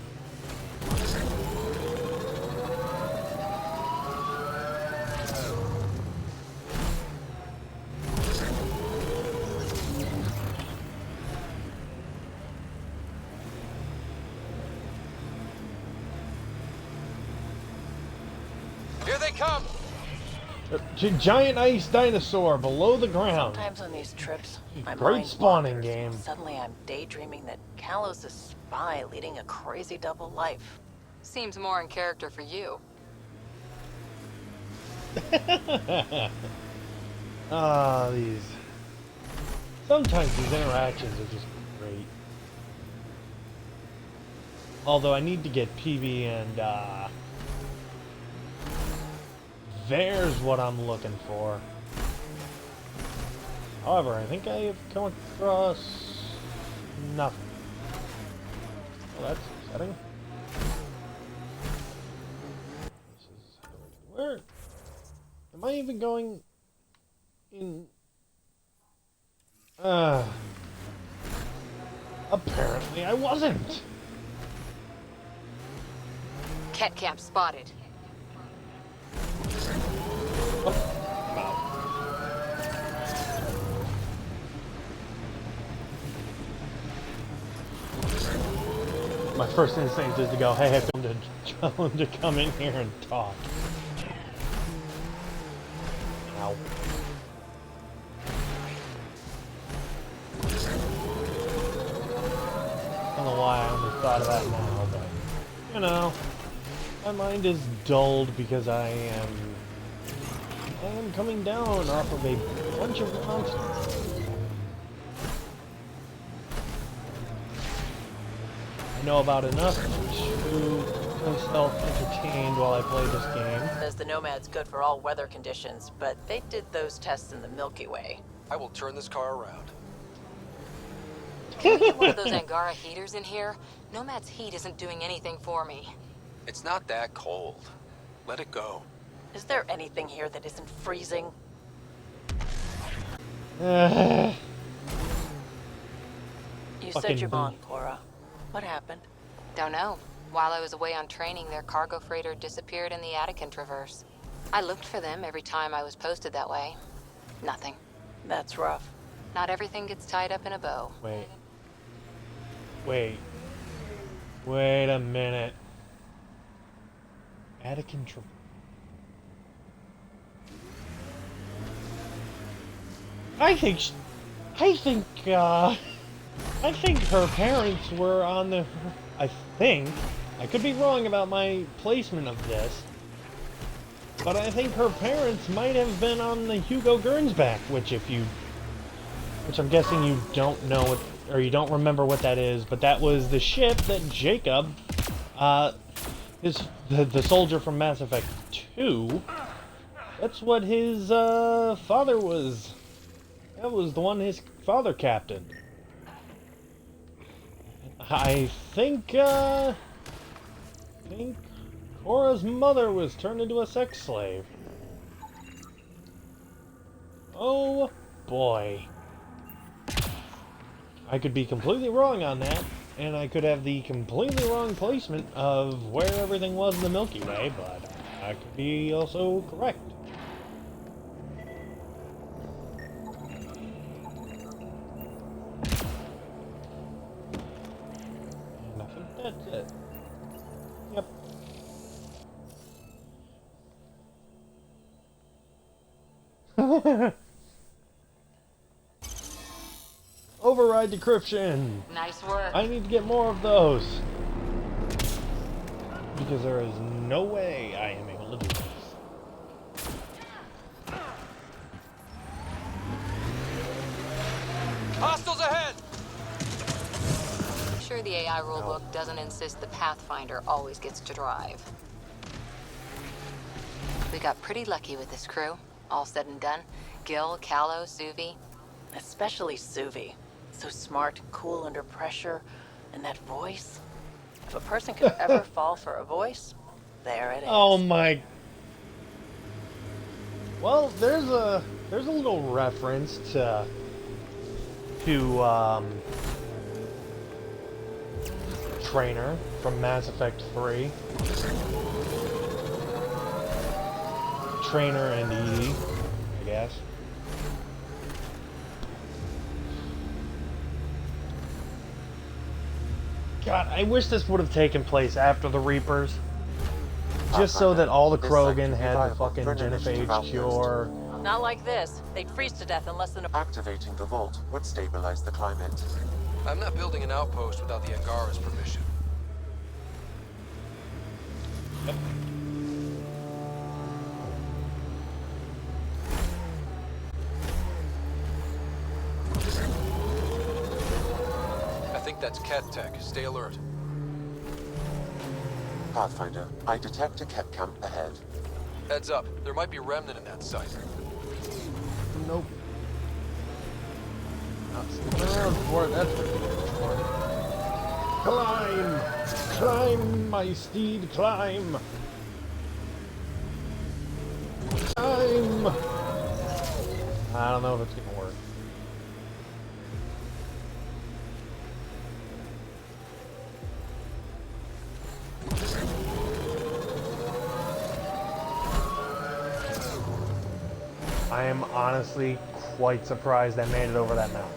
Here they come! Giant ice dinosaur below the ground. Sometimes on these trips, my Great mind spawning wanders, game. and suddenly I'm daydreaming that Kalos is a spy leading a crazy double life. Seems more in character for you. These... Sometimes these interactions are just great. Although I need to get PB and, there's what I'm looking for. However, I think I have come across nothing. Well, that's upsetting. This is where am I even going in? Apparently I wasn't. Cat camp spotted. My first instinct is to go, hey, tell him to come in here and talk. Ow. I don't know why I only thought of that now, but, you know, my mind is dulled because I am I am coming down off of a bunch of monsters. I know about enough to keep myself entertained while I play this game. Says the Nomad's good for all weather conditions, but they did those tests in the Milky Way. I will turn this car around. Can we get one of those Angara heaters in here? Nomad's heat isn't doing anything for me. It's not that cold. Let it go. Is there anything here that isn't freezing? Uh, You said you're on, Cora. What happened? Don't know. While I was away on training, their cargo freighter disappeared in the Attican Traverse. I looked for them every time I was posted that way. Nothing. That's rough. Not everything gets tied up in a bow. Wait a minute. Attican Traverse. I think her parents were on the... I think. I could be wrong about my placement of this. But I think her parents might have been on the Hugo Gernsback, which I'm guessing you don't know what, or you don't remember what that is, but that was the ship that Jacob, the soldier from Mass Effect 2, that's what his father was. That was the one his father captained. I think Cora's mother was turned into a sex slave. Oh boy. I could be completely wrong on that, and I could have the completely wrong placement of where everything was in the Milky Way, but I could be also correct. And I think that's it. Yep. Override decryption! Nice work. I need to get more of those. Because there is no way I am able to do this. Hostiles ahead! Sure the AI rulebook doesn't insist the Pathfinder always gets to drive. We got pretty lucky with this crew. All said and done. Gil, Callow, Suvi. Especially Suvi. So smart, cool under pressure, and that voice. If a person could ever fall for a voice, there it is. Oh my... Well, there's a little reference to Trainer from Mass Effect 3. Trainer and Edie, I guess. God, I wish this would have taken place after the Reapers. Just so that all the Krogan had the fucking genophage cure. Not like this. They'd freeze to death in less than a... Activating the vault would stabilize the climate. I'm not building an outpost without the Angara's permission. Yep. I think that's Cat Tech. Stay alert. Pathfinder, I detect a Ket camp ahead. Heads up. There might be a remnant in that site. Nope. Not sticking around for it, that's for sure. Climb! Climb, my steed, climb! Climb! I don't know if it's gonna work. I am honestly quite surprised I made it over that mountain.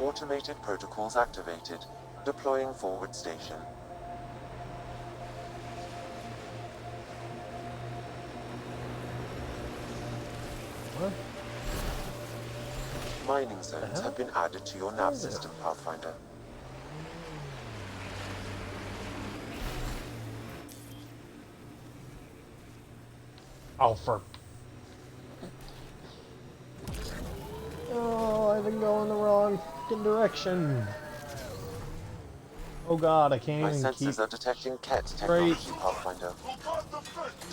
Automated protocols activated. Deploying forward station. What? Mining zones have been added to your nav system, Pathfinder. Oh, for... Oh, I've been going the wrong fucking direction. Oh god, I can't My even keep... sensors are detecting CAT straight. technology, Pathfinder.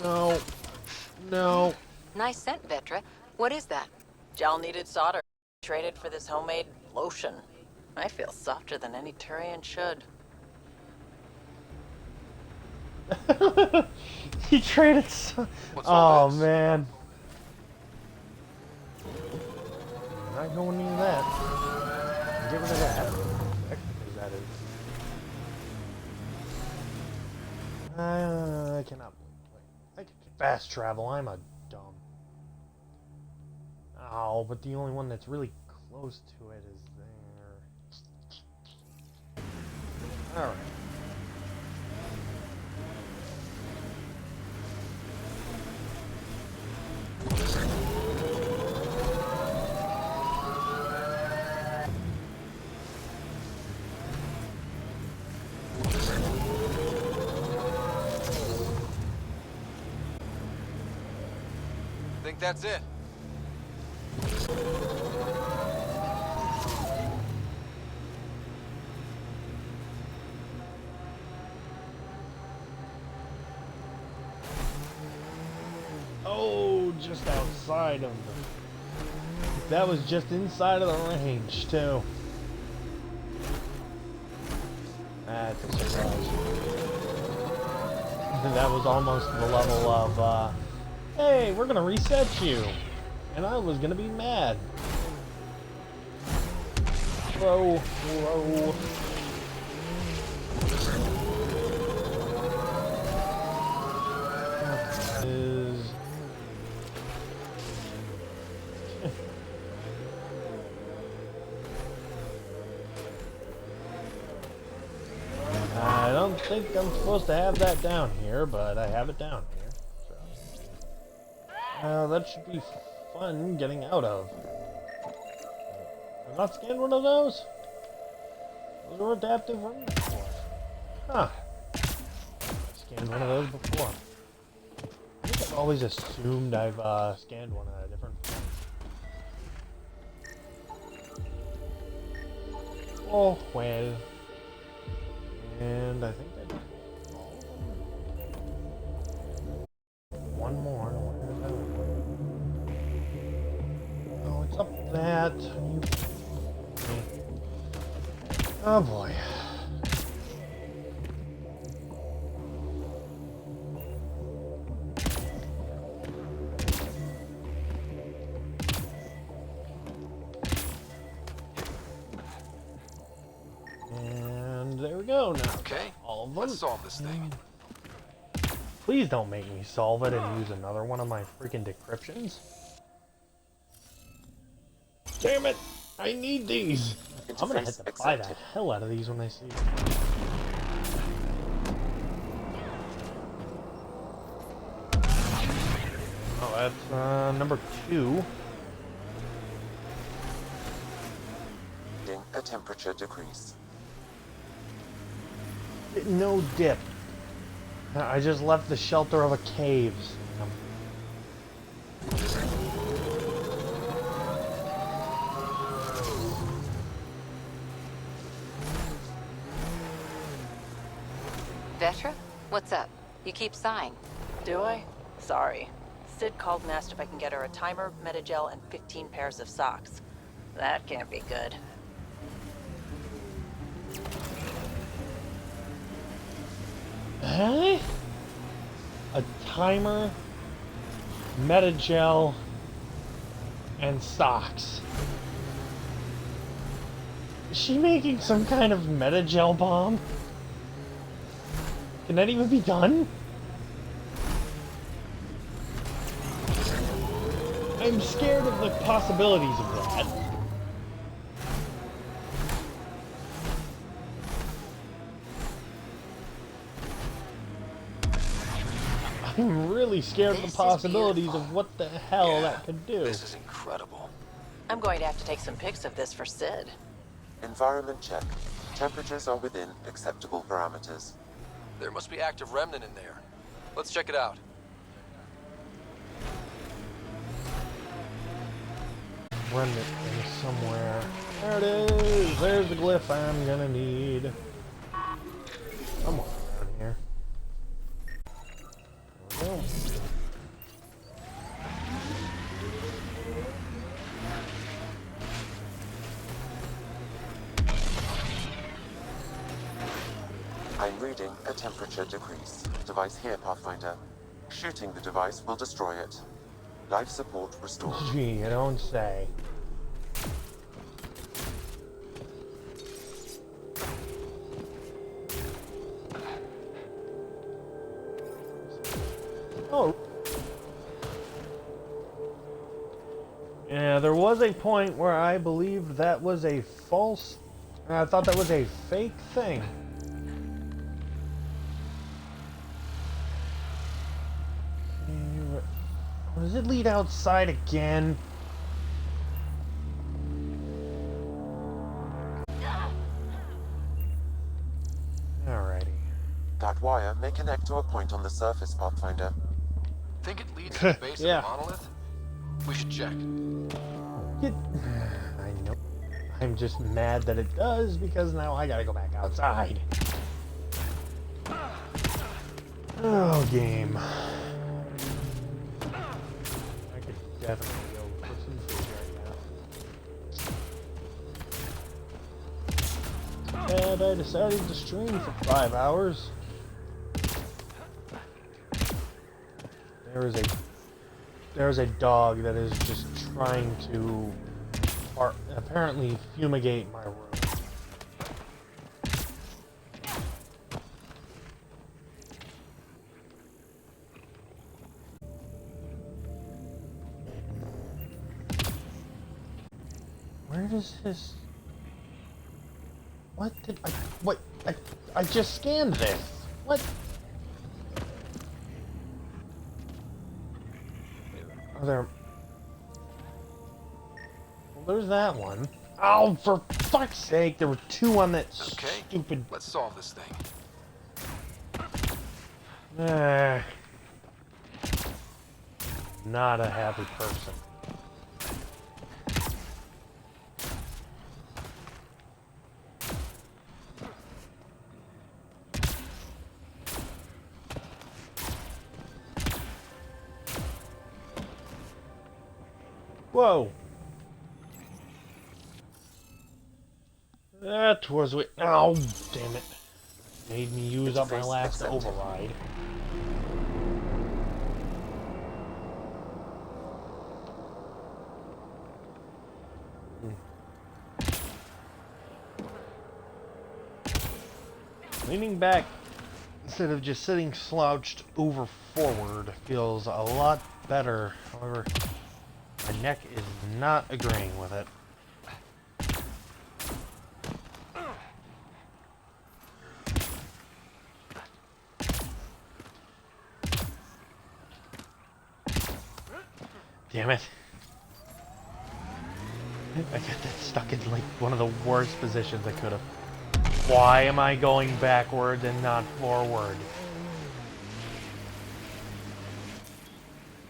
No. No. Nice scent, Vetra. What is that? Gel needed solder. Traded for this homemade lotion. I feel softer than any Turian should. He traded so... What's all this? man. Not going near that. Get rid of that. Because that is... I cannot... I can fast travel. I'm a dumb... Oh, but the only one that's really close to it is there. Alright. Think that's it? Oh, just outside of the... That was just inside of the range, too. That's a surprise. That was almost the level of, hey, we're gonna reset you. And I was gonna be mad. Whoa, whoa. Is... I don't think I'm supposed to have that down here, but I have it down here. So. That should be fun getting out of. I've not scanned one of those? Those were adaptive rooms before. Huh. I scanned one of those before. I think I've always assumed I've scanned one at a different point. Oh, well. And I think I did all of them. One more. Where is that one? Oh, it's up that. Oh boy. And there we go now. Okay, all of them. let's solve this thing. Please don't make me solve it and use another one of my freaking decryptions. Damn it! I need these! I'm gonna have to buy the hell out of these when I see them. Oh, that's number 2. A temperature decrease. No dip. I just left the shelter of a cave. Vetra? What's up? You keep sighing. Do I? Sorry. Sid called and asked if I can get her a timer, metagel, and 15 pairs of socks. That can't be good. Huh? A timer, metagel, and socks. Is she making some kind of metagel bomb? Can that even be done? I'm scared of the possibilities of that. I'm really scared of the possibilities of what the hell that could do. This is incredible. I'm going to have to take some pics of this for Sid. Environment check. Temperatures are within acceptable parameters. There must be active remnant in there. Let's check it out. remnant thing somewhere. There it is! There's the glyph I'm gonna need. Somewhere around here. There we go. I'm reading a temperature decrease. Device here, Pathfinder. Shooting the device will destroy it. Life support restored. Gee, you don't say. Oh. Yeah, there was a point where I believed that was a false... I thought that was a fake thing. Does it lead outside again? Alrighty. That wire may connect to a point on the surface, Pathfinder. Think it leads to the base Yeah. of the monolith? We should check. I know. I'm just mad that it does because now I gotta go back outside. Oh, game. I could definitely go put some food right now. And I decided to stream for 5 hours. There is a dog that is just trying to apparently fumigate my room. Where does his... What did I... What? I just scanned this. What? Are there... Well, there's that one. Oh, for fuck's sake, there were two on that stupid... Let's solve this thing. Not a happy person. Whoa! That was what. Oh, damn it! Made me use up my last override. Leaning back instead of just sitting slouched over forward feels a lot better. However, my neck is not agreeing with it. Damn it. I got that stuck in like one of the worst positions I could have. Why am I going backward and not forward?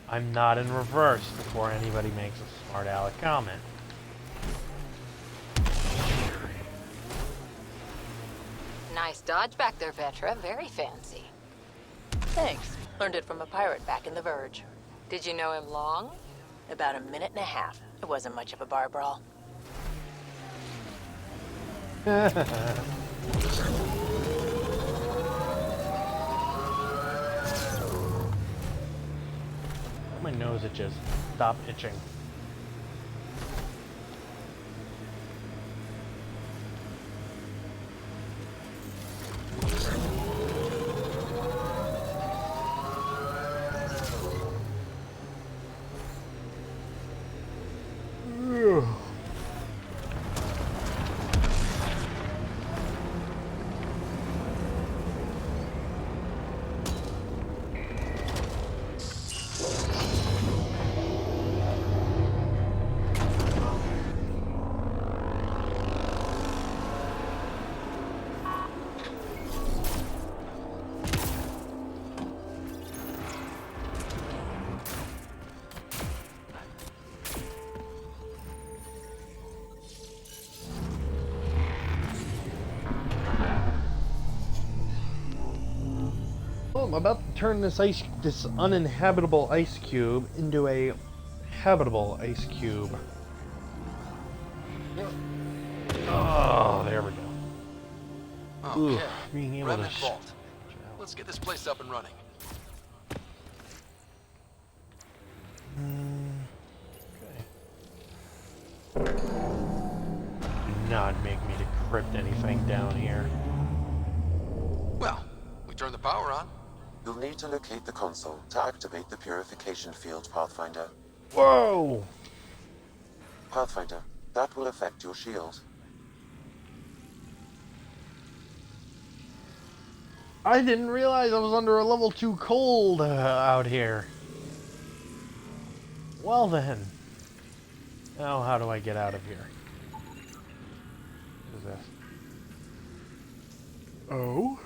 I'm not in reverse before anybody makes a smart aleck comment. Nice dodge back there, Vetra. Very fancy. Thanks. Learned it from a pirate back in the Verge. Did you know him long? About a minute and a half. It wasn't much of a bar brawl. My nose itches. Stop itching. Well, I'm about to turn this uninhabitable ice cube into a habitable ice cube. Oh, there we go. Okay, Ooh, being able Remnant to Vault. Let's get this place up and running. Okay. Do not make me decrypt anything down here. Well, we turn the power on. You'll need to locate the console to activate the purification field, Pathfinder. Whoa! Pathfinder, that will affect your shield. I didn't realize I was under a level 2 cold out here. Well then. Now how do I get out of here? What is this? Oh?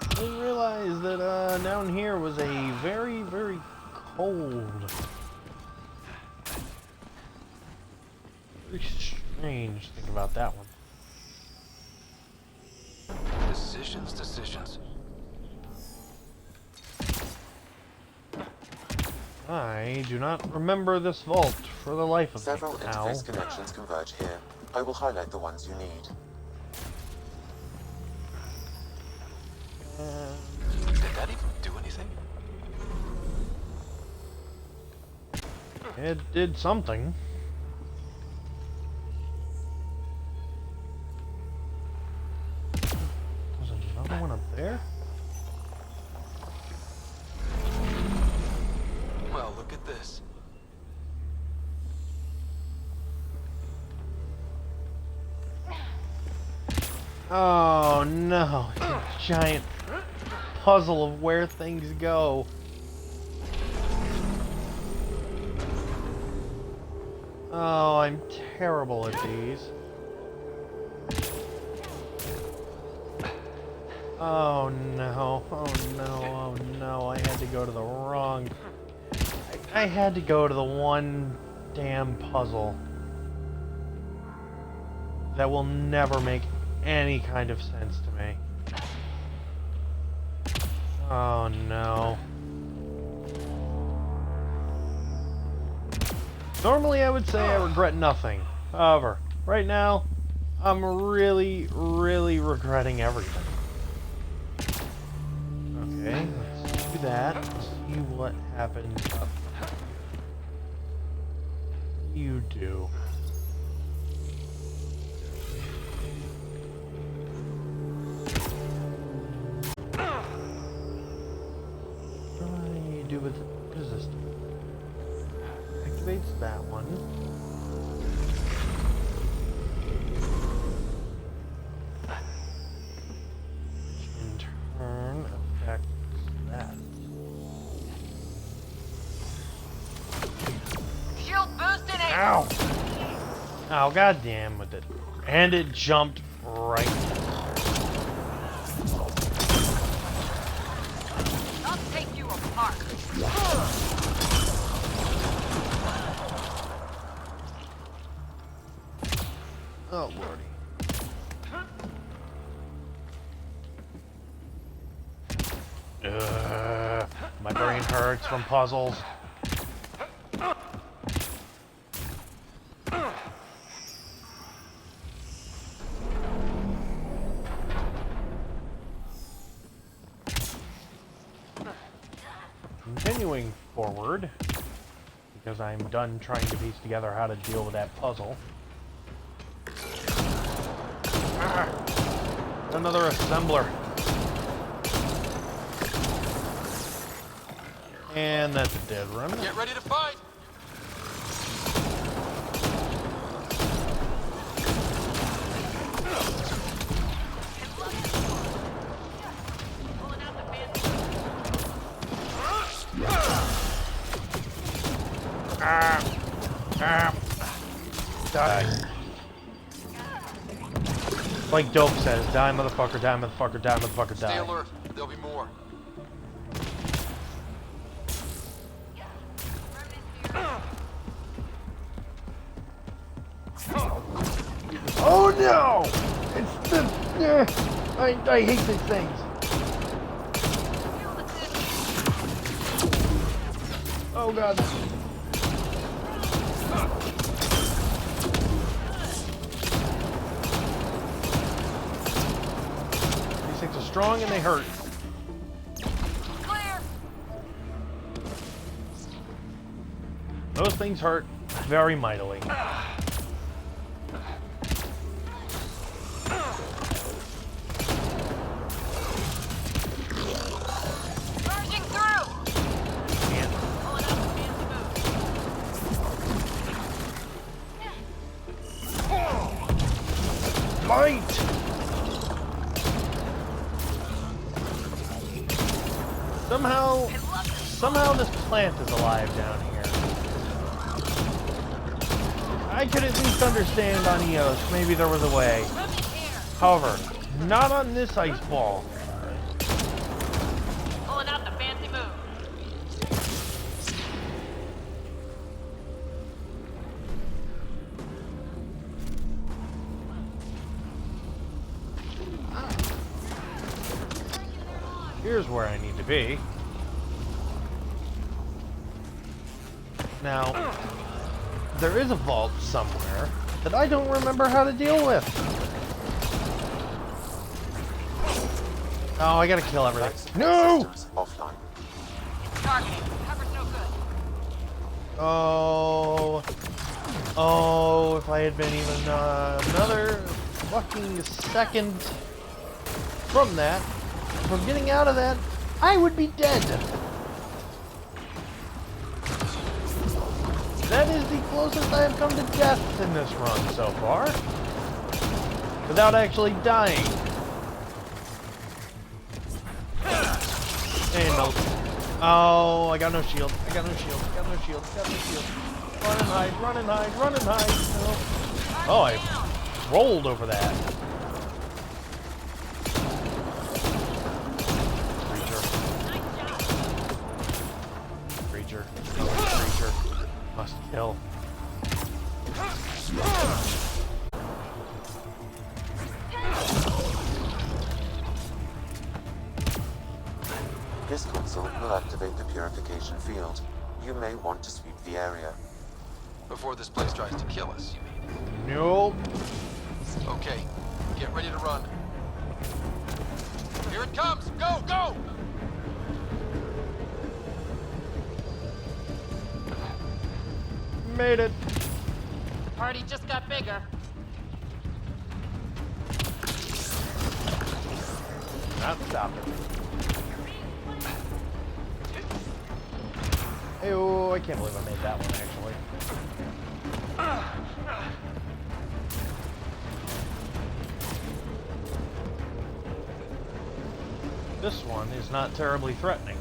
I didn't realize that down here was a very, very cold. Very strange. Think about that one. Decisions. I do not remember this vault for the life of Several me. interface connections converge here. I will highlight the ones you need. Did that even do anything? It did something. There's another one up there? Well, look at this. Oh no, it's a giant puzzle of where things go. Oh, I'm terrible at these. Oh no, oh no, oh no, I had to go to the wrong... I had to go to the one damn puzzle that will never make any kind of sense to me. Oh no. Normally I would say I regret nothing. However, right now, I'm really, really regretting everything. Okay, let's do that. Let's see what happens up. You do. What do you do with... What does this do? Activates that one. In turn, affects that. Shield boosted. Ow! Oh, goddamn with it. And it jumped right. I'll take you apart. Oh, lordy. My brain hurts from puzzles. Continuing forward, because I'm done trying to piece together how to deal with that puzzle. Another assembler. And that's a dead run. Get ready to fight! Die. Like Dope says, die motherfucker, die motherfucker, die motherfucker, Stay die. alert. There'll be more. Oh no! It's the... I hate these things. Oh god. These things are strong and they hurt. Clear. Those things hurt very mightily. Charging through. Pulling out the fancy move. Fight! Somehow this plant is alive down here. I could at least understand on Eos, maybe there was a way. However, not on this ice ball. Pulling out the fancy move. Here's where I need to be. Now, there is a vault somewhere that I don't remember how to deal with. Oh, I gotta kill everything. No! Offline. Targeting. Cover's no good. Oh. Oh, if I had been even another fucking second from that, from getting out of that, I would be dead. That is the closest I have come to death in this run so far. Without actually dying. And no. Oh, I got no shield. I got no shield. I got no shield. I got no shield. Run and hide. Run and hide. Run and hide. No. Oh, I rolled over that. Creature. Creature. Must kill. This console will activate the purification field. You may want to sweep the area. Before this place tries to kill us, you mean? Nope. Okay, get ready to run. Here it comes! Go, go! Made it. Party just got bigger. Not stopping. Oh, I can't believe I made that one actually. This one is not terribly threatening.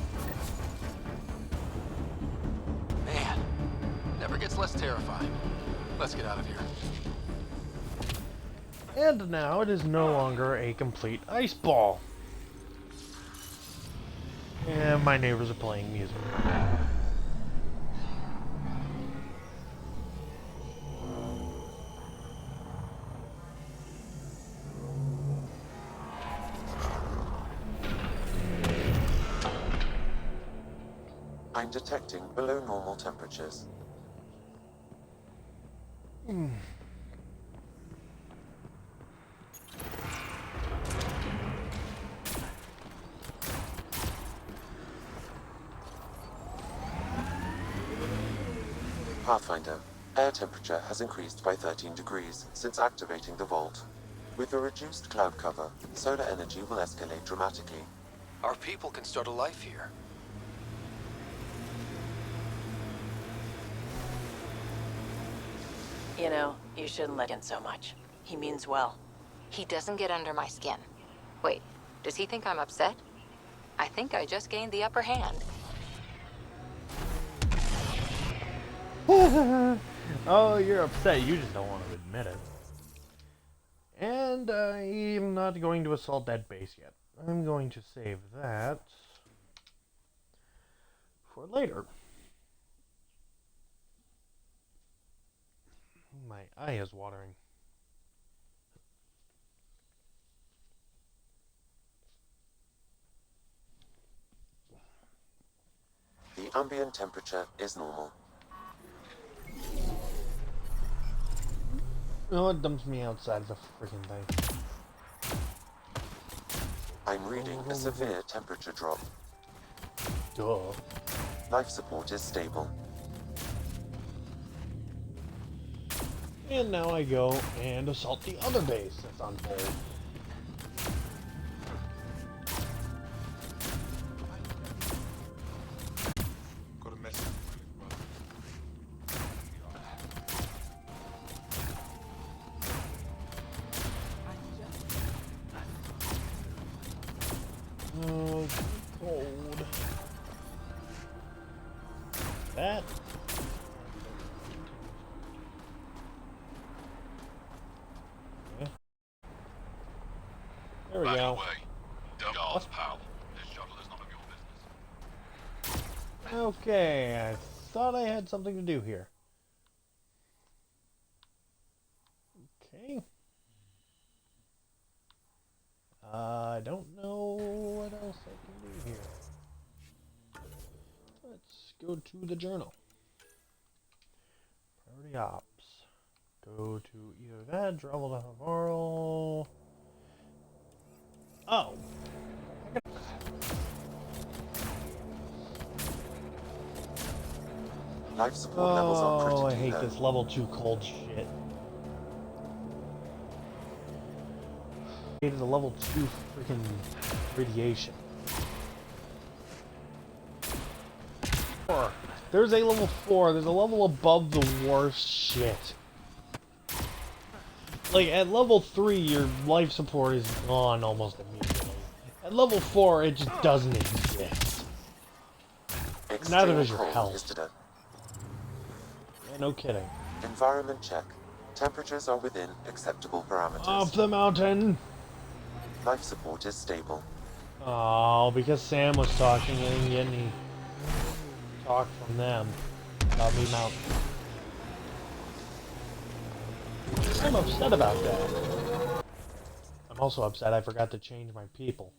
Man, never gets less terrifying. Let's get out of here. And now it is no longer a complete ice ball. And my neighbors are playing music. I'm detecting below normal temperatures. Pathfinder, air temperature has increased by 13 degrees since activating the vault. With the reduced cloud cover, solar energy will escalate dramatically. Our people can start a life here. You know, you shouldn't let in so much. He means well. He doesn't get under my skin. Wait, does he think I'm upset? I think I just gained the upper hand. Oh, you're upset. You just don't want to admit it. And I'm not going to assault that base yet. I'm going to save that for later. My eye is watering. The ambient temperature is normal. Oh, it dumps me outside the freaking thing. I'm reading a severe temperature drop. Duh. Life support is stable. And now I go and assault the other base that's on hold. Got a message. Oh, it's cold. That. Okay. There we go. Okay, I thought I had something to do here. Okay. I don't know what else I can do here. Let's go to the journal. Priority ops. Go to either that, travel to Havarl. Oh. Life support levels are pretty low. I hate this level 2 cold shit. Hated the level 2 freaking radiation. There's a level 4. There's a level above the worst shit. Like, at level 3, your life support is gone almost immediately. At level 4, it just doesn't exist. Neither does your health. Yeah, no kidding. Environment check. Temperatures are within acceptable parameters. Up the mountain! Life support is stable. Oh, because Sam was talking, I didn't get any talk from them about me mountain. I'm upset about that. I'm also upset I forgot to change my people.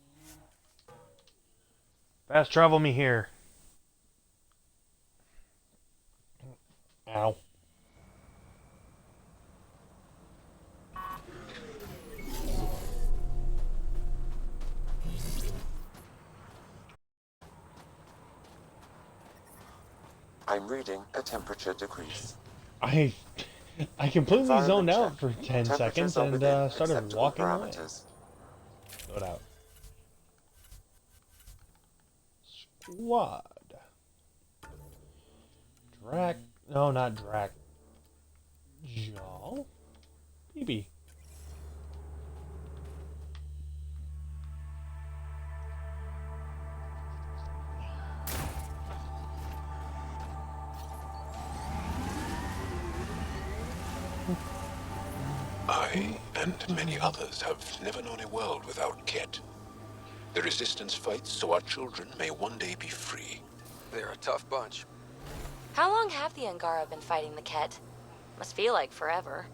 Fast travel me here. Ow. I'm reading a temperature decrease. I completely zoned out for 10 seconds and started walking away. Load out. Squad. Drac. No, not Drac. Jal? BB. I and many others have never known a world without Ket. The Resistance fights so our children may one day be free. They're a tough bunch. How long have the Angara been fighting the Ket? Must feel like forever.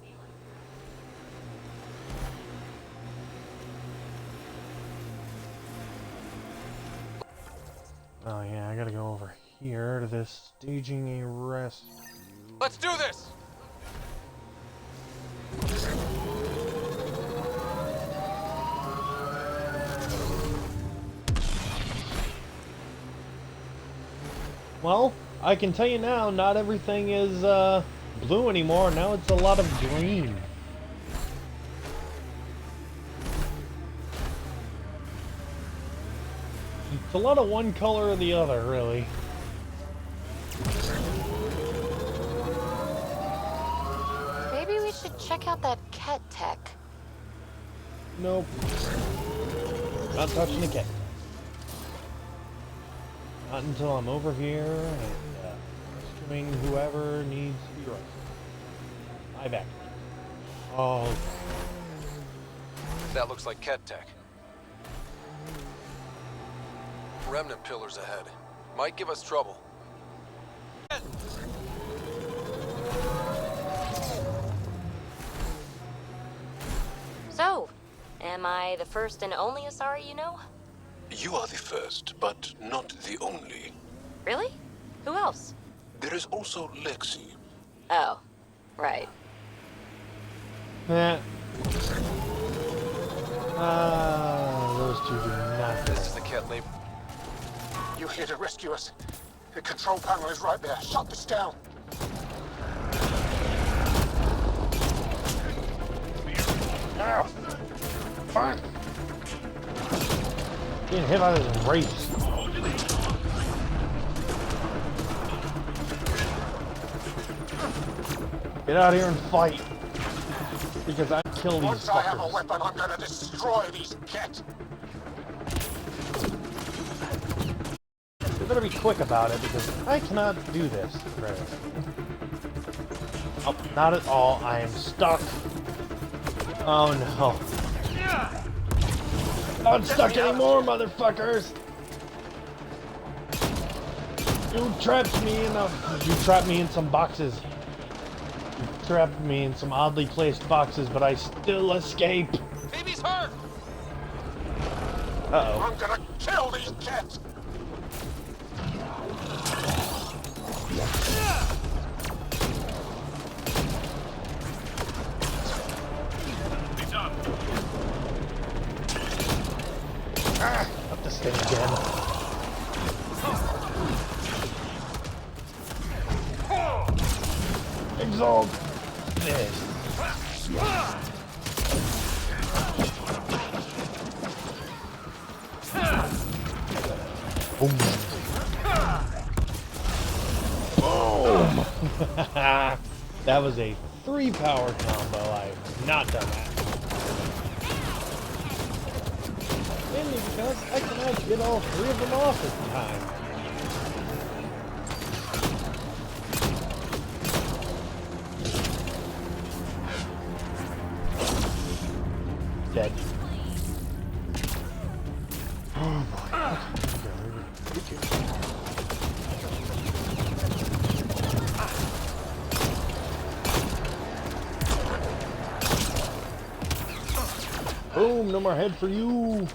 Oh yeah, I gotta go over here to this staging a rescue. Let's do this! Well, I can tell you now, not everything is blue anymore. Now it's a lot of green. It's a lot of one color or the other, really. Maybe we should check out that Ket tech. Nope. Not touching the cat. Not until I'm over here and rescuing whoever needs to be rescued. My back. Oh. That looks like Ket tech. Remnant pillars ahead. Might give us trouble. So, am I the first and only Asari you know? You are the first, but not the only. Really? Who else? There is also Lexi. Oh, right. Those two do not. This is the Ket labor. You here to rescue us? The control panel is right there. Shut this down. Ow! Fuck! Getting hit by this race. Get out here and fight. Because I kill these Once I have a fuckers. weapon, I'm gonna destroy these Ket. You better be quick about it because I cannot do this. Right. Oh, not at all. I am stuck. Oh no. Not stuck anymore, motherfuckers! You trapped me in some boxes. You trapped me in some oddly placed boxes, but I still escape. Baby's hurt! Uh-oh. I'm gonna kill these Ket. Ah, up this thing again. Exalt this. Boom. Boom. That was a 3-power combo. I've not done that. Mainly because I cannot get all 3 of them off at the time. Dead. Oh boy. Boom, no more head for you.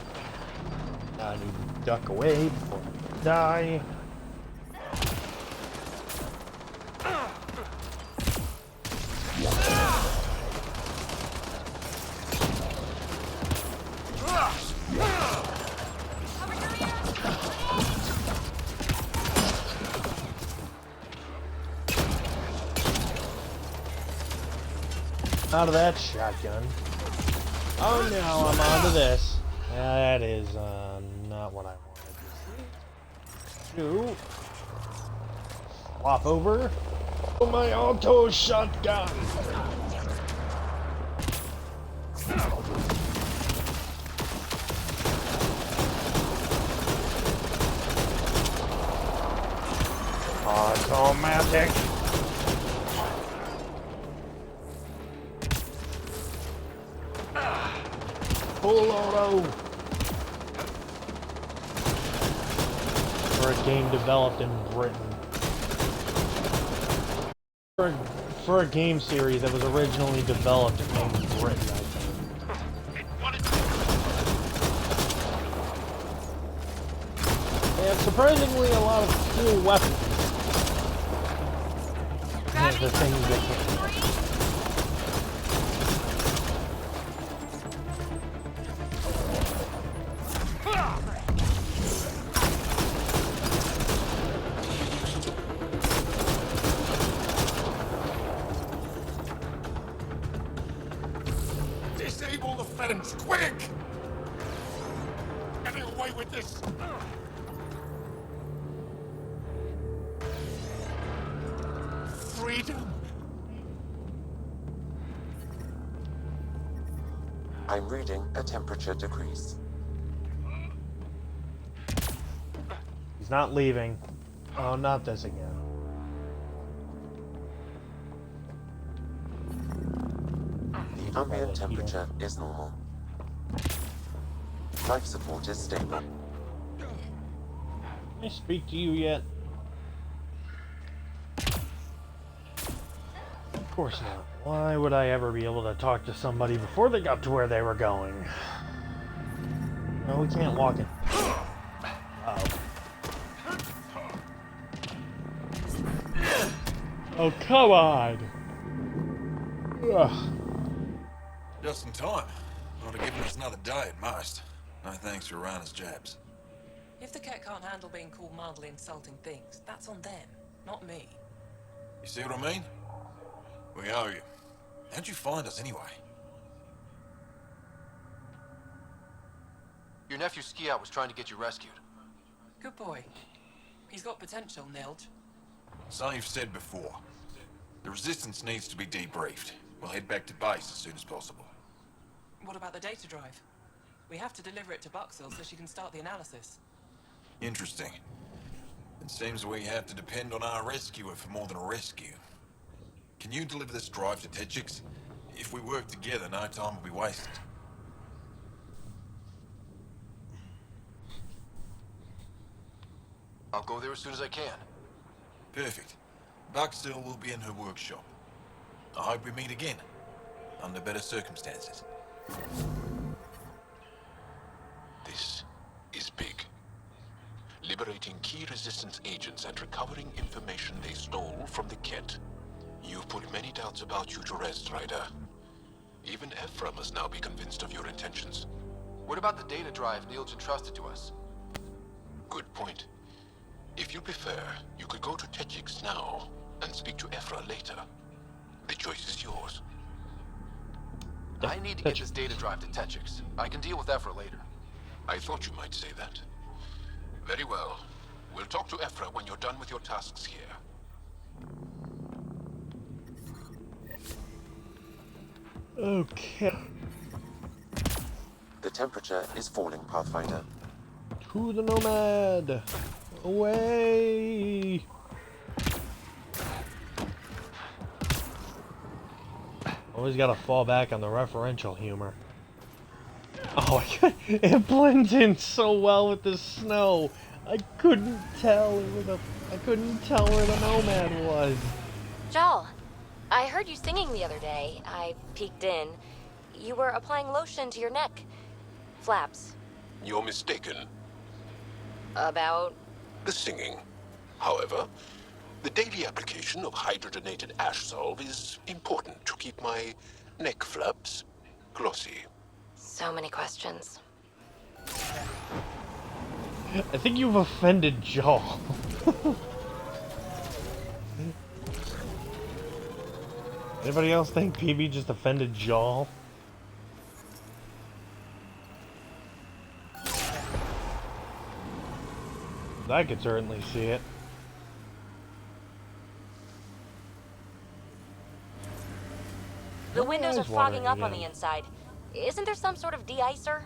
I need to duck away before I die. Out of that shotgun. Oh, now I'm onto this. That is not what I wanted to see. Swap over to my auto shotgun. Automatic. Full auto. For a game developed in Britain. For a game series that was originally developed in Britain, I think. They have surprisingly a lot of cool weapons. The things they can't. Disable the fence, quick! Getting away with this. Freedom. I'm reading a temperature decrease. He's not leaving. Oh, not this again. The ambient temperature is normal. Life support is stable. Can I speak to you yet? Of course not. Why would I ever be able to talk to somebody before they got to where they were going? No, we can't walk it. Oh, come on! Ugh. Just in time. Would have given us another day at most. No thanks for Rana's jabs. If the cat can't handle being called mildly insulting things, that's on them, not me. You see what I mean? We owe you. How'd you find us anyway? Your nephew Ski-Out was trying to get you rescued. Good boy. He's got potential, Nilge. Something you've said before. The Resistance needs to be debriefed. We'll head back to base as soon as possible. What about the data drive? We have to deliver it to Buxell so she can start the analysis. Interesting. It seems we have to depend on our rescuer for more than a rescue. Can you deliver this drive to Tetchix? If we work together, no time will be wasted. I'll go there as soon as I can. Perfect. Buxell will be in her workshop. I hope we meet again, under better circumstances. This is big. Liberating key resistance agents and recovering information they stole from the Ket. You've put many doubts about you to rest, Ryder. Even Ephra must now be convinced of your intentions. What about the data drive Neil's entrusted to us? Good point. If you prefer, you could go to Tetchix now and speak to Ephra later. The choice is yours. I need to get this data drive to Tetchix. I can deal with Ephra later. I thought you might say that. Very well. We'll talk to Ephra when you're done with your tasks here. Okay. The temperature is falling, Pathfinder. To the Nomad! Away! Always gotta fall back on the referential humor. Oh, it blends in so well with the snow. I couldn't tell I couldn't tell where the Nomad was. Jal, I heard you singing the other day. I peeked in. You were applying lotion to your neck. Flaps. You're mistaken. About? The singing. However, the daily application of hydrogenated ash salve is important to keep my neck flaps glossy. So many questions. I think you've offended Joel. Anybody else think PB just offended Joel? I could certainly see it. The windows I are was fogging up wondering on the again. inside. Isn't there some sort of de-icer?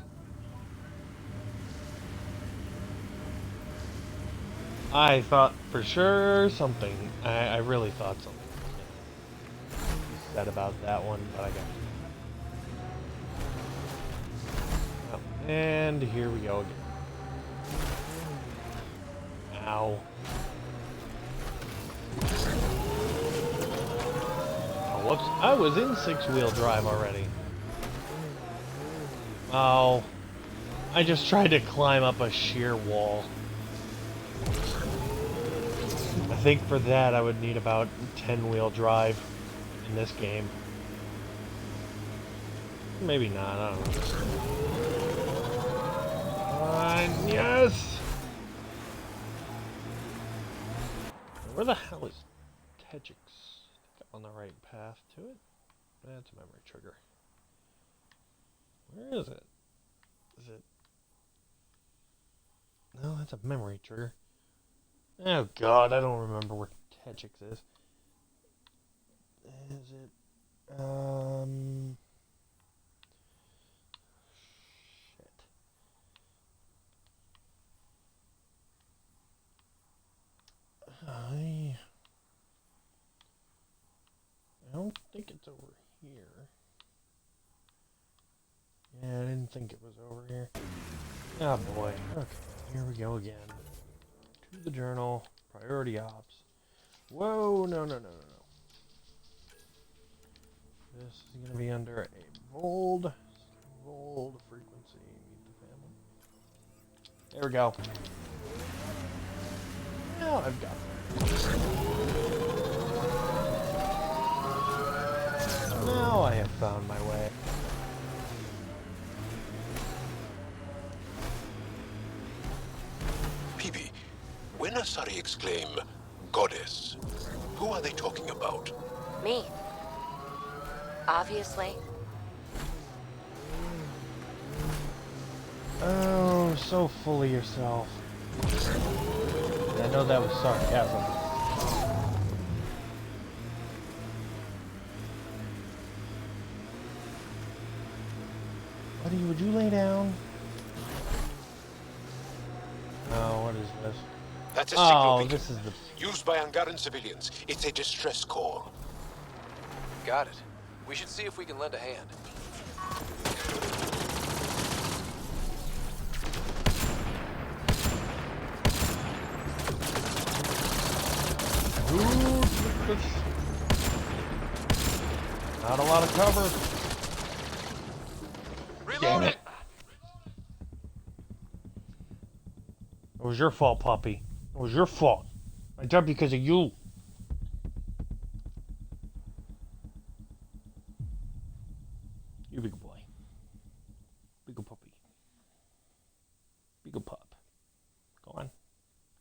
I thought for sure something. I really thought something said about that one, but I got you. Oh, and here we go again. Ow. Oh, whoops. I was in six-wheel drive already. Oh. I just tried to climb up a sheer wall. I think for that I would need about 10-wheel drive in this game. Maybe not, I don't know. Yes! Where the hell is Tetchix? I think I'm on the right path to it. That's a memory trigger. Where is it? Is it... No, that's a memory trigger. Oh god, I don't remember where Tetchix is. Is it... Shit. I don't think it's over here. Yeah, I didn't think it was over here. Oh boy. Okay, here we go again. To the journal. Priority ops. Whoa, no, no, no, no, no. This is going to be under a bold frequency. Meet the family. There we go. Now I've got it. Now I have found my way. PB, when Asari exclaim, goddess, who are they talking about? Me. Obviously. Oh, so full of yourself. I know that was sarcasm. Buddy, would you lay down? Oh, what is this? That's a signal Oh, beacon. this is the... Used by Angaran civilians. It's a distress call. Got it. We should see if we can lend a hand. Not a lot of cover. Damn it. It was your fault, puppy. It was your fault. I died because of you. You big boy. Big puppy. Big pup. Go on.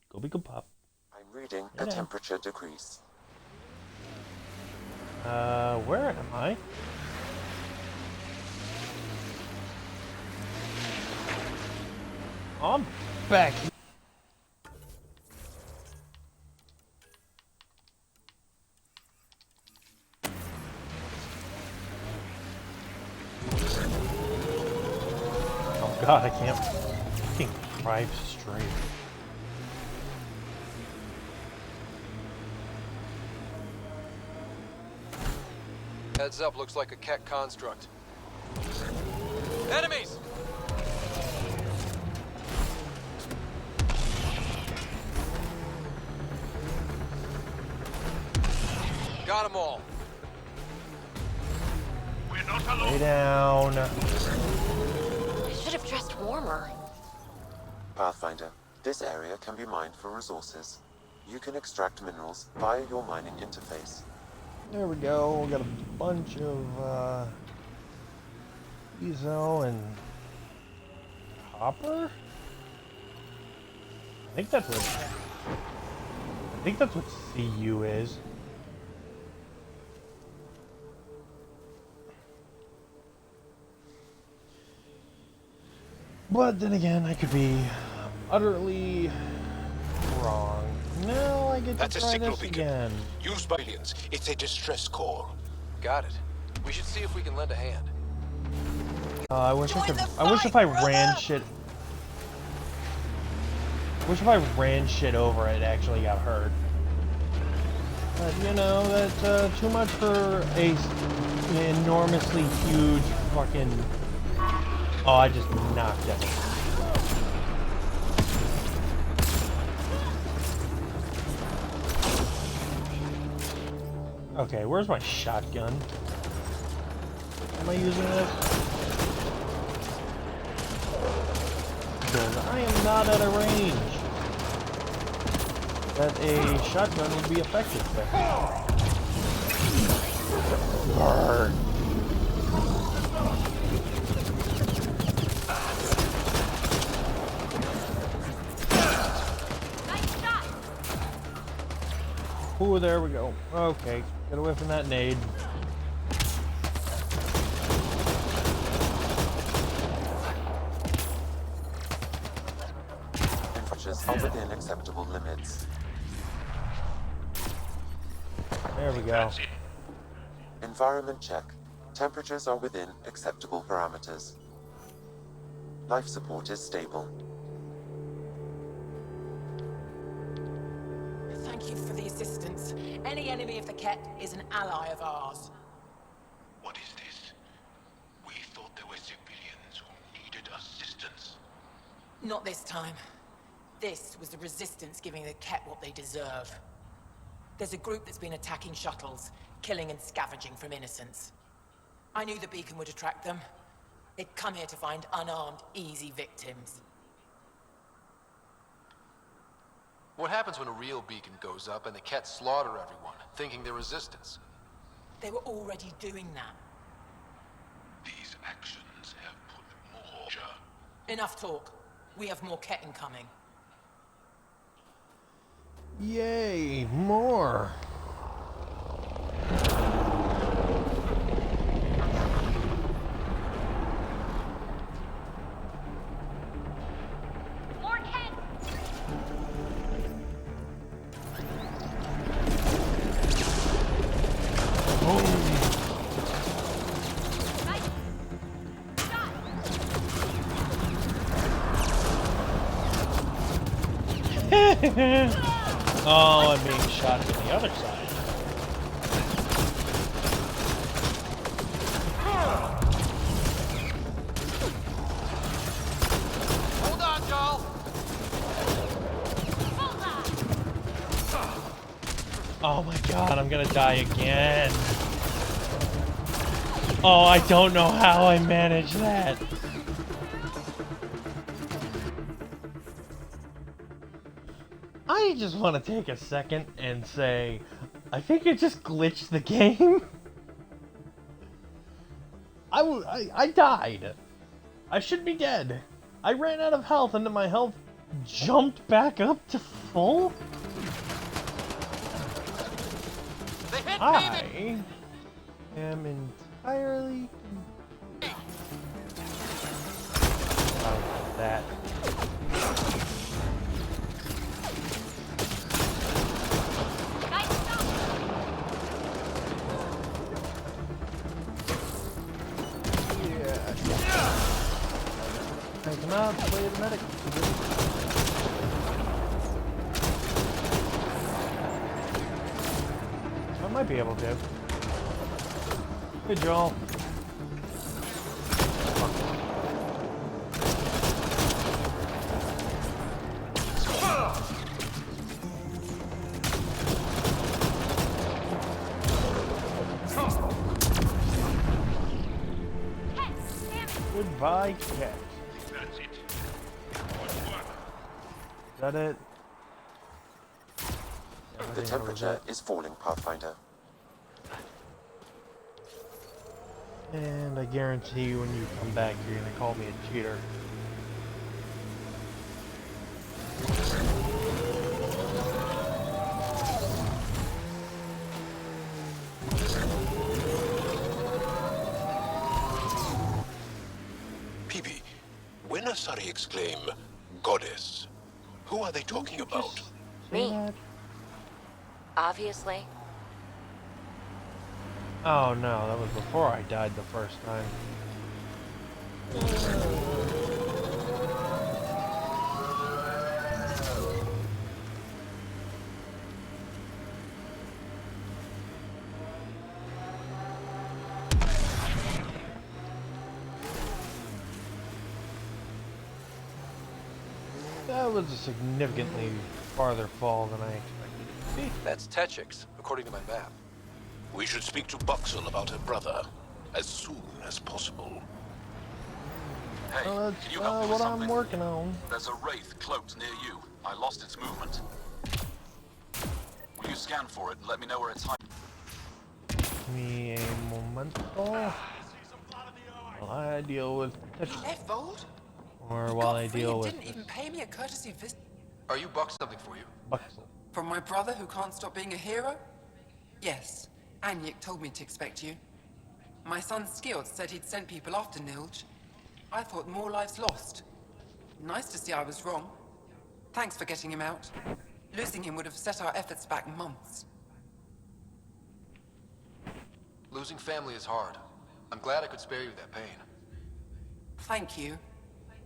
Go big pup. I'm reading a temperature decrease. Where am I? I'm back. Oh god, I can't fucking drive straight. Heads up, looks like a Keck construct. Enemies! Got them all. We're not alone. Lay down. I should have dressed warmer. Pathfinder, this area can be mined for resources. You can extract minerals via your mining interface. There we go. We got a bunch of Ezo and copper. I think that's what CU is. But then again, I could be utterly wrong. No, I get That's to a try signal this beacon. again. Used by aliens. It's a distress call. Got it. We should see if we can lend a hand. I wish I could. I wish if I ran shit. Wish if I ran shit over it actually got hurt. But you know, that's too much for a enormously huge fucking. Oh, I just knocked it. Okay, where's my shotgun? Am I using this? Because I am not at a range that a shotgun would be effective with. Burn. Ooh, there we go. Okay, get away from that nade. Temperatures are within acceptable limits. There we go. Environment check. Temperatures are within acceptable parameters. Life support is stable. Thank you for the assistance. Any enemy of the Ket is an ally of ours. What is this? We thought there were civilians Not this time. This was the Resistance giving the Ket what they deserve. There's a group that's been attacking shuttles, killing and scavenging from innocents. I knew the beacon would attract them. They'd come here to find unarmed, easy victims. What happens when a real beacon goes up and the Ket slaughter everyone, thinking they're resistance? They were already doing that. These actions have put more pressure. Enough talk. We have more Ket incoming. Yay, more. More Ket! Oh, I'm being shot from the other side. Hold on, y'all! Oh my god, I'm gonna die again. Oh, I don't know how I managed that. I just want to take a second and say, I think it just glitched the game. I died. I should be dead. I ran out of health and then my health jumped back up to full? I am entirely about that. Take him out, play the medic. I might be able to. Hey, Joel. Goodbye, cat. That's it. Is that it? The temperature is falling, Pathfinder. And I guarantee you when you come back, you're gonna call me a cheater. PB, when Asari exclaim, Goddess, who are they talking about? Me. Obviously. Oh no, that was before I died the first time. That was a significantly farther fall than I expected it to be. That's Techix, according to my map. We should speak to Buxel about her brother as soon as possible. Hey, well, that's what I'm working on. There's a wraith cloaked near you. I lost its movement. Will you scan for it and let me know where it's hiding? Give me a momento while I deal with Left, Vold? or while I deal with Didn't even pay me a courtesy visit. Are you Buck something for you? Buxel. From my brother who can't stop being a hero? Yes. Anyek told me to expect you. My son Skjord said he'd sent people after Nilge. I thought more lives lost. Nice to see I was wrong. Thanks for getting him out. Losing him would have set our efforts back months. Losing family is hard. I'm glad I could spare you that pain. Thank you.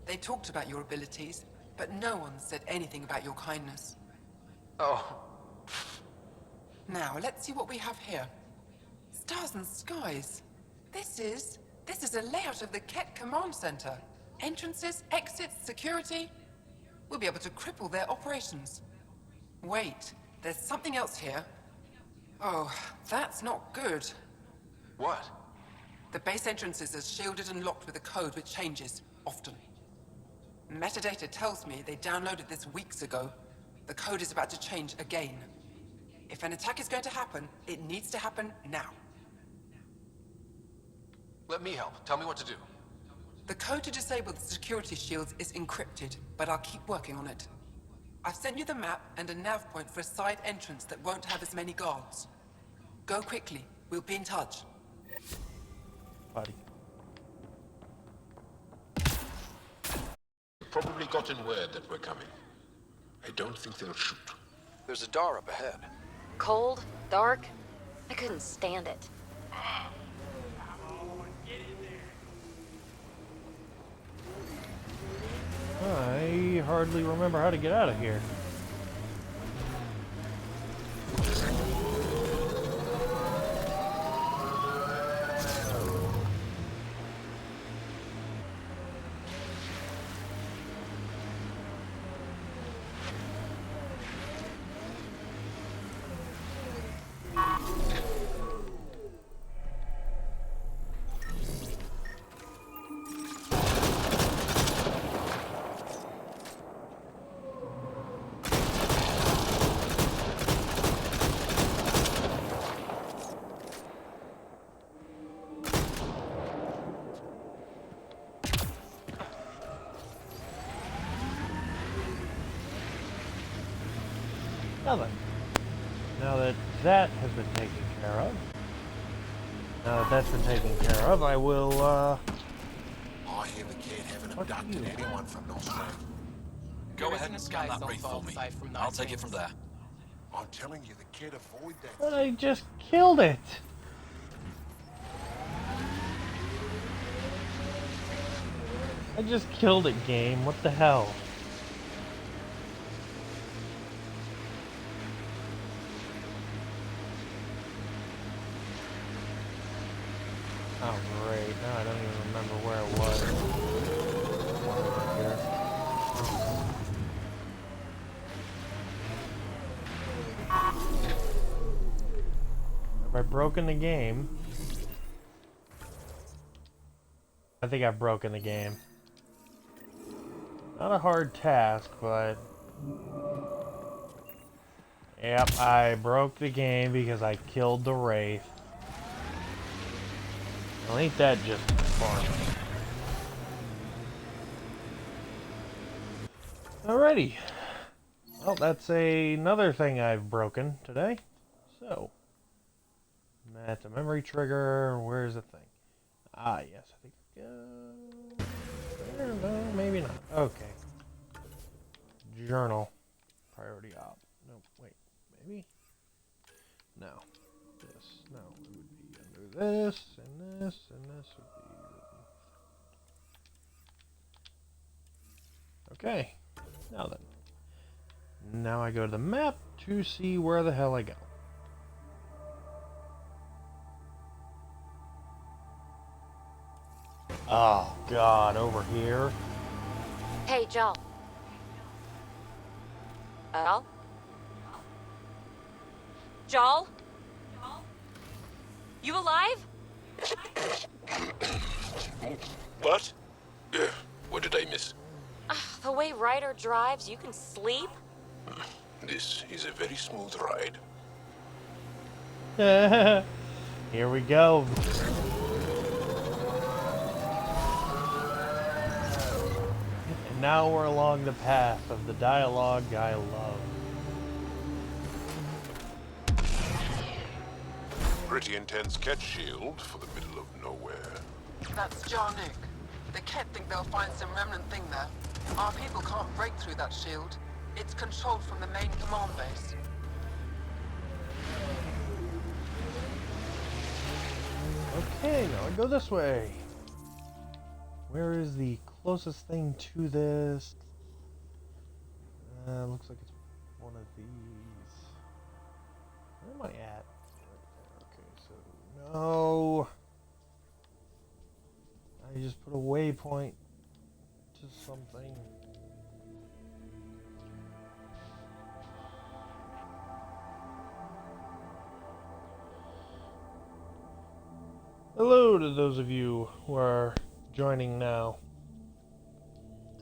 They talked about your abilities, but no one said anything about your kindness. Oh. Now, let's see what we have here. Stars and skies. This is a layout of the Ket Command Center. Entrances, exits, security. we'll be able to cripple their operations. Wait, there's something else here. Oh, that's not good. What? The base entrances are shielded and locked with a code which changes, often. Metadata tells me they downloaded this weeks ago. The code is about to change again. If an attack is going to happen, it needs to happen now. Let me help. Tell me what to do. The code to disable the security shields is encrypted, but I'll keep working on it. I've sent you the map and a nav point for a side entrance that won't have as many guards. Go quickly. We'll be in touch. Buddy. Probably gotten word that we're coming. I don't think they'll shoot. There's a door up ahead. Cold, dark. I couldn't stand it. I hardly remember how to get out of here. Now then, now that that has been taken care of, now that that's been taken care of, I will, I hear the kid haven't abducted anyone from Nostrum. Go ahead and scan that wraith for me. I'll take it from there. I'm telling you, the kid avoid that. but I just killed it. I just killed it, game. What the hell? Oh, great. Now I don't even remember where it was. Over here. Have I broken the game? I think I've broken the game. Not a hard task, but... Yep, I broke the game because I killed the Wraith. Well, ain't that just fun? Alrighty. Well, that's another thing I've broken today. So, that's a memory trigger. Where's the thing? Ah, yes. I think. No, maybe not. Okay. Journal. Priority op. No, wait. Maybe? No. This. No, it would be under this, and this, and this would be... Okay. Now then. Now I go to the map to see where the hell I go. Oh, God, over here. Hey, Joel. Joel? You alive? What? What did I miss? The way Ryder drives, you can sleep? This is a very smooth ride. Here we go. And now we're along the path of the dialogue I love. Pretty intense cat shield for the middle of nowhere. That's Jarnik. The Kett think they'll find some remnant thing there. Our people can't break through that shield. It's controlled from the main command base. Okay, now I go this way. Where is the closest thing to this? Looks like it's one of these. Where am I at? Okay, so no. I just put a waypoint to something. Hello to those of you who are joining now.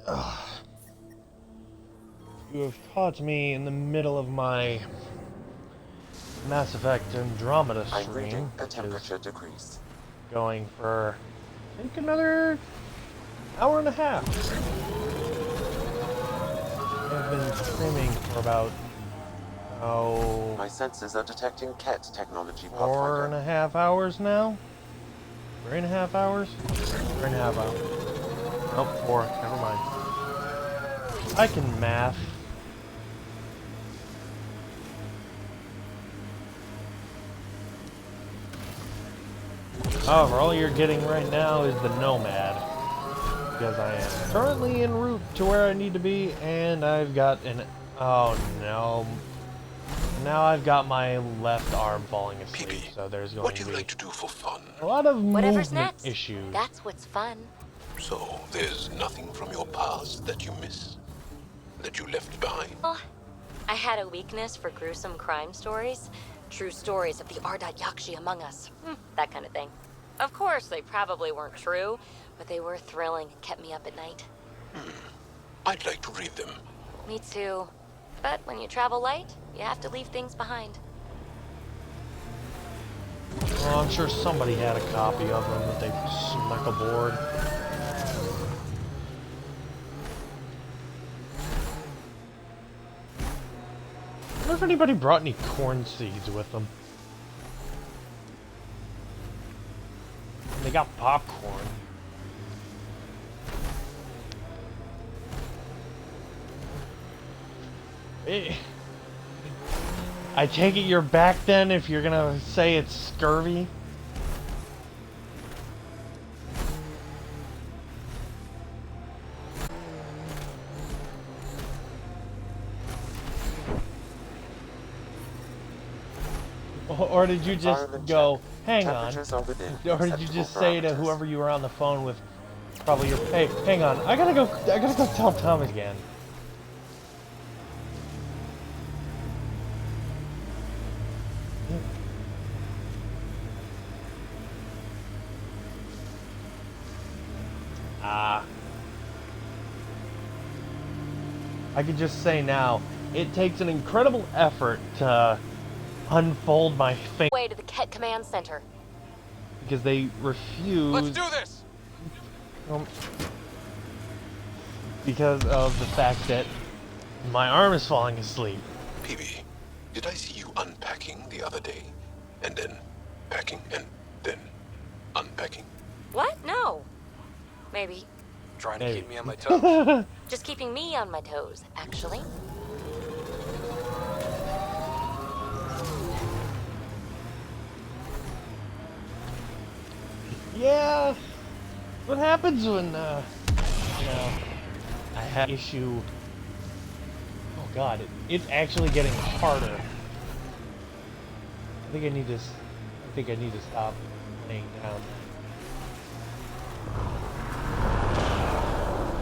Ugh. You have caught me in the middle of my Mass Effect Andromeda I'm stream, reading a which is temperature decrease. going for, I think, another hour and a half. I've been streaming for about, My sensors are detecting Ket technology, 4.5 hours now? 3.5 hours? 3.5 hours. Nope, 4. Never mind. I can math. However, all you're getting right now is the Nomad. Because I am currently en route to where I need to be, and I've got an... Oh no. Now I've got my left arm falling asleep, so there's going to be to do for fun? a lot of Whatever's movement next. issues. That's what's fun. So, there's nothing from your past that you miss? That you left behind? Well, I had a weakness for gruesome crime stories. True stories of the Ardat Yakshi among us. That kind of thing. Of course, they probably weren't true, but they were thrilling and kept me up at night. I'd like to read them. Me too. But when you travel light, you have to leave things behind. Well, I'm sure somebody had a copy of them that they snuck aboard. I wonder if anybody brought any corn seeds with them. They got popcorn. I take it you're back then if you're gonna say it's scurvy? Or did you just go, hang on? Or did you just say to whoever you were on the phone with, probably your, hey, hang on, I gotta go tell Thomas again. I could just say now, it takes an incredible effort to unfold my finger. Way to the Ket Command Center. Because they refuse. Let's do this! Because of the fact that my arm is falling asleep. PB, did I see you unpacking the other day? And then packing, and then unpacking? What? No. Maybe. Trying to keep me on my toes. Just keeping me on my toes, actually. Yeah. What happens when, you know, I have issue. Oh God, it's actually getting harder. I think I need to stop laying down.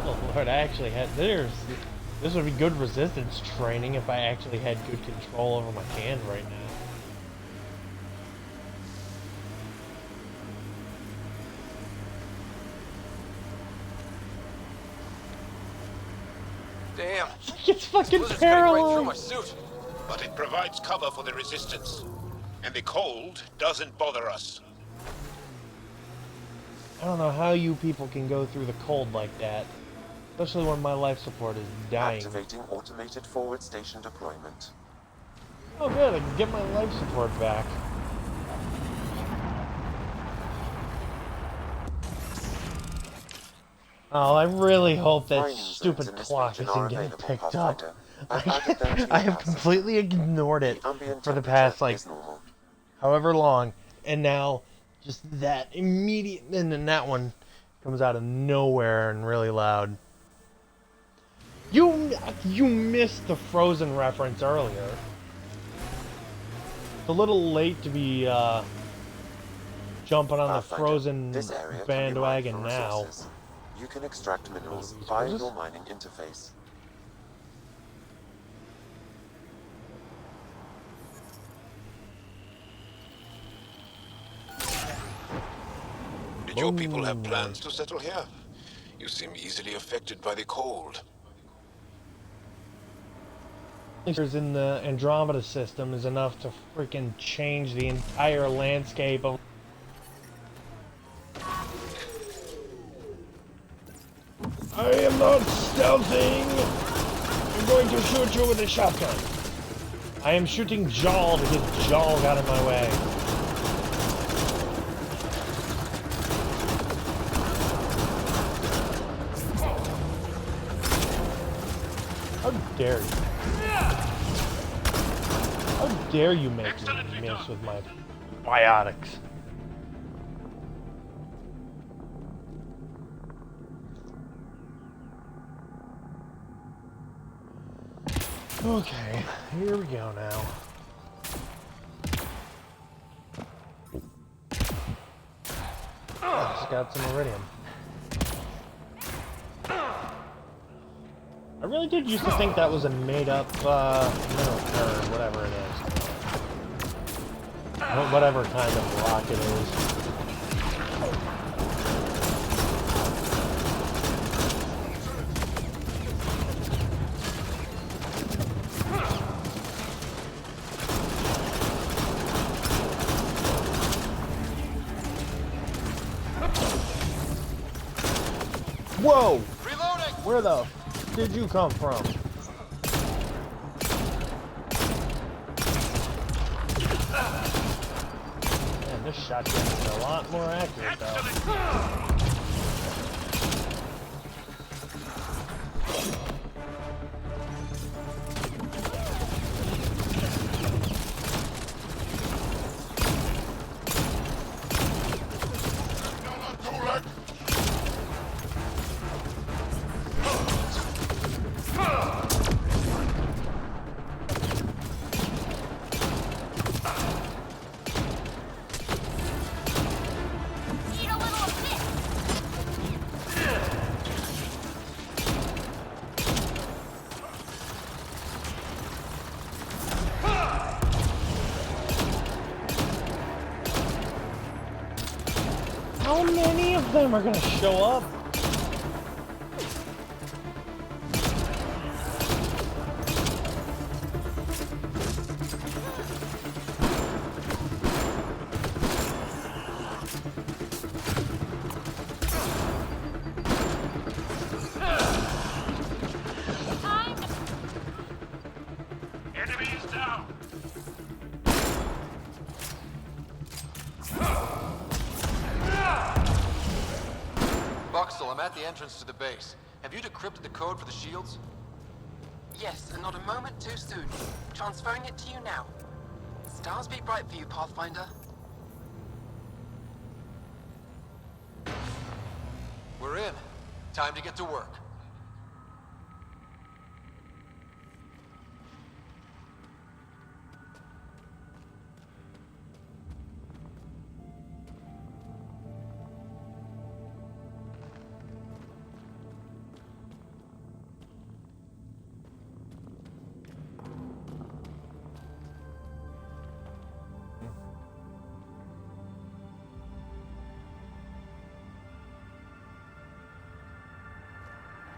Oh Lord, I actually had this would be good resistance training if I actually had good control over my hand right now. Damn. It's fucking Right parallel. through my suit. But it provides cover for the resistance. And the cold doesn't bother us. I don't know how you people can go through the cold like that. Especially when my life support is dying. Activating automated forward station deployment. Oh good, I can get my life support back. Oh, I really hope that stupid clock isn't getting picked up. I have completely ignored it for the past, like, however long. And now, just that immediate, and then that one comes out of nowhere and really loud. You missed the Frozen reference earlier. It's a little late to be jumping on the Frozen bandwagon now. You can extract minerals via your mining interface. Did your people have plans to settle here? You seem easily affected by the cold. In the Andromeda system is enough to freaking change the entire landscape of... I am not stealthing! I'm going to shoot you with a shotgun. I am shooting Jawl to get Jawl out of my way. How dare you? How dare you make me miss with my biotics? Okay, here we go now. I just got some iridium. I really did used to think that was a made-up mineral, or whatever it is. Whatever kind of rock it is. Whoa! Reloading! Where the f did you come from? Man, this shotgun is a lot more accurate though. How many of them are gonna show up? Enemy is down! Buxel, I'm at the entrance to the base. Have you decrypted the code for the shields? Yes, and not a moment too soon. Transferring it to you now. Stars be bright for you, Pathfinder. We're in. Time to get to work.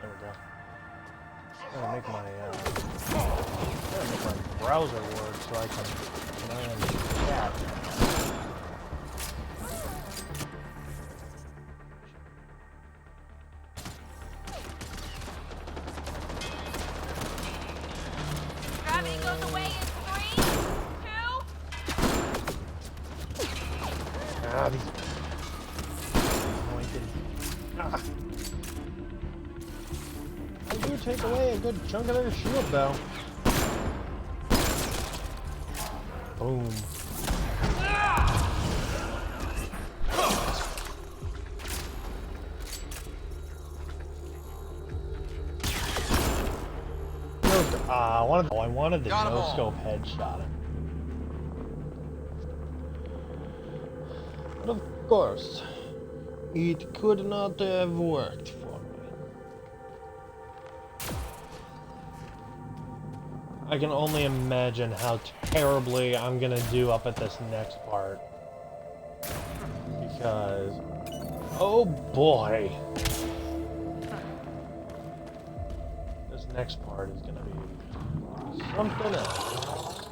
There we go. Gotta make my browser work so I can land the chat. Gravity goes away in 3, 2... Ah, these... Anointed. Ah. I do take away a good chunk of their shield, though. Boom. I wanted the no-scope headshot. But of course, it could not have worked for me. I can only imagine how terribly I'm gonna do up at this next part. Because Oh boy. This next part is gonna be something else.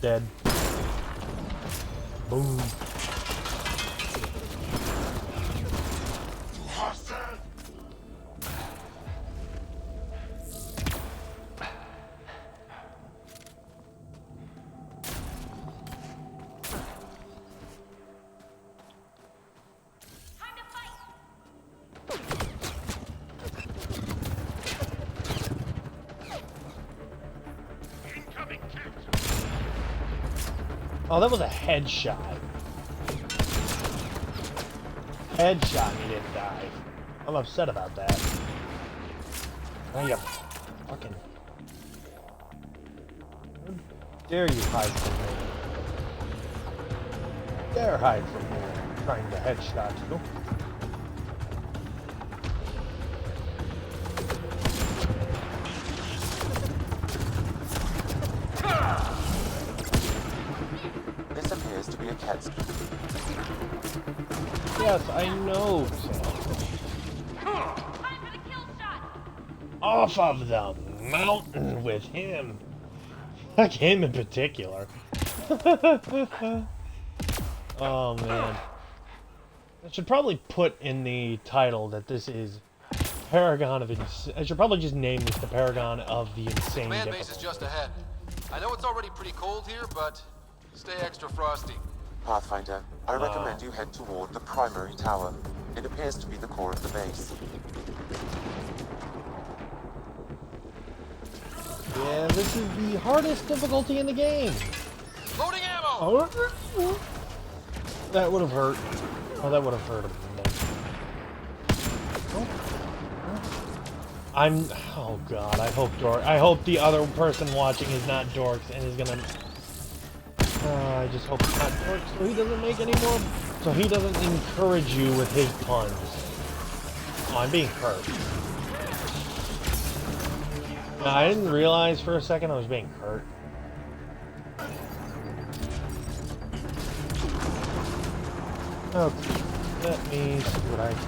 Dead. Boom. Oh, that was a headshot. Headshot and he didn't die. I'm upset about that. Oh, you fucking... How dare you hide from me? Dare hide from me. I'm trying to headshot you. This appears to be a cat's... Yes, I know, Sam. Off of the mountain with him. Like him in particular. Oh man. I should probably put in the title that this is Paragon of I should probably just name this the Paragon of the Insane Command base Difficulty. is just ahead. I know it's already pretty cold here, but stay extra frosty. Pathfinder, I recommend you head toward the primary tower. It appears to be the core of the base. Yeah, this is the hardest difficulty in the game. Loading ammo! Oh, that would have hurt. Oh, that would have hurt him. Oh god, I hope the other person watching is not Dorks and is gonna... I just hope it's not Dorks so he doesn't make any more... So he doesn't encourage you with his puns. Oh, I'm being hurt. No, I didn't realize for a second I was being hurt. Okay, let me see what I can do.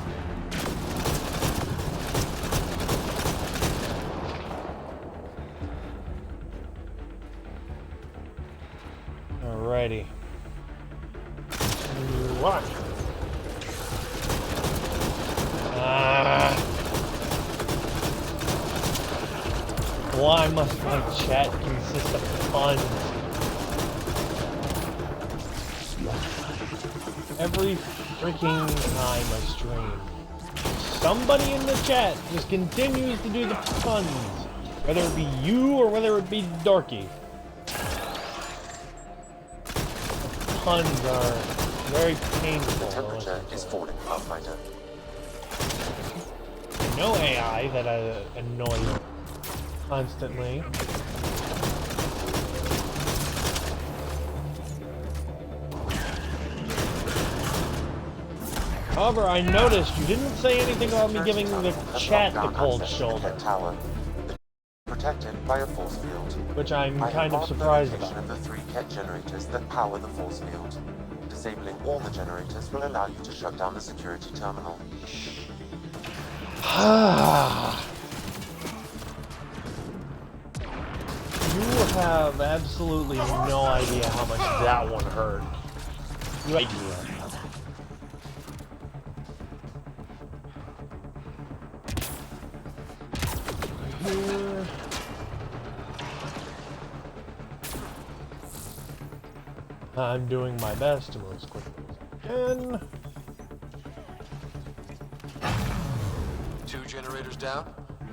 Alrighty. What? Why must my chat consist of puns? Every freaking time I stream, somebody in the chat just continues to do the puns, whether it be you or whether it be Dorky. Puns are very painful. The temperature is falling, Pathfinder. No AI that annoy you constantly. However, I noticed you didn't say anything about me giving the chat the cold shoulder. Protected by a force field. Which I'm kind of surprised about. Of the 3 Ket generators that power the force field. Disabling all the generators will allow you to shut down the security terminal. You have absolutely no idea how much that one hurt. No idea. Here. I'm doing my best to move as quickly as I can. 2 generators down,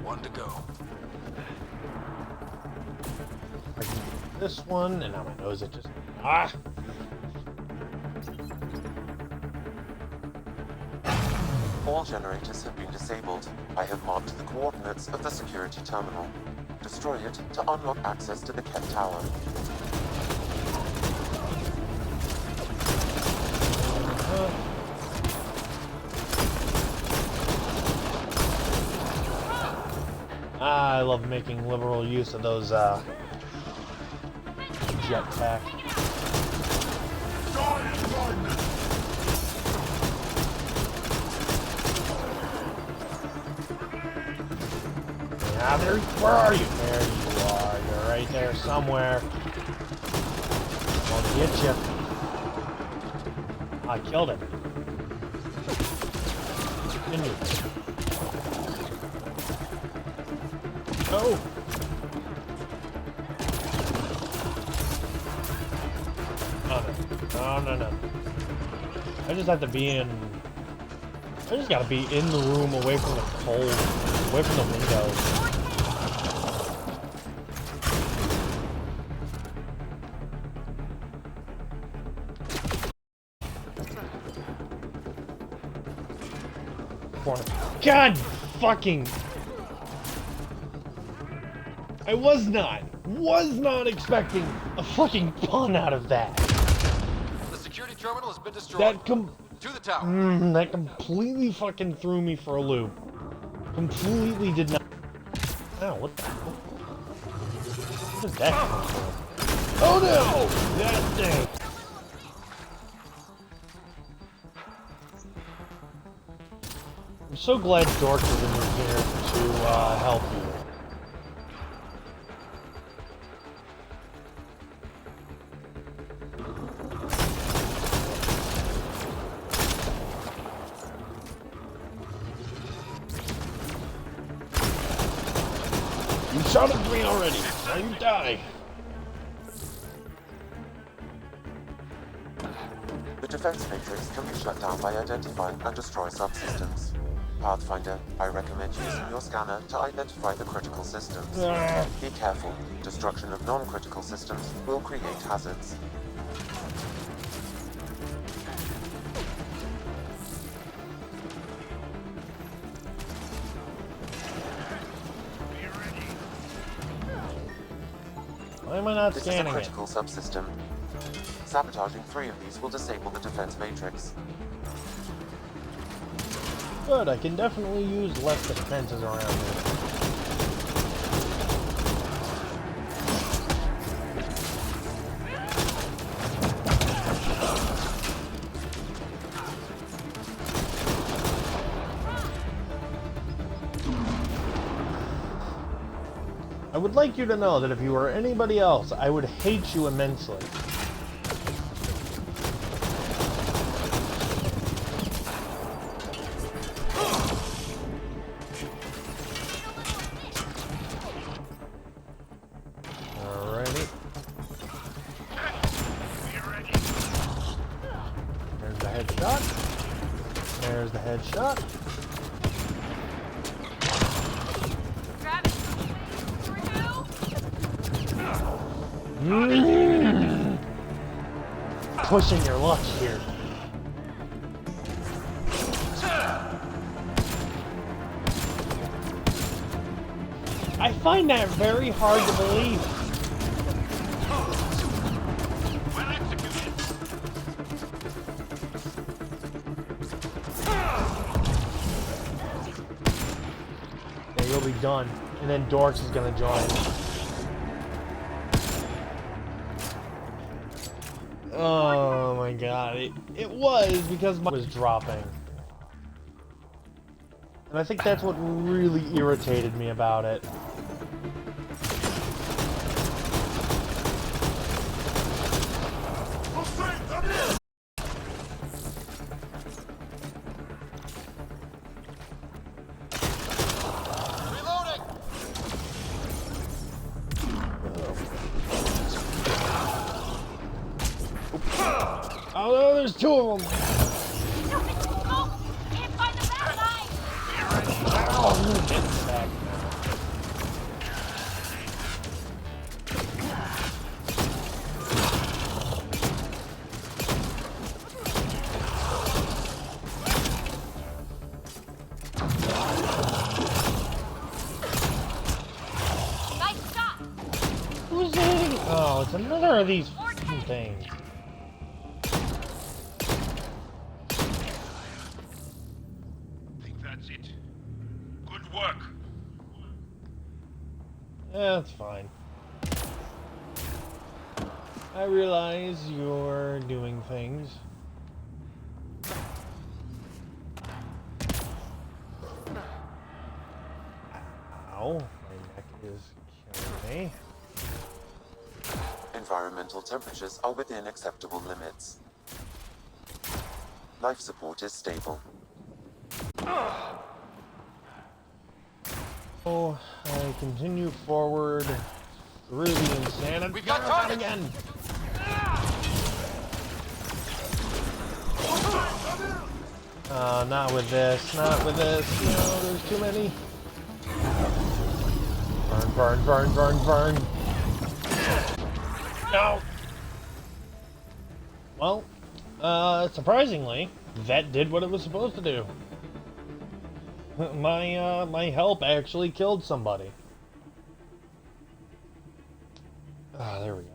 1 to go. I can do this one, and now my nose it just... Ah! All generators have been disabled. I have marked the coordinates of the security terminal. Destroy it to unlock access to the Ket Tower. I love making liberal use of those jetpack. Yeah, there. Where are you? There you are. You're right there somewhere. I'll get you. I killed him. Continue. Oh. Oh, no. I just have to be in... I just gotta be in the room, away from the cold, away from the windows. Corner. God fucking... I was not expecting a fucking pun out of that. The security terminal has been destroyed. To the tower. That completely fucking threw me for a loop. Completely did not... Oh, what the fuck? What is that coming from? Oh no! That thing! I'm so glad Dork is in here to help you. You shot at me already. Now you die. The defense matrix can be shut down by identifying and destroy subsystems. Pathfinder, I recommend using your scanner to identify the critical systems. Be careful. Destruction of non-critical systems will create hazards. Why am I not This scanning is a critical subsystem. Sabotaging 3 of these will disable the defense matrix. Good, I can definitely use less defenses around here. I would like you to know that if you were anybody else, I would hate you immensely. Alrighty. There's the headshot. There's the headshot. Pushing your luck here. I find that very hard to believe. Yeah, you'll be done. And then Dorks is gonna join. Oh my god, it was because my was dropping. And I think that's what really irritated me about it. Oh no, there's 2 of them! Oh, I'm gonna get back now. Nice shot. Who's hitting? Oh, it's another of these fucking things. That's it. Good work. That's fine. I realize you're doing things. Ow, my neck is killing me. Environmental temperatures are within acceptable limits. Life support is stable. So I continue forward through the insanity. We've got target again. Not with this. Not with this. No, there's too many. Burn, burn, burn, burn, burn. No. Well, surprisingly, that did what it was supposed to do. My help actually killed somebody. Ah, there we go.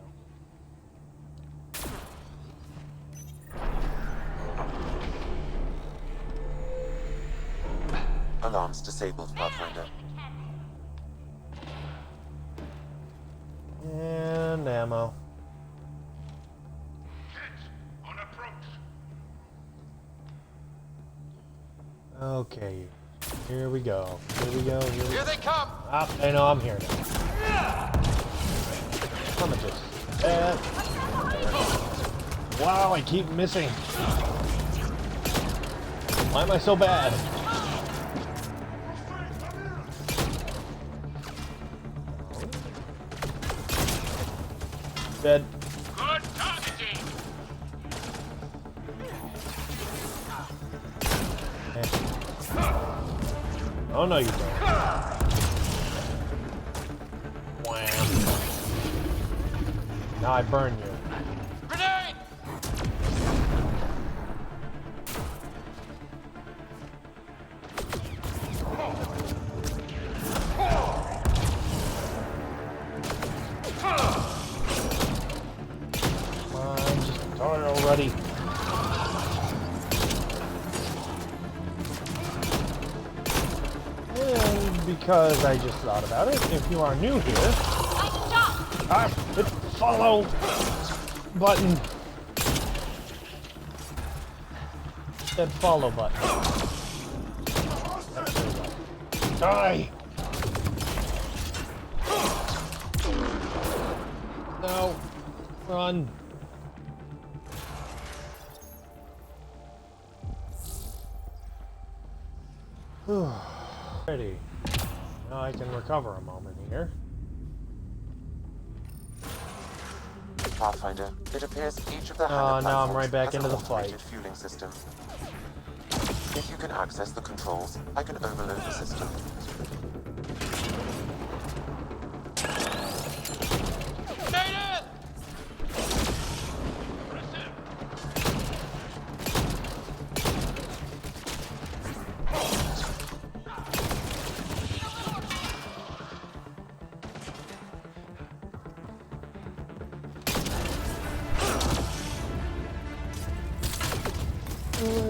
Alarms disabled, Pathfinder. And ammo. Okay, here we go. Here we go. Here they come! Ah, I know I'm here now. I'm just. Wow, I keep missing. Why am I so bad? Dead. Good targeting. Oh no, you don't. Wham. Now I burn you. Grenade! Come on, just die already. And because I just thought about it, if you are new here, hit follow button. That follow button. Die! No. Run. Ready. Now I can recover a moment here. Pathfinder, it appears each of the Oh, Hanna now I'm right back platforms into the has an fight. automated fueling system. If you can access the controls, I can overload the system.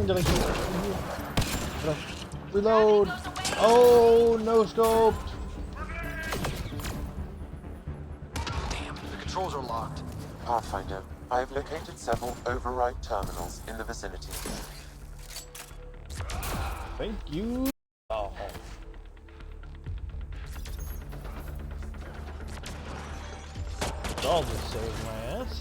Did I reload? Oh, no scoped. Damn, the controls are locked. Pathfinder, I have located several override terminals in the vicinity. Thank you. Oh. I'll just save my ass.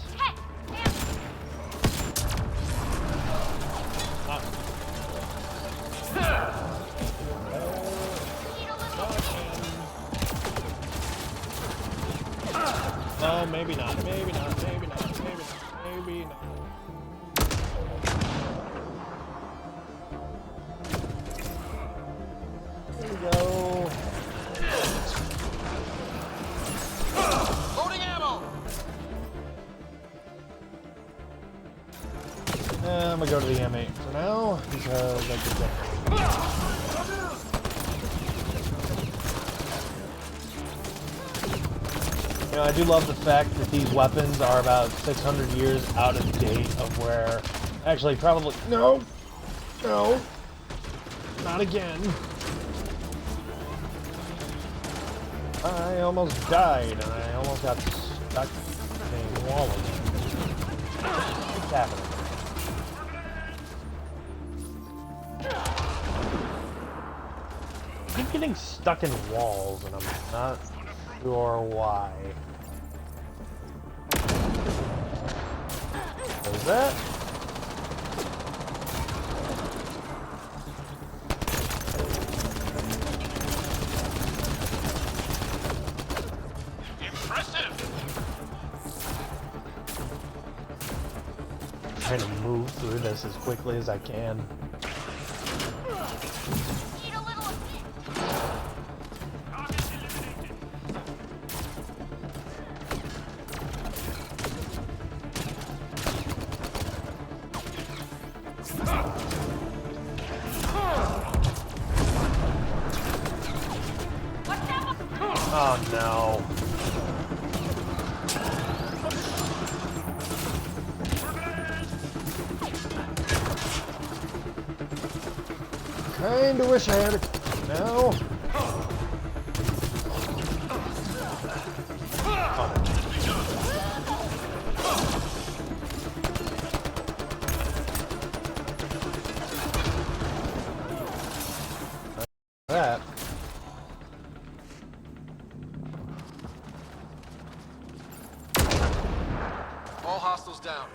No, maybe not, maybe not, maybe not, maybe not, maybe not. There we go. Loading ammo! I'm gonna go to the M8 for now, because I can get. You know, I do love the fact that these weapons are about 600 years out of date of where... Actually, probably... No! No! Not again. I almost died, and I almost got stuck in a wall again. What's happening? I keep getting stuck in walls, and I'm not sure why. What is that? Trying to move through this as quickly as I can. Oh no. Kinda wish I had a... No. That. All hostiles down.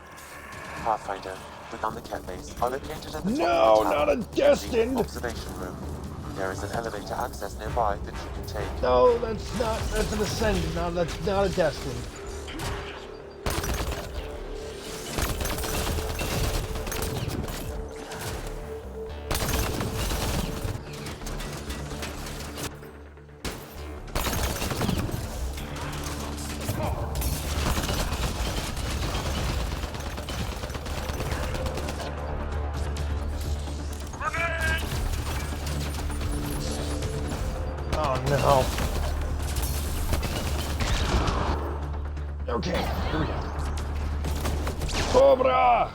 Pathfinder, within the cat base are located at the No, top of the not a tower, destined. observation room. There is an elevator access nearby that you can take. No, that's an ascendant. No, that's not a destined. Oh no. Okay, here we go. Cobra!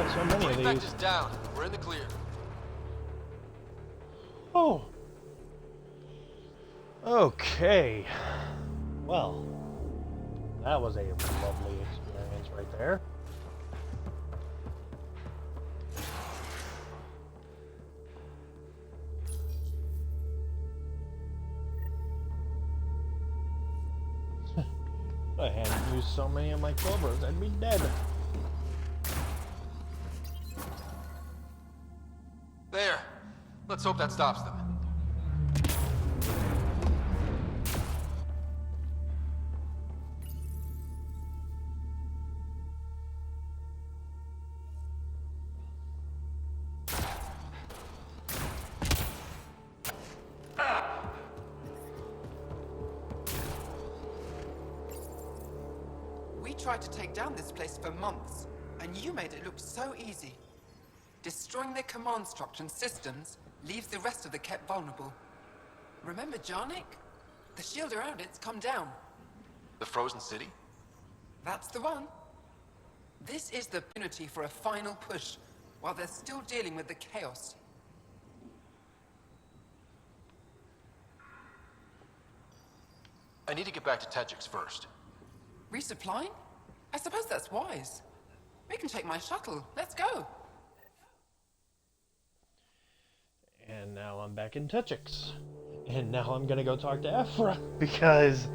So many of these. Infect is down. We're in the clear. Oh. Okay. Well, that was a lovely experience right there. If I hadn't used so many of my cobras, I'd be dead. There. Let's hope that stops them. We tried to take down this place for months, and you made it look so easy. Destroying their command structure and systems leaves the rest of the Kett vulnerable. Remember Jarnik? The shield around it's come down. The frozen city? That's the one. This is the opportunity for a final push, while they're still dealing with the chaos. I need to get back to Tetchix first. Resupplying? I suppose that's wise. We can take my shuttle. Let's go. And now I'm back in Tetchix. And now I'm gonna go talk to Ephra because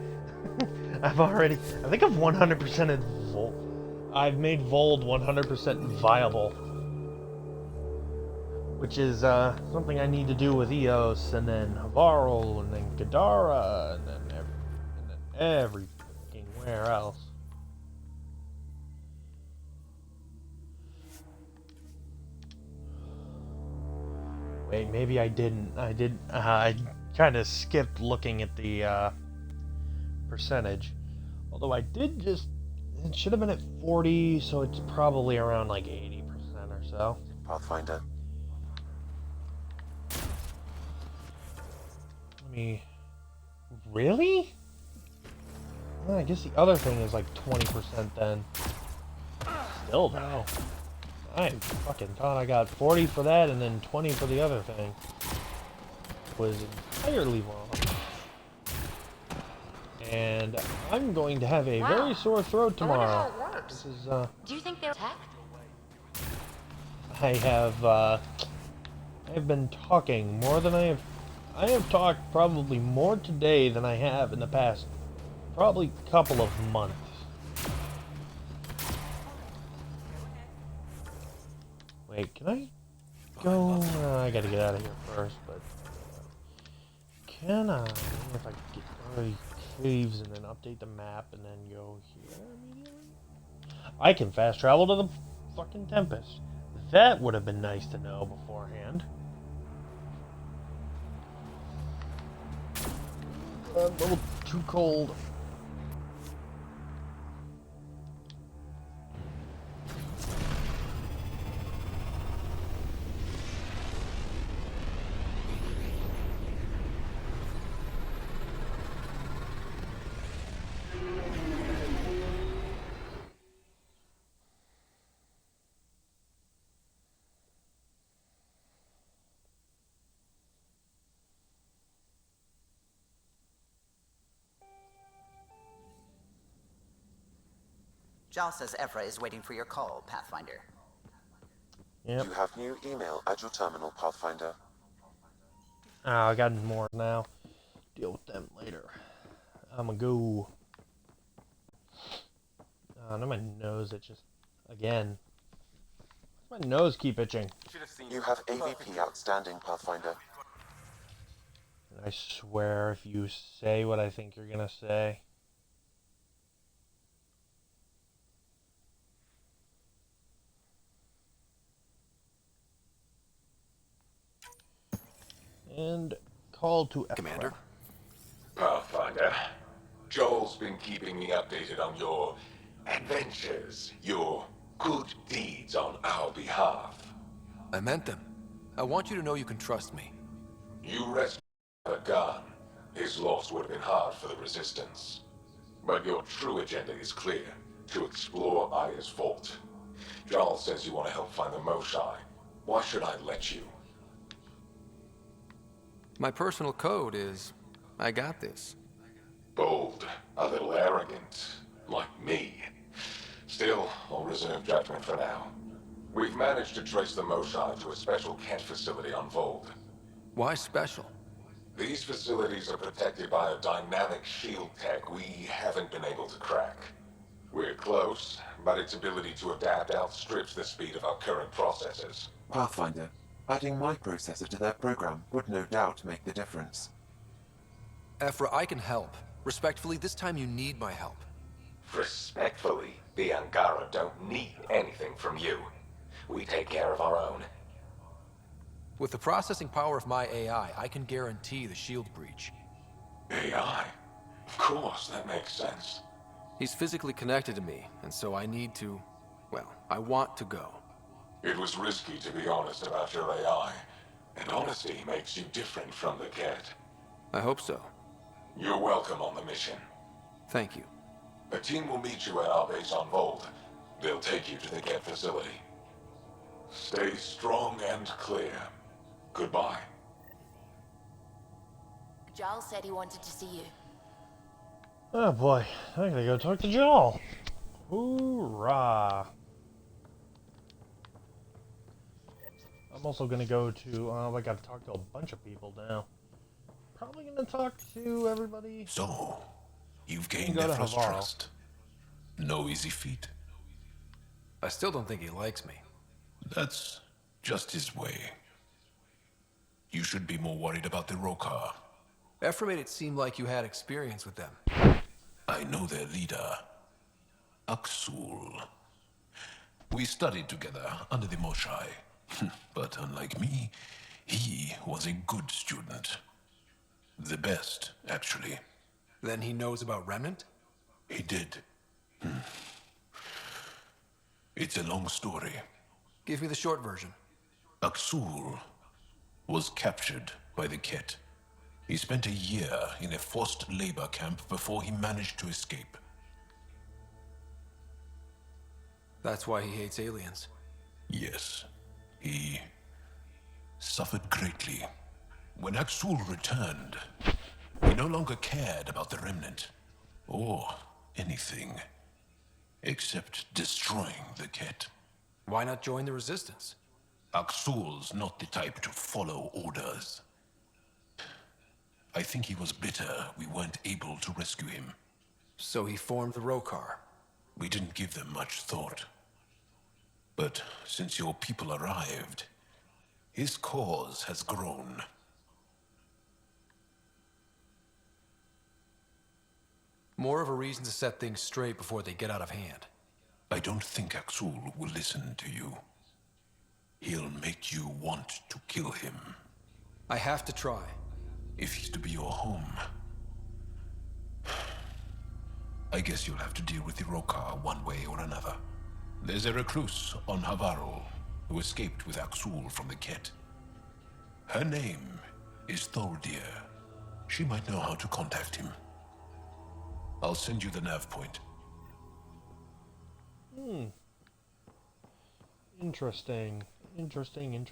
I think I've 100%ed Vold. I've made Vold 100% viable. Which is something I need to do with Eos, and then Havarl, and then Gadara, and then every fucking where else. Wait, maybe I didn't. I kind of skipped looking at the percentage. Although I did just... It should have been at 40, so it's probably around like 80% or so. Pathfinder. Really? Well, I guess the other thing is like 20% then. Still though. I fucking thought I got 40 for that and then 20 for the other thing. Was entirely wrong. And I'm going to have a very sore throat tomorrow. This is Do you think they're attacked? I have been talking more than I have talked probably more today than I have in the past probably couple of months. Wait, can I go? I gotta get out of here first, but can I, if I get early caves and then update the map and then go here immediately? I can fast travel to the fucking Tempest. That would have been nice to know beforehand. A little too cold. Jal says Ephra is waiting for your call, Pathfinder. Yep. You have new email at your terminal, Pathfinder. Oh, I got more now. Deal with them later. I'm gonna go. Oh, no, my nose itches. Again. My nose keep itching. You have AVP outstanding, Pathfinder. And I swear if you say what I think you're gonna say. And call to Commander. Pathfinder, Joel's been keeping me updated on your adventures, your good deeds on our behalf. I meant them. I want you to know you can trust me. You rescued Paragon. His loss would have been hard for the Resistance. But your true agenda is clear, to explore Aya's vault. Joel says you want to help find the Moshai. Why should I let you? My personal code is, I got this. Bold, a little arrogant, like me. Still, I'll reserve judgment for now. We've managed to trace the Moshai to a special Kent facility on Vold. Why special? These facilities are protected by a dynamic shield tech we haven't been able to crack. We're close, but its ability to adapt outstrips the speed of our current processors. Pathfinder, adding my processor to their program would no doubt make the difference. Ephra, I can help. Respectfully, this time you need my help. Respectfully, the Angara don't need anything from you. We take care of our own. With the processing power of my AI, I can guarantee the shield breach. AI? Of course, that makes sense. He's physically connected to me, and so I need to... well, I want to go. It was risky to be honest about your AI, and honesty makes you different from the cat. I hope so. You're welcome on the mission. Thank you. A team will meet you at our base on Vold. They'll take you to the Ket facility. Stay strong and clear. Goodbye. Giles said he wanted to see you. Oh boy, I gotta go talk to Joel. Hoorah! I'm also gonna go to. I gotta talk to a bunch of people now. Probably gonna talk to everybody. So, you've gained Go to Ephra's Havaro. trust. No easy feat. I still don't think he likes me. That's just his way. You should be more worried about the Rokar. Ephra made it seem like you had experience with them. I know their leader, Aksul. We studied together under the Moshai. But unlike me, he was a good student. The best, actually. Then he knows about Remnant? He did. It's a long story. Give me the short version. Aksul was captured by the Ket. He spent a year in a forced labor camp before he managed to escape. That's why he hates aliens. Yes, he suffered greatly. When Axul returned, he no longer cared about the Remnant, or anything, except destroying the Ket. Why not join the Resistance? Axul's not the type to follow orders. I think he was bitter we weren't able to rescue him. So he formed the Rokar. We didn't give them much thought. But since your people arrived, his cause has grown. More of a reason to set things straight before they get out of hand. I don't think Axul will listen to you. He'll make you want to kill him. I have to try. If he's to be your home, I guess you'll have to deal with the Rokar one way or another. There's a recluse on Havarl who escaped with Axul from the Ket. Her name is Thordir. She might know how to contact him. I'll send you the nav point. Interesting. Interesting.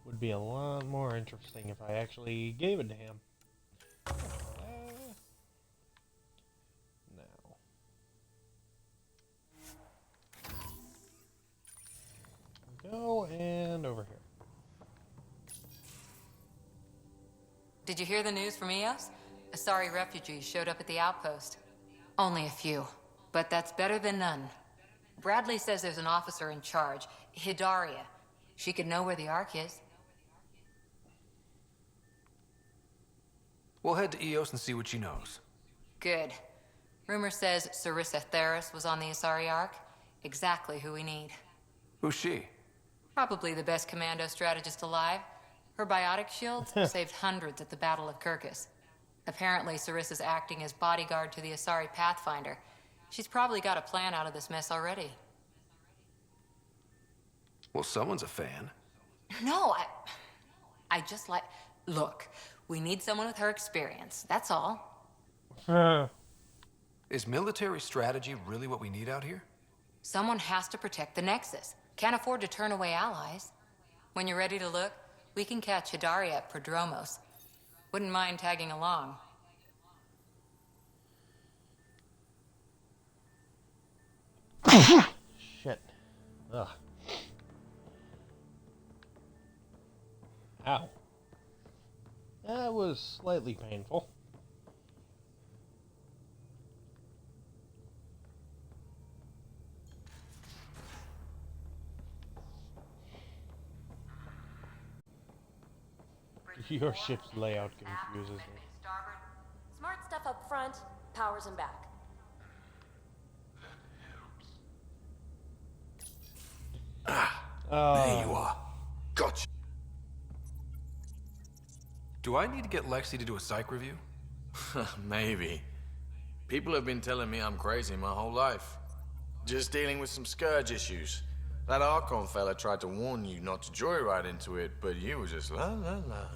Would be a lot more interesting if I actually gave it to him. Now. Go and over here. Did you hear the news from Eos? Asari refugees showed up at the outpost. Only a few, but that's better than none. Bradley says there's an officer in charge, Hidaria. She could know where the Ark is. We'll head to Eos and see what she knows. Good. Rumor says Sarissa Theris was on the Asari Ark. Exactly who we need. Who's she? Probably the best commando strategist alive. Her biotic shields saved hundreds at the Battle of Kirkus. Apparently, Sarissa's acting as bodyguard to the Asari Pathfinder. She's probably got a plan out of this mess already. Well, someone's a fan. No, I just like... Look, we need someone with her experience, that's all. Is military strategy really what we need out here? Someone has to protect the Nexus. Can't afford to turn away allies. When you're ready to look, we can catch Hidaria at Prodromos. Wouldn't mind tagging along. Shit. Ugh. Ow. That was slightly painful. Your ship's layout confuses me. Smart stuff up front, powers and back. There you are. Gotcha. Do I need to get Lexi to do a psych review? Maybe. People have been telling me I'm crazy my whole life. Just dealing with some scourge issues. That Archon fella tried to warn you not to joyride into it, but you were just la la la.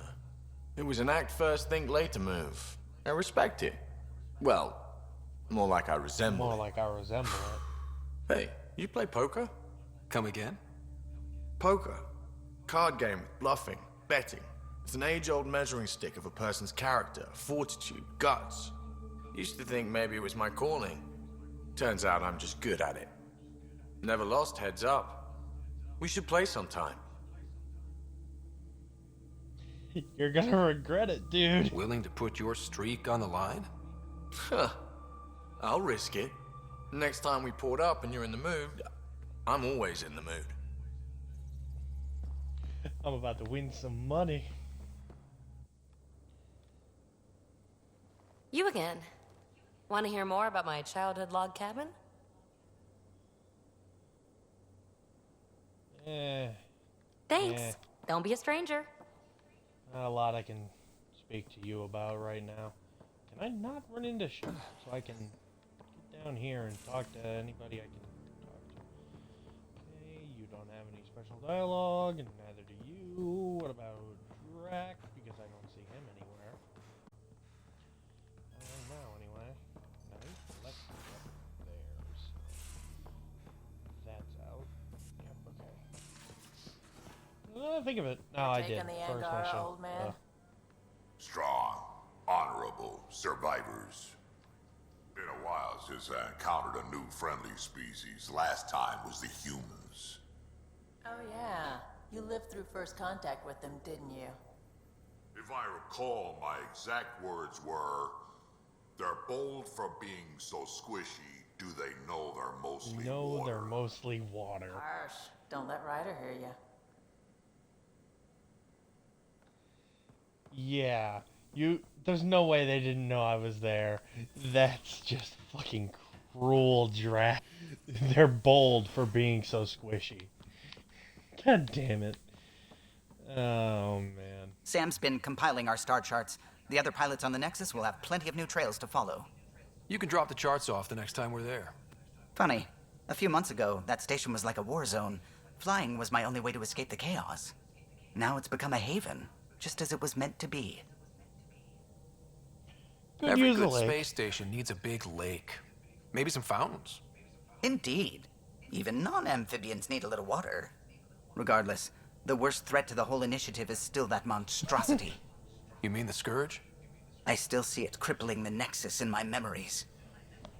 It was an act first, think later move. I respect it. Well, more like I resemble More like I resemble it. Hey, you play poker? Come again? Poker. Card game with bluffing, betting. It's an age-old measuring stick of a person's character, fortitude, guts. Used to think maybe it was my calling. Turns out I'm just good at it. Never lost, heads up. We should play sometime. You're gonna regret it, dude. Willing to put your streak on the line? Huh. I'll risk it. Next time we port up and you're in the mood, I'm always in the mood. I'm about to win some money. You again. Want to hear more about my childhood log cabin? Thanks. Don't be a stranger. Not a lot I can speak to you about right now. Can I not run into shit so I can get down here and talk to anybody I can talk to? Okay, you don't have any special dialogue, and neither do you. What about track because I don't see him anywhere. Now, anyway. No, he's left up there, so that's out. Yep, okay. Think of it. No, I did. Taking the First Angara, mission. old man? Strong, honorable survivors. Been a while since I encountered a new friendly species. Last time was the humans. Oh, yeah. You lived through first contact with them, didn't you? If I recall, my exact words were, "They're bold for being so squishy. Do they know they're mostly water?" They're mostly water. Harsh. Don't let Ryder hear you. Yeah. There's no way they didn't know I was there. That's just fucking cruel drat. They're bold for being so squishy. God damn it. Oh, man. Sam's been compiling our star charts. The other pilots on the Nexus will have plenty of new trails to follow. You can drop the charts off the next time we're there. Funny. A few months ago, that station was like a war zone. Flying was my only way to escape the chaos. Now it's become a haven, just as it was meant to be. Every good space station needs a big lake. Maybe some fountains. Indeed. Even non-amphibians need a little water. Regardless, the worst threat to the whole initiative is still that monstrosity. You mean the Scourge? I still see it crippling the Nexus in my memories.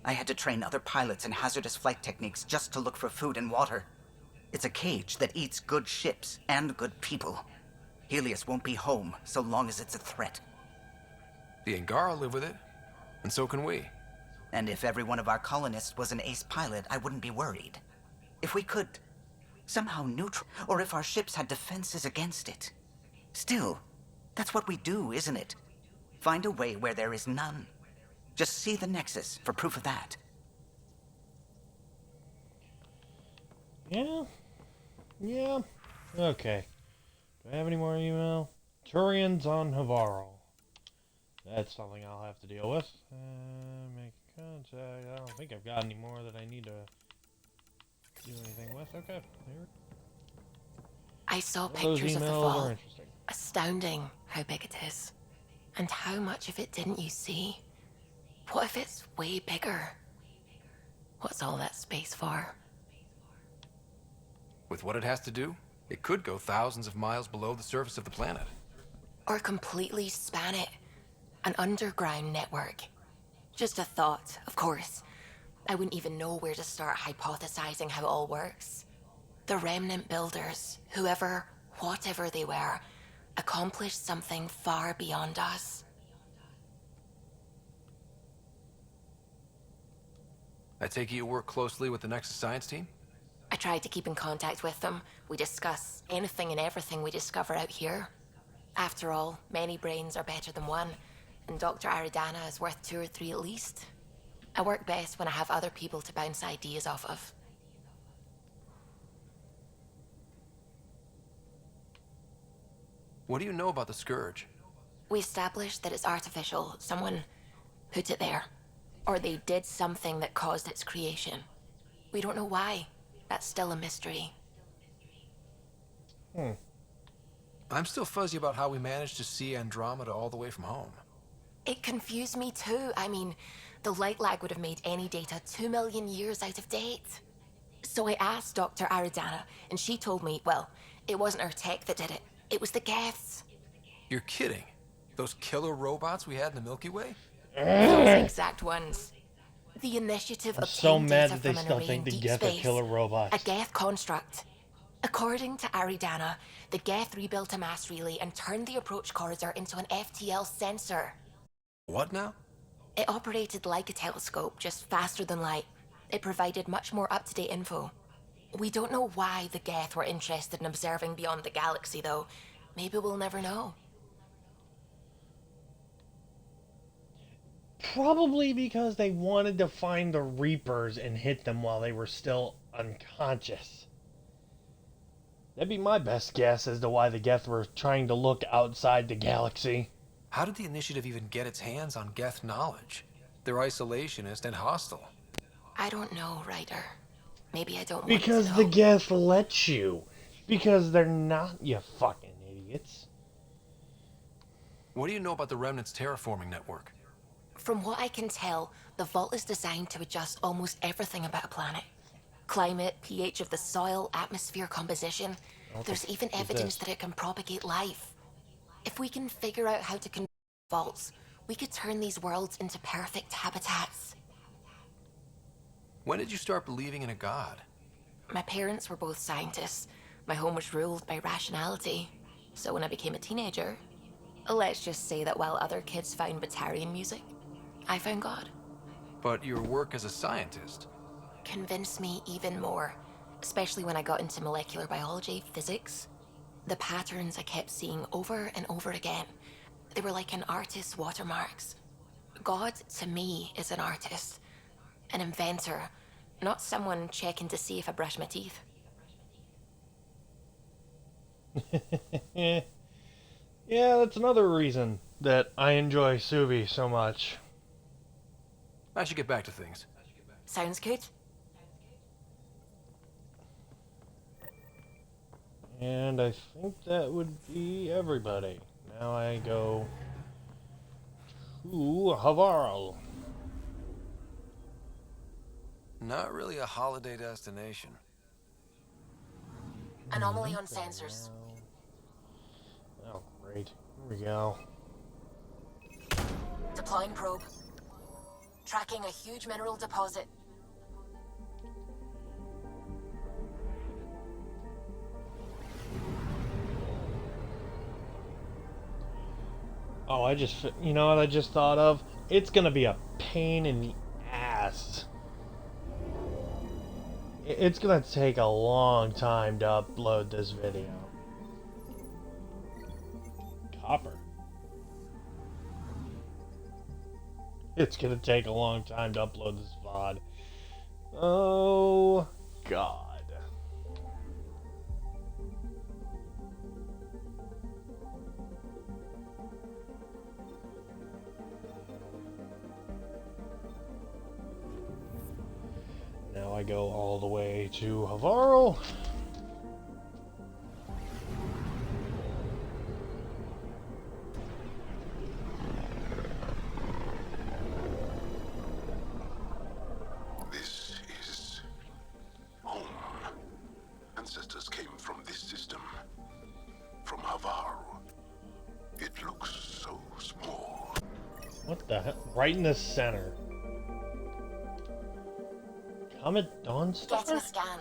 I had to train other pilots in hazardous flight techniques just to look for food and water. It's a cage that eats good ships and good people. Helios won't be home so long as it's a threat. The Angara live with it, and so can we. And if every one of our colonists was an ace pilot, I wouldn't be worried. If we could somehow neutral, or if our ships had defenses against it. Still, that's what we do, isn't it? Find a way where there is none. Just see the Nexus for proof of that. Yeah. Yeah. Okay. Do I have any more email? Turians on Havaro. That's something I'll have to deal with. Make contact. I don't think I've got any more that I need to do anything with. Okay. Here. I saw Those pictures of the emails fall. are interesting. Astounding how big it is. And how much of it didn't you see? What if it's way bigger? What's all that space for? With what it has to do, it could go thousands of miles below the surface of the planet. Or completely span it. An underground network. Just a thought, of course. I wouldn't even know where to start hypothesizing how it all works. The remnant builders, whoever, whatever they were, accomplished something far beyond us. I take it you work closely with the Nexus science team? I tried to keep in contact with them. We discuss anything and everything we discover out here. After all, many brains are better than one, and Dr. Aridana is worth 2 or 3 at least. I work best when I have other people to bounce ideas off of. What do you know about the Scourge? We established that it's artificial. Someone put it there. Or they did something that caused its creation. We don't know why. That's still a mystery. I'm still fuzzy about how we managed to see Andromeda all the way from home. It confused me too. I mean, the light lag would have made any data 2 million years out of date. So I asked Dr. Aridana, and she told me, well, it wasn't her tech that did it. It was the Geths. You're kidding. Those killer robots we had in the Milky Way? Those exact ones. The initiative I'm so obtained mad data that they from an still array think in the deep Geth are space. killer robots. A Geth construct. According to Aridana, the Geth rebuilt a mass relay and turned the approach corridor into an FTL sensor. What now? It operated like a telescope, just faster than light. It provided much more up-to-date info. We don't know why the Geth were interested in observing beyond the galaxy, though. Maybe we'll never know. Probably because they wanted to find the Reapers and hit them while they were still unconscious. That'd be my best guess as to why the Geth were trying to look outside the galaxy. How did the initiative even get its hands on Geth knowledge? They're isolationist and hostile. I don't know, Ryder. Maybe I don't want Because to know. the Geth let you. Because they're not, you fucking idiots. What do you know about the Remnant's terraforming network? From what I can tell, the vault is designed to adjust almost everything about a planet. Climate, pH of the soil, atmosphere composition. There's even evidence that it can propagate life. If we can figure out how to control vaults, we could turn these worlds into perfect habitats. When did you start believing in a god? My parents were both scientists. My home was ruled by rationality. So when I became a teenager, let's just say that while other kids found Batarian music, I found God. But your work as a scientist? Convinced me even more, especially when I got into molecular biology, physics. The patterns I kept seeing over and over again, they were like an artist's watermarks. God, to me, is an artist, an inventor, not someone checking to see if I brush my teeth. Yeah, that's another reason that I enjoy Suvi so much. I should get back to things. Sounds good. And I think that would be everybody. Now I go to Havarl. Not really a holiday destination. Anomaly on sensors. Oh, great. Here we go. Deploying probe. Tracking a huge mineral deposit. Oh, you know what I just thought of? It's gonna be a pain in the ass. It's gonna take a long time to upload this video. Copper. It's gonna take a long time to upload this VOD. Oh, God. Now I go all the way to Havarl. This is home. Ancestors came from this system. From Havarl. It looks so small. What the heck? Right in the center. Comet Dawnstar? Getting a scan.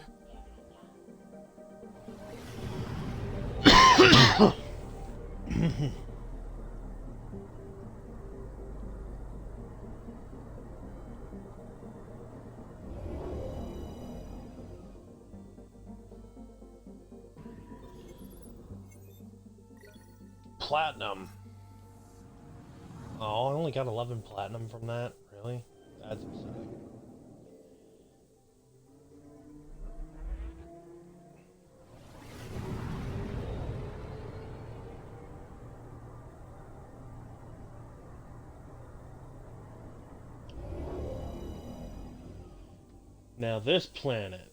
Platinum. Oh, I only got 11 platinum from that? Really? That's upsetting. Now this planet.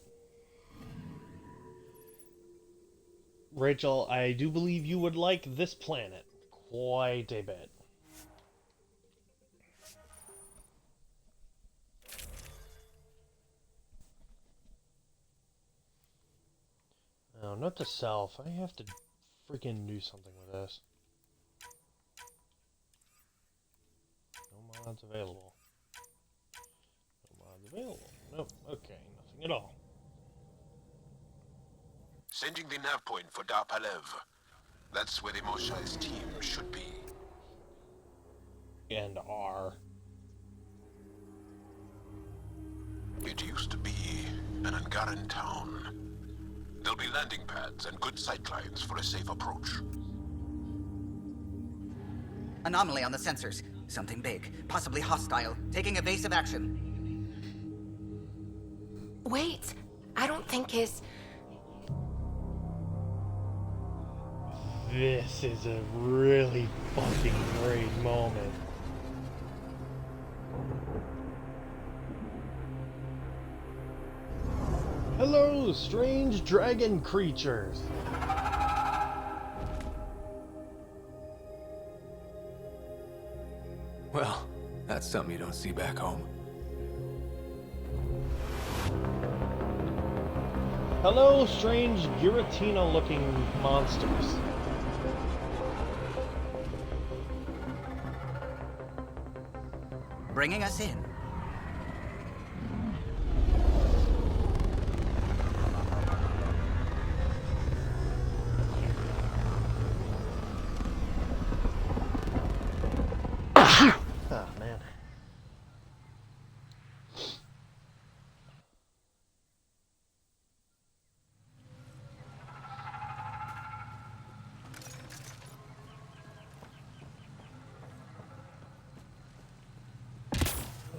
Rachel, I do believe you would like this planet quite a bit. No, not to self. I have to freaking do something with this. No mods available. No mods available. Nope. Okay, nothing at all. Sending the nav point for Darpalev. That's where the Moshai's team should be. And are. It used to be an Angaran town. There'll be landing pads and good sightlines for a safe approach. Anomaly on the sensors. Something big, possibly hostile, taking evasive action. Wait, I don't think it's... This is a really fucking great moment. Hello, strange dragon creatures. Well, that's something you don't see back home. Hello, strange Giratina-looking monsters. Bringing us in. Oh, man.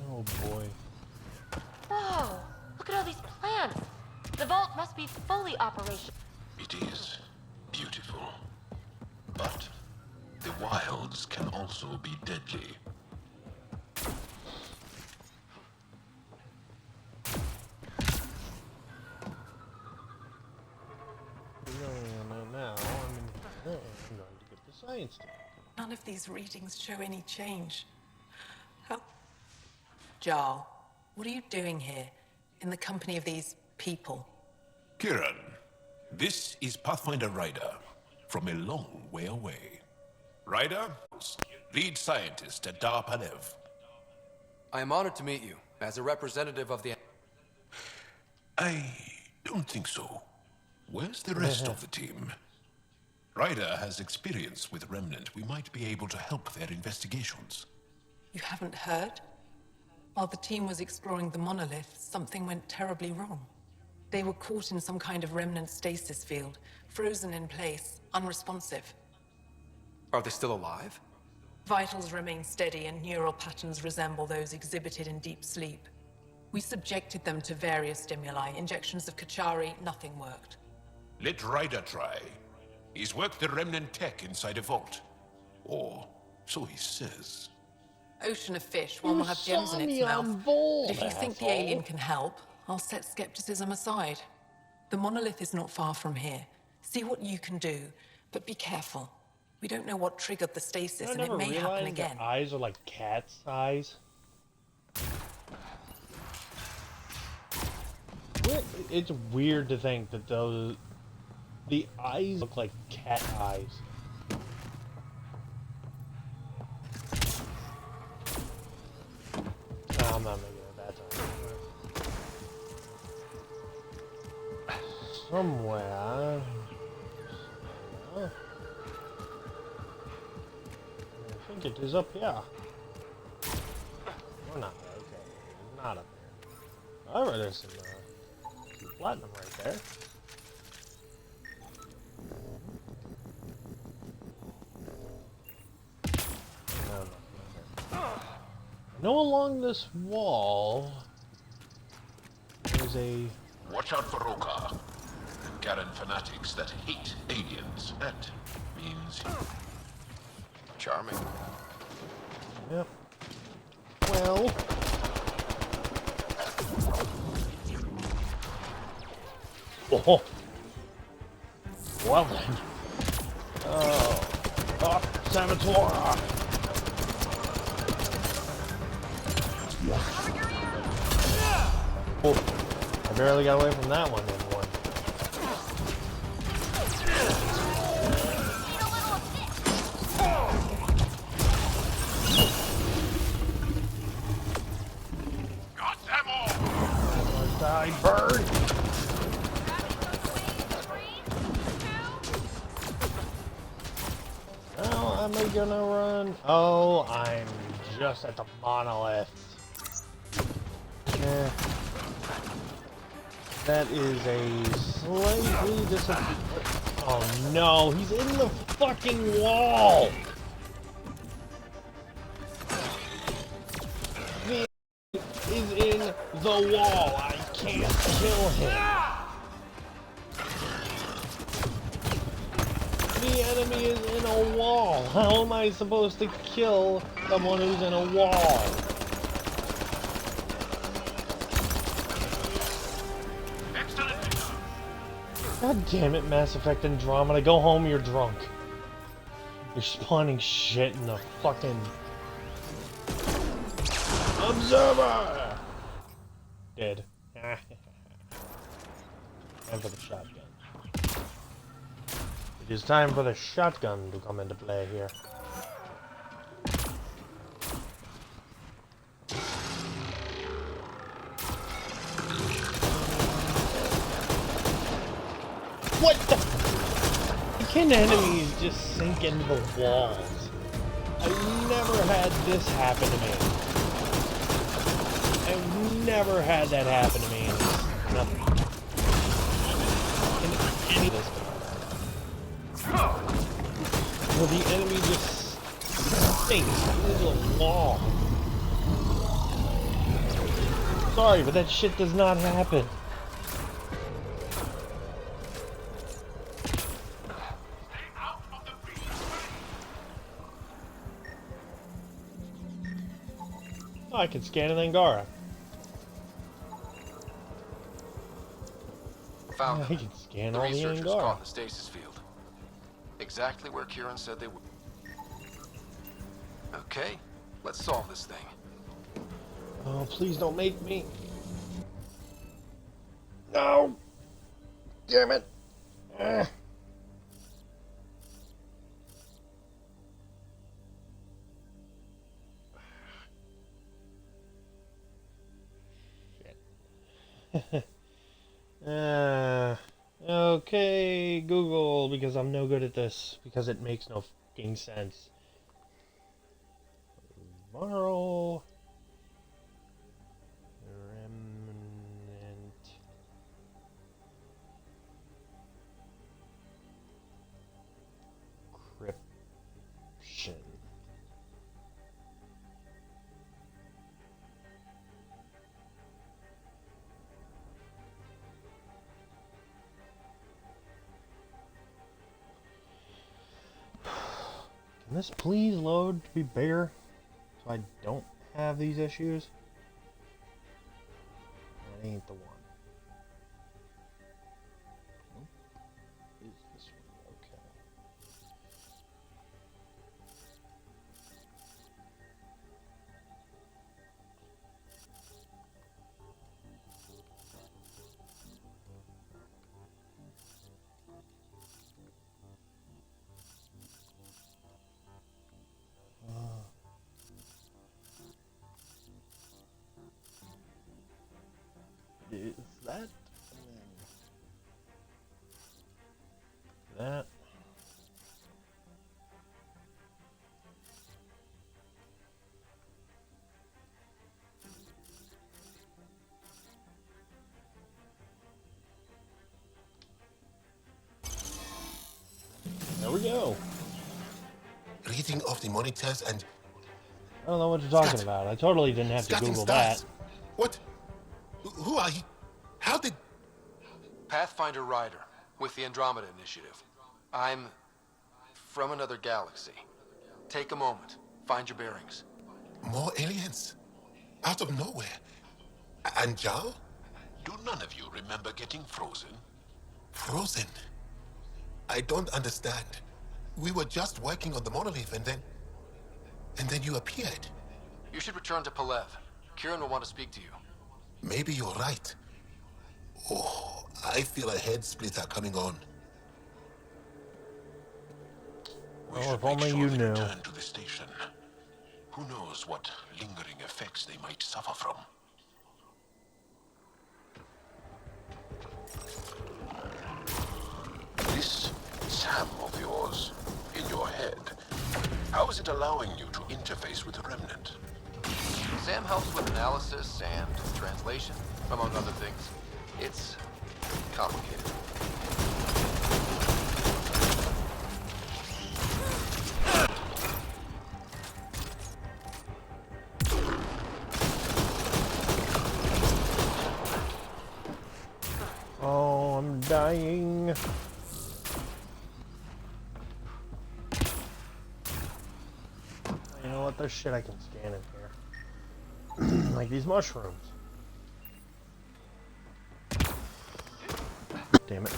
Oh, boy. Whoa! Look at all these plants! The vault must be fully operational. It is beautiful. But the wilds can also be deadly. Now, I'm going to get the science stick. None of these readings show any change. How... Jarl, what are you doing here, in the company of these people? Kiran, this is Pathfinder Ryder, from a long way away. Ryder, lead scientist at Dar Palev. I am honored to meet you, as a representative of the... I don't think so. Where's the rest of the team? Ryder has experience with Remnant. We might be able to help their investigations. You haven't heard? While the team was exploring the monolith, something went terribly wrong. They were caught in some kind of remnant stasis field, frozen in place, unresponsive. Are they still alive? Vitals remain steady and neural patterns resemble those exhibited in deep sleep. We subjected them to various stimuli, injections of Kachari, nothing worked. Let Ryder try. He's worked the Remnant tech inside a vault. Or so he says. Ocean of fish, one will have gems in its mouth. But if you think the alien can help, I'll set skepticism aside. The monolith is not far from here. See what you can do, but be careful. We don't know what triggered the stasis, and it may happen again. Their eyes are like cat's eyes. It's weird to think that the eyes look like cat eyes. No, I'm not making it that time. Somewhere. I think it is up here. Oh, not okay. It's not up there. Alright, there's some platinum right there. I know along this wall there's a... Watch out for Rokar. Garen fanatics that hate aliens. That means... Charming. Yep. Well... Oh! Well then. Oh. Oh, Saboteur! Oh, I barely got away from that one, everyone. Got them all! Die, bird! Well, am I gonna run? Oh, I'm just at the monolith. Eh. That is a slightly disappointing. Oh no, he's in the fucking wall! He is in the wall. I can't kill him. The enemy is in a wall. How am I supposed to kill someone who's in a wall? God damn it, Mass Effect Andromeda. Go home, you're drunk. You're spawning shit in the fucking... Observer! Dead. Time for the shotgun. It is time for the shotgun to come into play here. What the? Can enemies just sink into the walls? I've never had this happen to me. I've never had that happen to me. Nothing. In any of this. Where the enemy just sinks into the wall. Sorry, but that shit does not happen. Oh, I can scan an Angara. Found I them. can scan The all the researchers Angara. caught in the stasis field. Exactly where Kieran said they would. Okay, let's solve this thing. Oh, please don't make me. No! Damn it! Ah. Shit. Okay, Google, because I'm no good at this, because it makes no fucking sense. Moral remnant. Cryption. Can this please load to be bigger so I don't have these issues? That ain't the one. Nope. Is this one okay? Is that? That. There we go. Reading of the monitors and... I don't know what you're talking about. I totally didn't have to Google that. What? Who are you? How did... Pathfinder Rider, with the Andromeda Initiative. I'm from another galaxy. Take a moment. Find your bearings. More aliens? Out of nowhere? And Zhao? Do none of you remember getting frozen? Frozen? I don't understand. We were just working on the monolith and then you appeared. You should return to Palev. Kieran will want to speak to you. Maybe you're right. Oh, I feel a head splitter coming on. Well, if only you knew. Return to the station. Who knows what lingering effects they might suffer from? This Sam of yours, in your head, how is it allowing you to interface with the Remnant? Sam helps with analysis and translation, among other things. It's complicated. Oh, I'm dying. You know what? There's shit I can scan in here. Like these mushrooms. Damn it.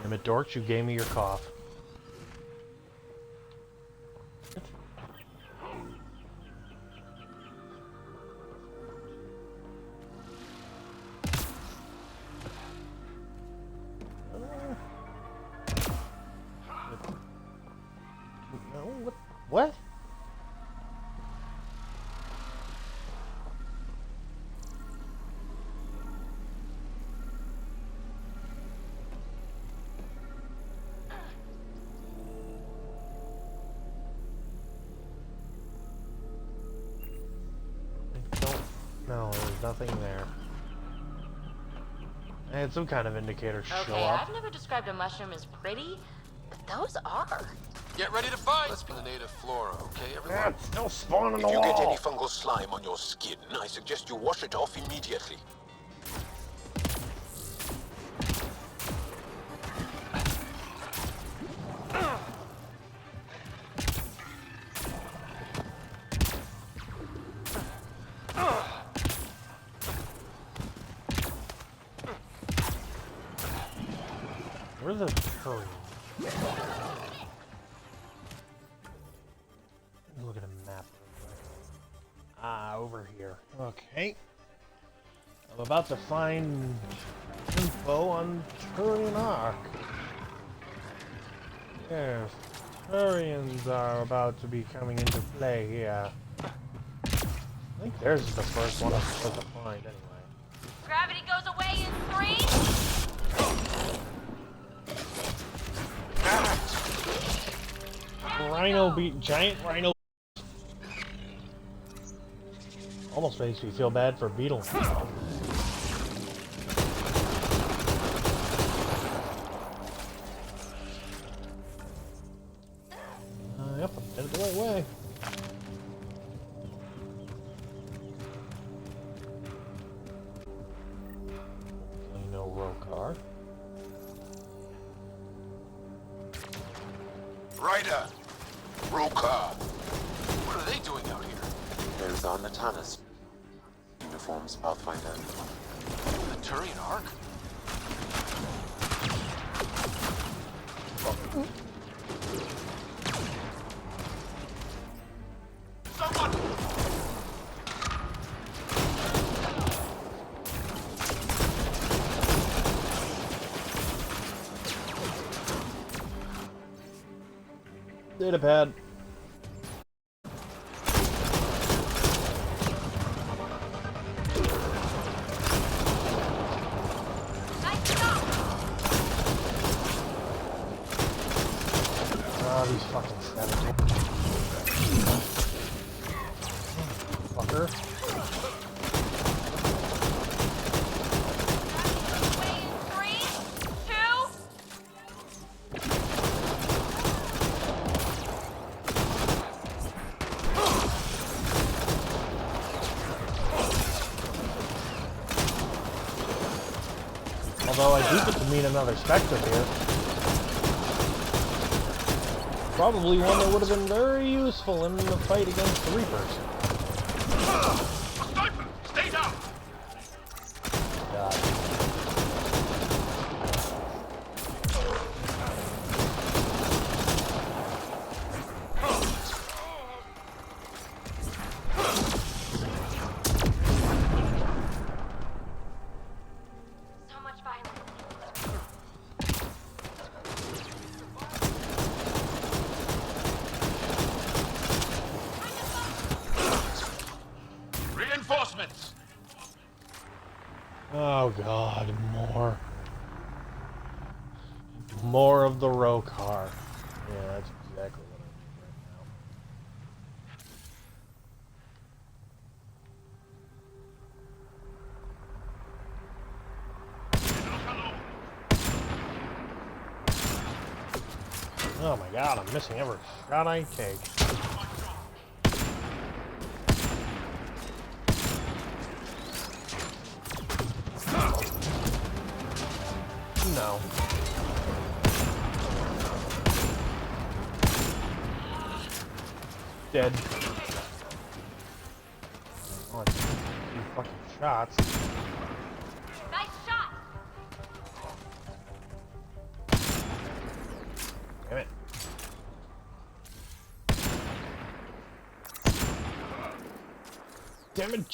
Damn it, dorks, you gave me your cough. What? No, there's nothing there. I had some kind of indicator show Okay, up. I've never described a mushroom as pretty, but those are. Get ready to fight! Let's be the native flora, okay, everyone? Yeah, it's still spawning If the you get any wall. fungal slime on your skin, I suggest you wash it off immediately. Where's the curry? Look at a map. Ah, over here. Okay. I'm about to find info on Turian Ark. Yes, Turians are about to be coming into play here. I think theirs is the first one I'm supposed to find anyway. Gravity goes away in 3. Rhino beat giant rhino. Almost makes me feel bad for Beetle. Yep, I'm headed the right way. No row car. Ryder! Roka! What are they doing out here? Those are Natalis. Uniforms, Pathfinder. The Turian Ark? Someone! Data pad. Ah, these fucking savages. Fucker. Although I do get to meet another Spectre here. Probably one that would have been very useful in the fight against the Reapers. Sniper! Stay down! God. So much violence. Reinforcements! Oh god, more. More of the row car. Yeah, that's exactly what I need right now. Oh my god, I'm missing every shot I take. No. Dead. Oh, two fucking shots. Nice shot! Damn it. Damn it,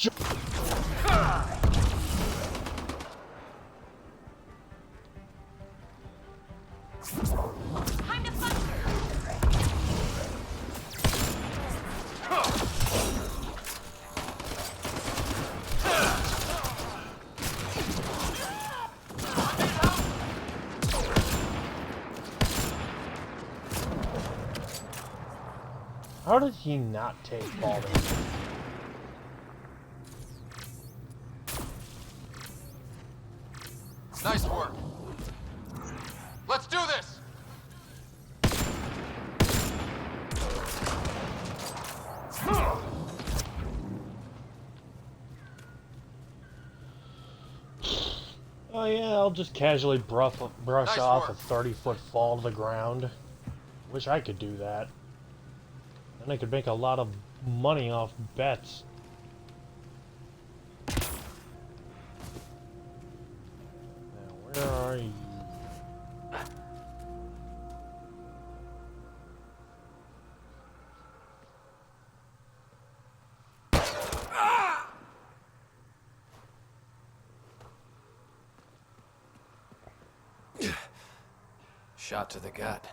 Time to How did he not take fall damage? Nice work. Let's do this! Oh yeah, I'll just casually brush Nice off work. a 30-foot fall to the ground. Wish I could do that. Then I could make a lot of money off bets. Now, where are you? Shot to the gut.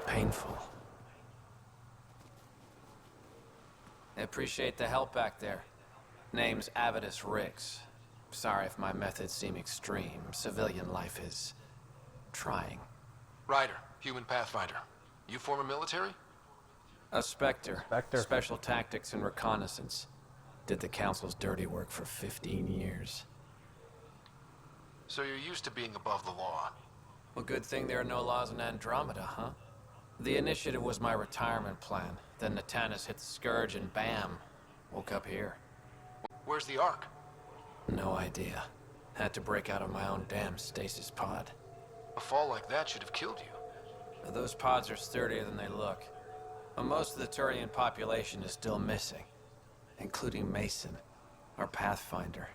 Painful. I appreciate the help back there. Name's Avidus Rix. Sorry if my methods seem extreme. Civilian life is trying. Ryder, human pathfinder. You former military? A Spectre. Spectre. Special tactics and reconnaissance. Did the Council's dirty work for 15 years. So you're used to being above the law. Well, good thing there are no laws in Andromeda, huh? The initiative was my retirement plan. Then Natanus hit the Scourge and bam, woke up here. Where's the Ark? No idea. Had to break out of my own damn stasis pod. A fall like that should have killed you. Those pods are sturdier than they look. But most of the Turian population is still missing, including Mason, our pathfinder.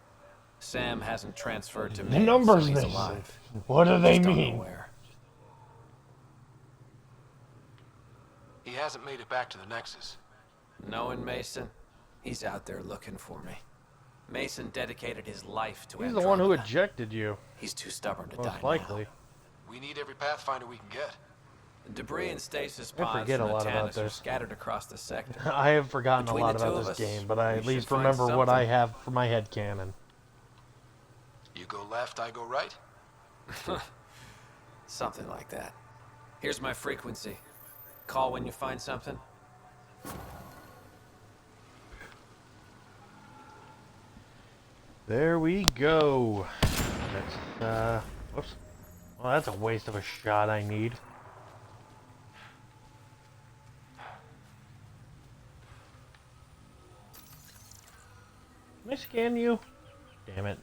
Sam hasn't transferred to me, The numbers so he's missing. alive. What do they Just don't know mean? where. He hasn't made it back to the Nexus. Knowing Mason, he's out there looking for me. Mason dedicated his life to He's Andromeda. the one who ejected you. He's too stubborn to die Most likely. We need every pathfinder we can get. Debris and stasis I pods forget from a lot about Natanus are this. scattered across the sector. I have forgotten Between a lot the two about of this us, game, but I we at should least find remember what I something. have for my headcanon. You go left, I go right? Something like that. Here's my frequency. Call when you find something. There we go. That's, whoops. Well, that's a waste of a shot I need. Can I scan you? Damn it.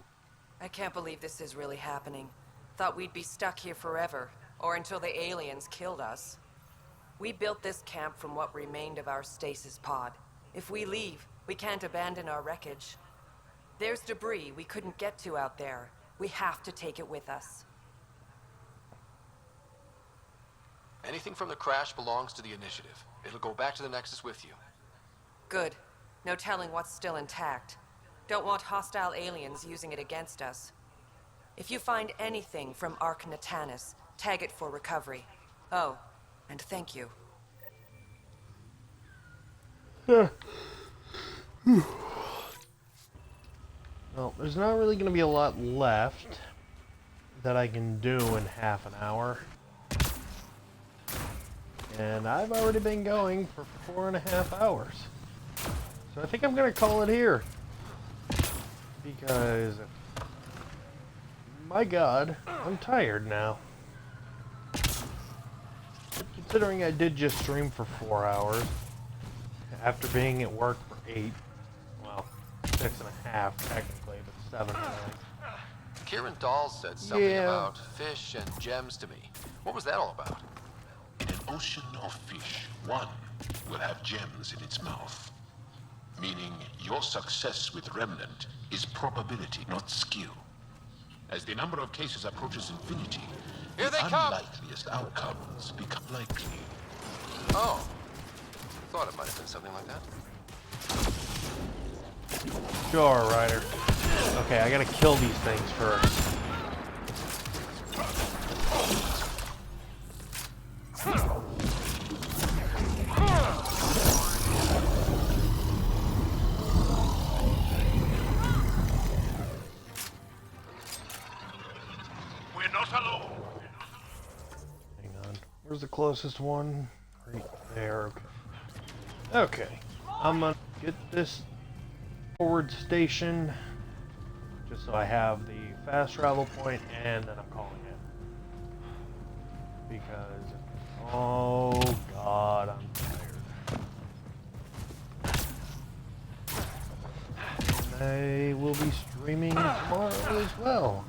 I can't believe this is really happening. Thought we'd be stuck here forever, or until the aliens killed us. We built this camp from what remained of our stasis pod. If we leave, we can't abandon our wreckage. There's debris we couldn't get to out there. We have to take it with us. Anything from the crash belongs to the Initiative. It'll go back to the Nexus with you. Good. No telling what's still intact. Don't want hostile aliens using it against us. If you find anything from Ark Natanus, tag it for recovery. Oh, and thank you. Well, there's not really going to be a lot left that I can do in half an hour. And I've already been going for 4.5 hours. So I think I'm going to call it here. Because, my God, I'm tired now. Considering I did just stream for 4 hours, after being at work for 8, well, 6.5 technically, but 7 hours. Kieran Dahl said something Yeah. about fish and gems to me. What was that all about? In an ocean of fish, one will have gems in its mouth. Meaning your success with Remnant is probability, not skill. As the number of cases approaches infinity, Here the they come! unlikeliest outcomes become likely. Oh. Thought it might have been something like that. Sure, Ryder. Okay, I gotta kill these things first. We're not alone. Hang on. Where's the closest one? Right there. Okay. Okay, I'm gonna get this forward station just so I have the fast travel point, and then I'm calling it. Because, oh god, I'm tired. And I will be streaming tomorrow as well.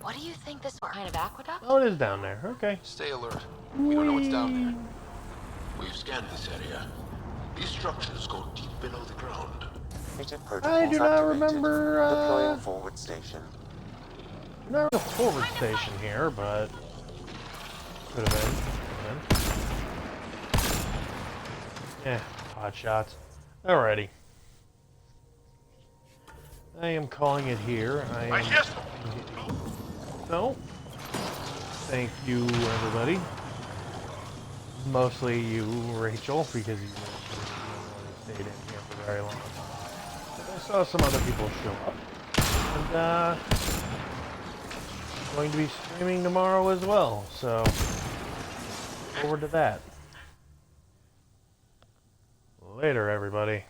What do you think this kind of aqueduct? Oh, it is down there. Okay. Stay alert. We don't know what's down there. We've scanned this area. These structures go deep below the ground. I do not remember, Deploying forward station. not a forward station here, but could have been. Yeah, hot shots. Alrighty. I am calling it here. I am. No. Thank you, everybody. Mostly you, Rachel, because you stayed in here for very long. But I saw some other people show up. And, I'm going to be streaming tomorrow as well, so forward to that. Later, everybody.